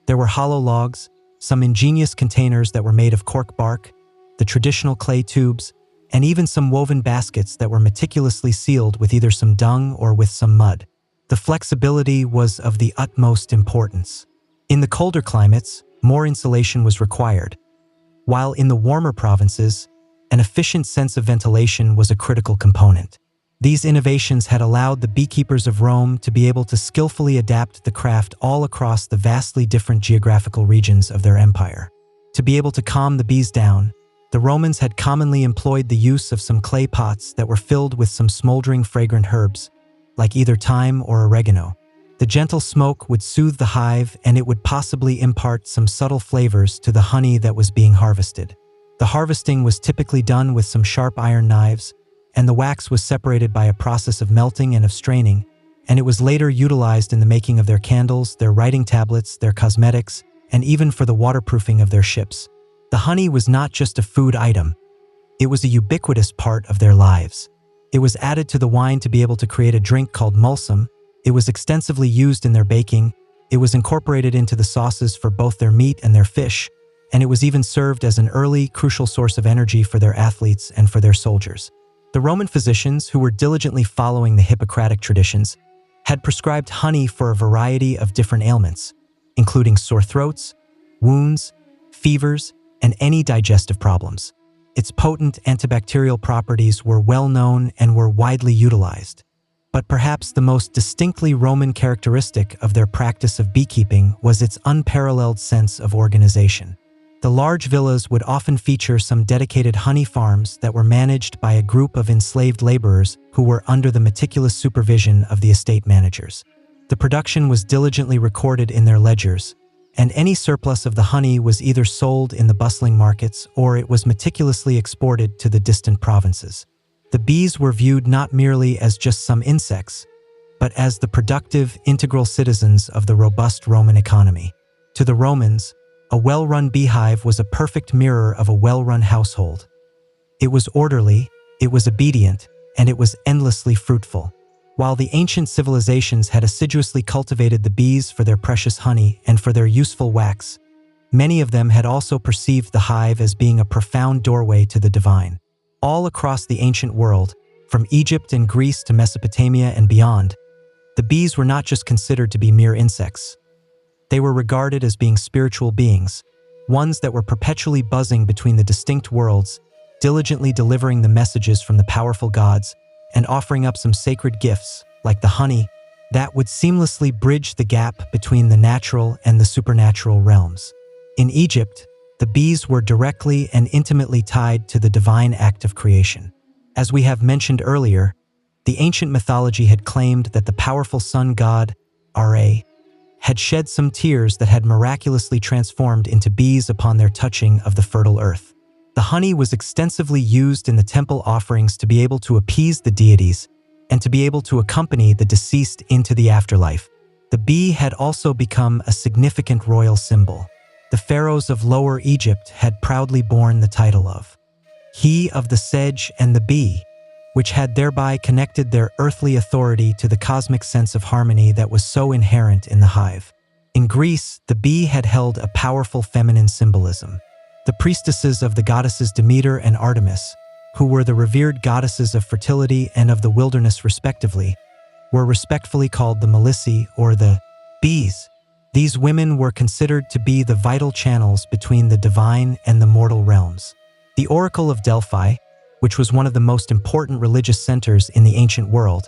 There were hollow logs, some ingenious containers that were made of cork bark, the traditional clay tubes, and even some woven baskets that were meticulously sealed with either some dung or with some mud. The flexibility was of the utmost importance. In the colder climates, more insulation was required, while in the warmer provinces, an efficient sense of ventilation was a critical component. These innovations had allowed the beekeepers of Rome to be able to skillfully adapt the craft all across the vastly different geographical regions of their empire. To be able to calm the bees down, the Romans had commonly employed the use of some clay pots that were filled with some smoldering fragrant herbs, like either thyme or oregano. The gentle smoke would soothe the hive, and it would possibly impart some subtle flavors to the honey that was being harvested. The harvesting was typically done with some sharp iron knives, and the wax was separated by a process of melting and of straining, and it was later utilized in the making of their candles, their writing tablets, their cosmetics, and even for the waterproofing of their ships. The honey was not just a food item. It was a ubiquitous part of their lives. It was added to the wine to be able to create a drink called mulsum. It was extensively used in their baking. It was incorporated into the sauces for both their meat and their fish, and it was even served as an early, crucial source of energy for their athletes and for their soldiers. The Roman physicians, who were diligently following the Hippocratic traditions, had prescribed honey for a variety of different ailments, including sore throats, wounds, fevers, and any digestive problems. Its potent antibacterial properties were well known and were widely utilized. But perhaps the most distinctly Roman characteristic of their practice of beekeeping was its unparalleled sense of organization. The large villas would often feature some dedicated honey farms that were managed by a group of enslaved laborers who were under the meticulous supervision of the estate managers. The production was diligently recorded in their ledgers, and any surplus of the honey was either sold in the bustling markets or it was meticulously exported to the distant provinces. The bees were viewed not merely as just some insects, but as the productive, integral citizens of the robust Roman economy. To the Romans, a well-run beehive was a perfect mirror of a well-run household. It was orderly, it was obedient, and it was endlessly fruitful. While the ancient civilizations had assiduously cultivated the bees for their precious honey and for their useful wax, many of them had also perceived the hive as being a profound doorway to the divine. All across the ancient world, from Egypt and Greece to Mesopotamia and beyond, the bees were not just considered to be mere insects. They were regarded as being spiritual beings, ones that were perpetually buzzing between the distinct worlds, diligently delivering the messages from the powerful gods, and offering up some sacred gifts, like the honey, that would seamlessly bridge the gap between the natural and the supernatural realms. In Egypt, the bees were directly and intimately tied to the divine act of creation. As we have mentioned earlier, the ancient mythology had claimed that the powerful sun god, Ra, had shed some tears that had miraculously transformed into bees upon their touching of the fertile earth. The honey was extensively used in the temple offerings to be able to appease the deities and to be able to accompany the deceased into the afterlife. The bee had also become a significant royal symbol. The pharaohs of Lower Egypt had proudly borne the title of he of the sedge and the bee, which had thereby connected their earthly authority to the cosmic sense of harmony that was so inherent in the hive. In Greece, the bee had held a powerful feminine symbolism. The priestesses of the goddesses Demeter and Artemis, who were the revered goddesses of fertility and of the wilderness respectively, were respectfully called the Melissae or the bees. These women were considered to be the vital channels between the divine and the mortal realms. The Oracle of Delphi, which was one of the most important religious centers in the ancient world,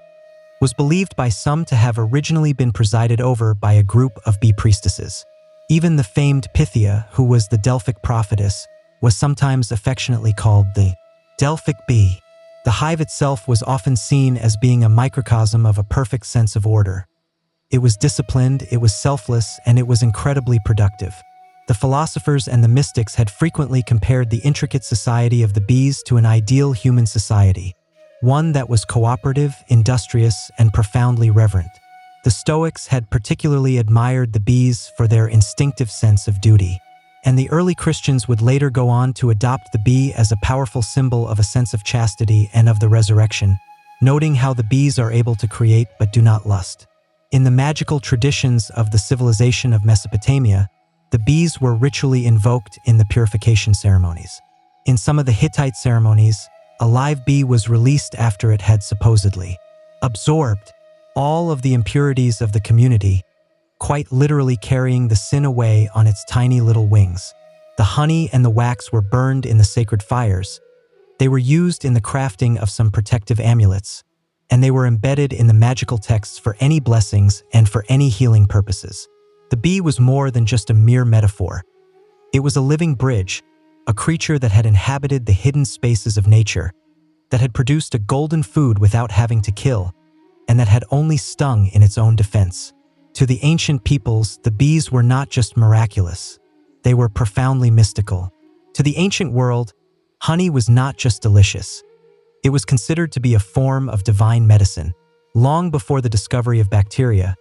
was believed by some to have originally been presided over by a group of bee priestesses. Even the famed Pythia, who was the Delphic prophetess, was sometimes affectionately called the Delphic bee. The hive itself was often seen as being a microcosm of a perfect sense of order. It was disciplined, it was selfless, and it was incredibly productive. The philosophers and the mystics had frequently compared the intricate society of the bees to an ideal human society, one that was cooperative, industrious, and profoundly reverent. The Stoics had particularly admired the bees for their instinctive sense of duty, and the early Christians would later go on to adopt the bee as a powerful symbol of a sense of chastity and of the resurrection, noting how the bees are able to create but do not lust. In the magical traditions of the civilization of Mesopotamia, the bees were ritually invoked in the purification ceremonies. In some of the Hittite ceremonies, a live bee was released after it had supposedly absorbed all of the impurities of the community, quite literally carrying the sin away on its tiny little wings. The honey and the wax were burned in the sacred fires. They were used in the crafting of some protective amulets, and they were embedded in the magical texts for any blessings and for any healing purposes. The bee was more than just a mere metaphor. It was a living bridge, a creature that had inhabited the hidden spaces of nature, that had produced a golden food without having to kill, and that had only stung in its own defense. To the ancient peoples, the bees were not just miraculous, they were profoundly mystical. To the ancient world, honey was not just delicious. It was considered to be a form of divine medicine. Long before the discovery of bacteria,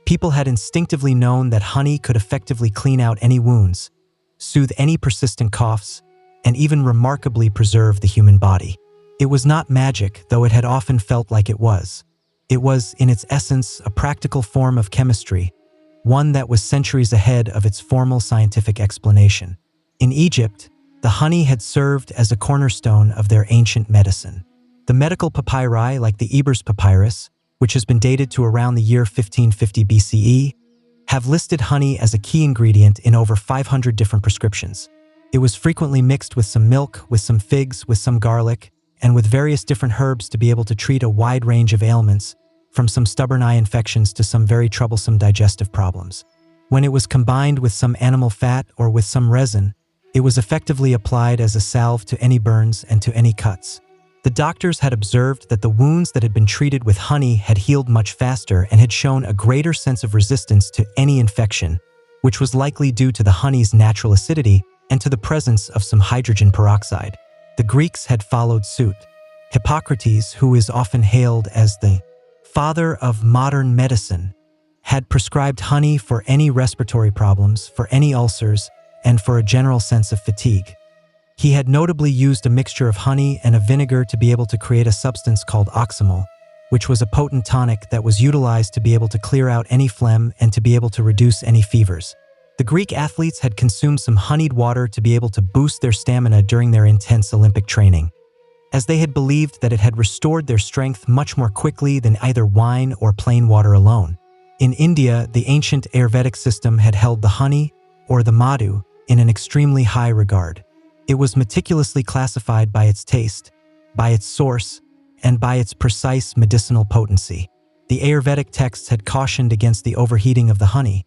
people had instinctively known that honey could effectively clean out any wounds, soothe any persistent coughs, and even remarkably preserve the human body. It was not magic, though it had often felt like it was. It was, in its essence, a practical form of chemistry, one that was centuries ahead of its formal scientific explanation. In Egypt, the honey had served as a cornerstone of their ancient medicine. The medical papyri, like the Ebers Papyrus, which has been dated to around the year 1550 BCE, have listed honey as a key ingredient in over 500 different prescriptions. It was frequently mixed with some milk, with some figs, with some garlic, and with various different herbs to be able to treat a wide range of ailments, from some stubborn eye infections to some very troublesome digestive problems. When it was combined with some animal fat or with some resin, it was effectively applied as a salve to any burns and to any cuts. The doctors had observed that the wounds that had been treated with honey had healed much faster and had shown a greater sense of resistance to any infection, which was likely due to the honey's natural acidity and to the presence of some hydrogen peroxide. The Greeks had followed suit. Hippocrates, who is often hailed as the father of modern medicine, had prescribed honey for any respiratory problems, for any ulcers, and for a general sense of fatigue. He had notably used a mixture of honey and a vinegar to be able to create a substance called oxymel, which was a potent tonic that was utilized to be able to clear out any phlegm and to be able to reduce any fevers. The Greek athletes had consumed some honeyed water to be able to boost their stamina during their intense Olympic training, as they had believed that it had restored their strength much more quickly than either wine or plain water alone. In India, the ancient Ayurvedic system had held the honey, or the madhu, in an extremely high regard. It was meticulously classified by its taste, by its source, and by its precise medicinal potency. The Ayurvedic texts had cautioned against the overheating of the honey,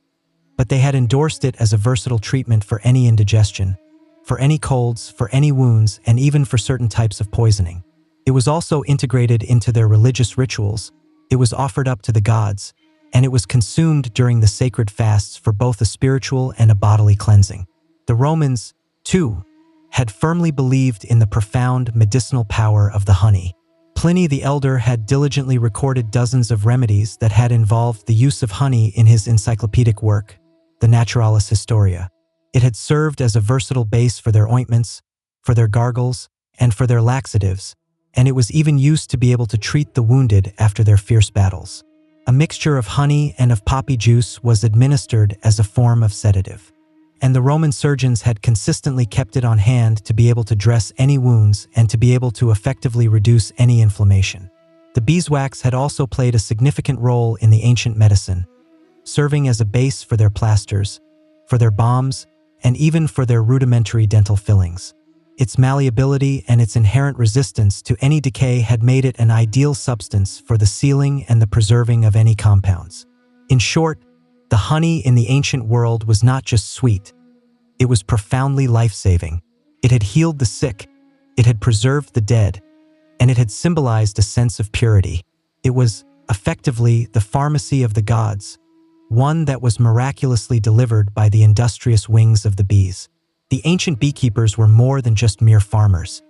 but they had endorsed it as a versatile treatment for any indigestion, for any colds, for any wounds, and even for certain types of poisoning. It was also integrated into their religious rituals, it was offered up to the gods, and it was consumed during the sacred fasts for both a spiritual and a bodily cleansing. The Romans, too, had firmly believed in the profound medicinal power of the honey. Pliny the Elder had diligently recorded dozens of remedies that had involved the use of honey in his encyclopedic work, the Naturalis Historia. It had served as a versatile base for their ointments, for their gargles, and for their laxatives, and it was even used to be able to treat the wounded after their fierce battles. A mixture of honey and of poppy juice was administered as a form of sedative, and the Roman surgeons had consistently kept it on hand to be able to dress any wounds and to be able to effectively reduce any inflammation. The beeswax had also played a significant role in the ancient medicine, serving as a base for their plasters, for their balms, and even for their rudimentary dental fillings. Its malleability and its inherent resistance to any decay had made it an ideal substance for the sealing and the preserving of any compounds. In short, the honey in the ancient world was not just sweet, it was profoundly life-saving. It had healed the sick, it had preserved the dead, and it had symbolized a sense of purity. It was, effectively, the pharmacy of the gods, one that was miraculously delivered by the industrious wings of the bees. The ancient beekeepers were more than just mere farmers.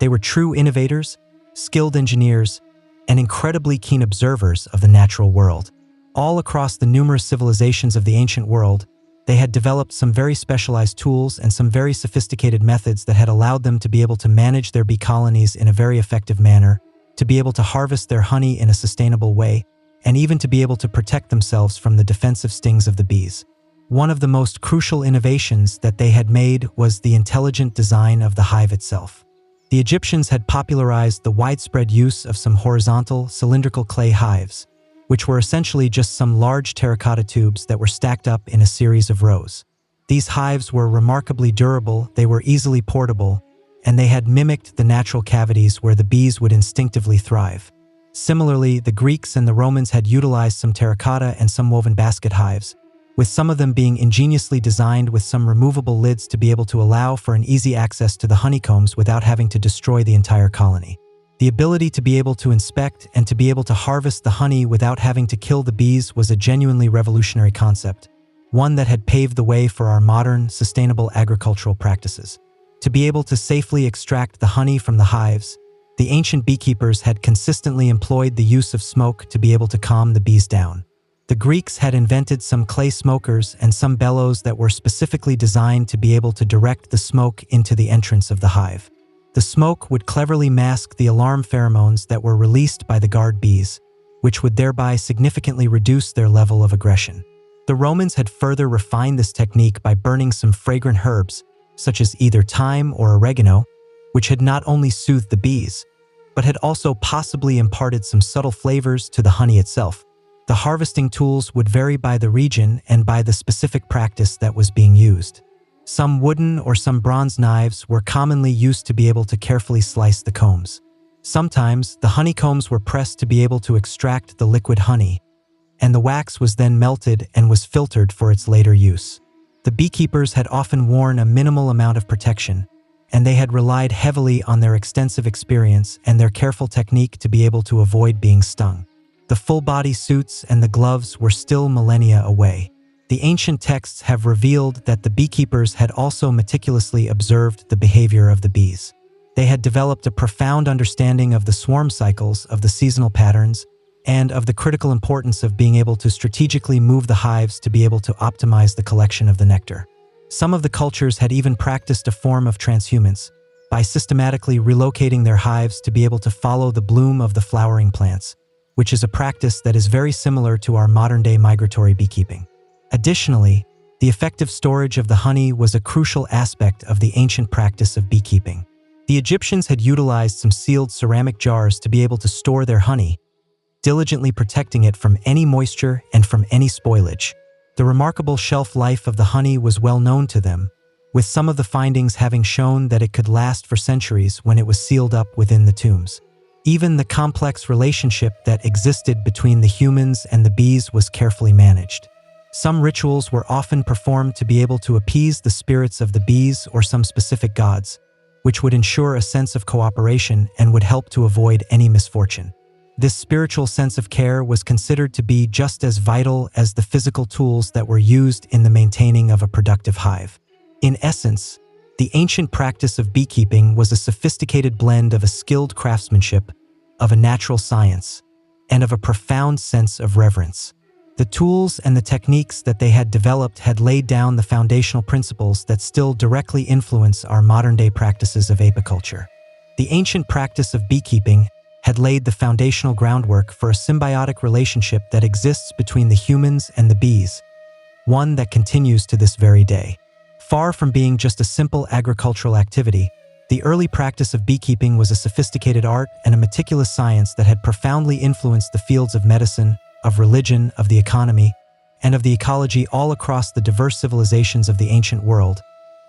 They were true innovators, skilled engineers, and incredibly keen observers of the natural world. All across the numerous civilizations of the ancient world, they had developed some very specialized tools and some very sophisticated methods that had allowed them to be able to manage their bee colonies in a very effective manner, to be able to harvest their honey in a sustainable way, and even to be able to protect themselves from the defensive stings of the bees. One of the most crucial innovations that they had made was the intelligent design of the hive itself. The Egyptians had popularized the widespread use of some horizontal, cylindrical clay hives, which were essentially just some large terracotta tubes that were stacked up in a series of rows. These hives were remarkably durable, they were easily portable, and they had mimicked the natural cavities where the bees would instinctively thrive. Similarly, the Greeks and the Romans had utilized some terracotta and some woven basket hives, with some of them being ingeniously designed with some removable lids to be able to allow for an easy access to the honeycombs without having to destroy the entire colony. The ability to be able to inspect and to be able to harvest the honey without having to kill the bees was a genuinely revolutionary concept, one that had paved the way for our modern, sustainable agricultural practices. To be able to safely extract the honey from the hives, the ancient beekeepers had consistently employed the use of smoke to be able to calm the bees down. The Greeks had invented some clay smokers and some bellows that were specifically designed to be able to direct the smoke into the entrance of the hive. The smoke would cleverly mask the alarm pheromones that were released by the guard bees, which would thereby significantly reduce their level of aggression. The Romans had further refined this technique by burning some fragrant herbs, such as either thyme or oregano, which had not only soothed the bees, but had also possibly imparted some subtle flavors to the honey itself. The harvesting tools would vary by the region and by the specific practice that was being used. Some wooden or some bronze knives were commonly used to be able to carefully slice the combs. Sometimes, the honeycombs were pressed to be able to extract the liquid honey, and the wax was then melted and was filtered for its later use. The beekeepers had often worn a minimal amount of protection, and they had relied heavily on their extensive experience and their careful technique to be able to avoid being stung. The full-body suits and the gloves were still millennia away. The ancient texts have revealed that the beekeepers had also meticulously observed the behavior of the bees. They had developed a profound understanding of the swarm cycles, of the seasonal patterns, and of the critical importance of being able to strategically move the hives to be able to optimize the collection of the nectar. Some of the cultures had even practiced a form of transhumance by systematically relocating their hives to be able to follow the bloom of the flowering plants, which is a practice that is very similar to our modern-day migratory beekeeping. Additionally, the effective storage of the honey was a crucial aspect of the ancient practice of beekeeping. The Egyptians had utilized some sealed ceramic jars to be able to store their honey, diligently protecting it from any moisture and from any spoilage. The remarkable shelf life of the honey was well known to them, with some of the findings having shown that it could last for centuries when it was sealed up within the tombs. Even the complex relationship that existed between the humans and the bees was carefully managed. Some rituals were often performed to be able to appease the spirits of the bees or some specific gods, which would ensure a sense of cooperation and would help to avoid any misfortune. This spiritual sense of care was considered to be just as vital as the physical tools that were used in the maintaining of a productive hive. In essence, the ancient practice of beekeeping was a sophisticated blend of a skilled craftsmanship, of a natural science, and of a profound sense of reverence. The tools and the techniques that they had developed had laid down the foundational principles that still directly influence our modern-day practices of apiculture. The ancient practice of beekeeping had laid the foundational groundwork for a symbiotic relationship that exists between the humans and the bees, one that continues to this very day. Far from being just a simple agricultural activity, the early practice of beekeeping was a sophisticated art and a meticulous science that had profoundly influenced the fields of medicine, of religion, of the economy, and of the ecology all across the diverse civilizations of the ancient world,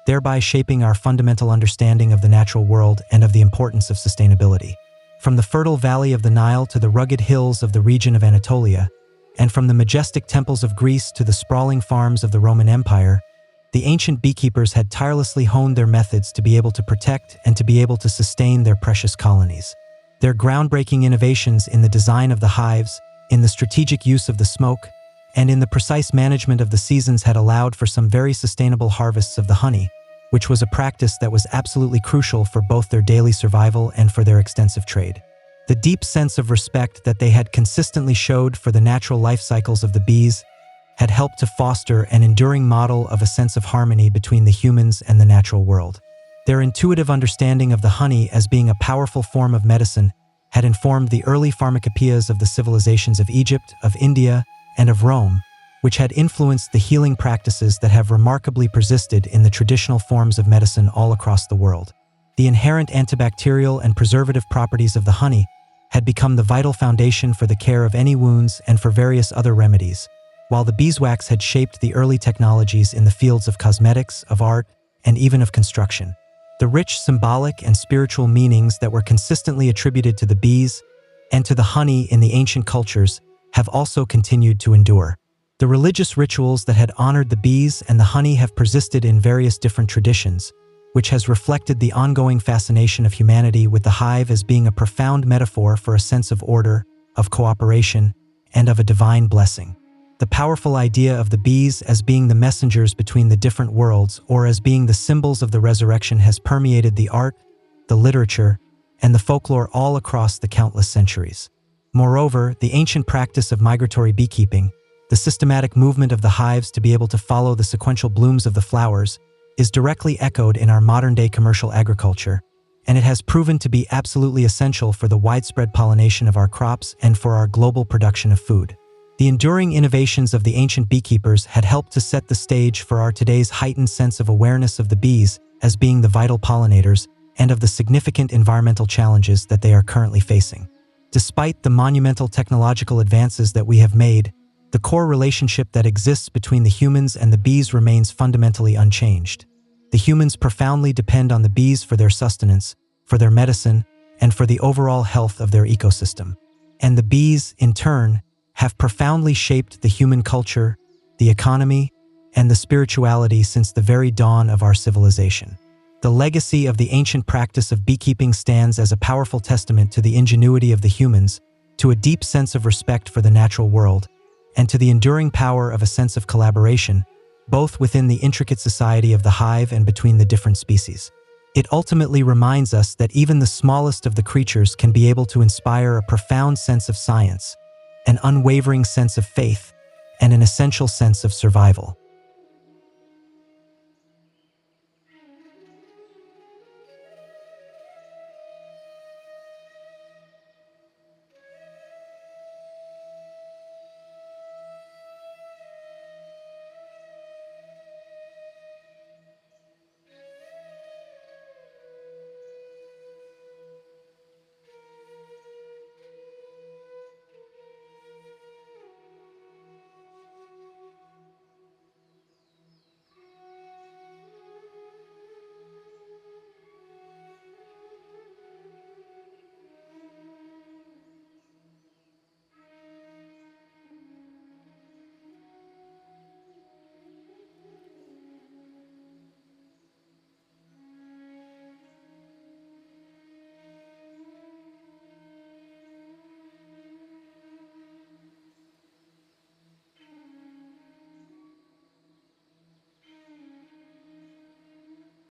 thereby shaping our fundamental understanding of the natural world and of the importance of sustainability. From the fertile valley of the Nile to the rugged hills of the region of Anatolia, and from the majestic temples of Greece to the sprawling farms of the Roman Empire, the ancient beekeepers had tirelessly honed their methods to be able to protect and to be able to sustain their precious colonies. Their groundbreaking innovations in the design of the hives, in the strategic use of the smoke, and in the precise management of the seasons had allowed for some very sustainable harvests of the honey, which was a practice that was absolutely crucial for both their daily survival and for their extensive trade. The deep sense of respect that they had consistently showed for the natural life cycles of the bees had helped to foster an enduring model of a sense of harmony between the humans and the natural world. Their intuitive understanding of the honey as being a powerful form of medicine had informed the early pharmacopoeias of the civilizations of Egypt, of India, and of Rome, which had influenced the healing practices that have remarkably persisted in the traditional forms of medicine all across the world. The inherent antibacterial and preservative properties of the honey had become the vital foundation for the care of any wounds and for various other remedies, while the beeswax had shaped the early technologies in the fields of cosmetics, of art, and even of construction. The rich symbolic and spiritual meanings that were consistently attributed to the bees and to the honey in the ancient cultures have also continued to endure. The religious rituals that had honored the bees and the honey have persisted in various different traditions, which has reflected the ongoing fascination of humanity with the hive as being a profound metaphor for a sense of order, of cooperation, and of a divine blessing. The powerful idea of the bees as being the messengers between the different worlds or as being the symbols of the resurrection has permeated the art, the literature, and the folklore all across the countless centuries. Moreover, the ancient practice of migratory beekeeping, the systematic movement of the hives to be able to follow the sequential blooms of the flowers, is directly echoed in our modern-day commercial agriculture, and it has proven to be absolutely essential for the widespread pollination of our crops and for our global production of food. The enduring innovations of the ancient beekeepers had helped to set the stage for our today's heightened sense of awareness of the bees as being the vital pollinators and of the significant environmental challenges that they are currently facing. Despite the monumental technological advances that we have made, the core relationship that exists between the humans and the bees remains fundamentally unchanged. The humans profoundly depend on the bees for their sustenance, for their medicine, and for the overall health of their ecosystem. And the bees, in turn, have profoundly shaped the human culture, the economy, and the spirituality since the very dawn of our civilization. The legacy of the ancient practice of beekeeping stands as a powerful testament to the ingenuity of the humans, to a deep sense of respect for the natural world, and to the enduring power of a sense of collaboration, both within the intricate society of the hive and between the different species. It ultimately reminds us that even the smallest of the creatures can be able to inspire a profound sense of science, an unwavering sense of faith, and an essential sense of survival.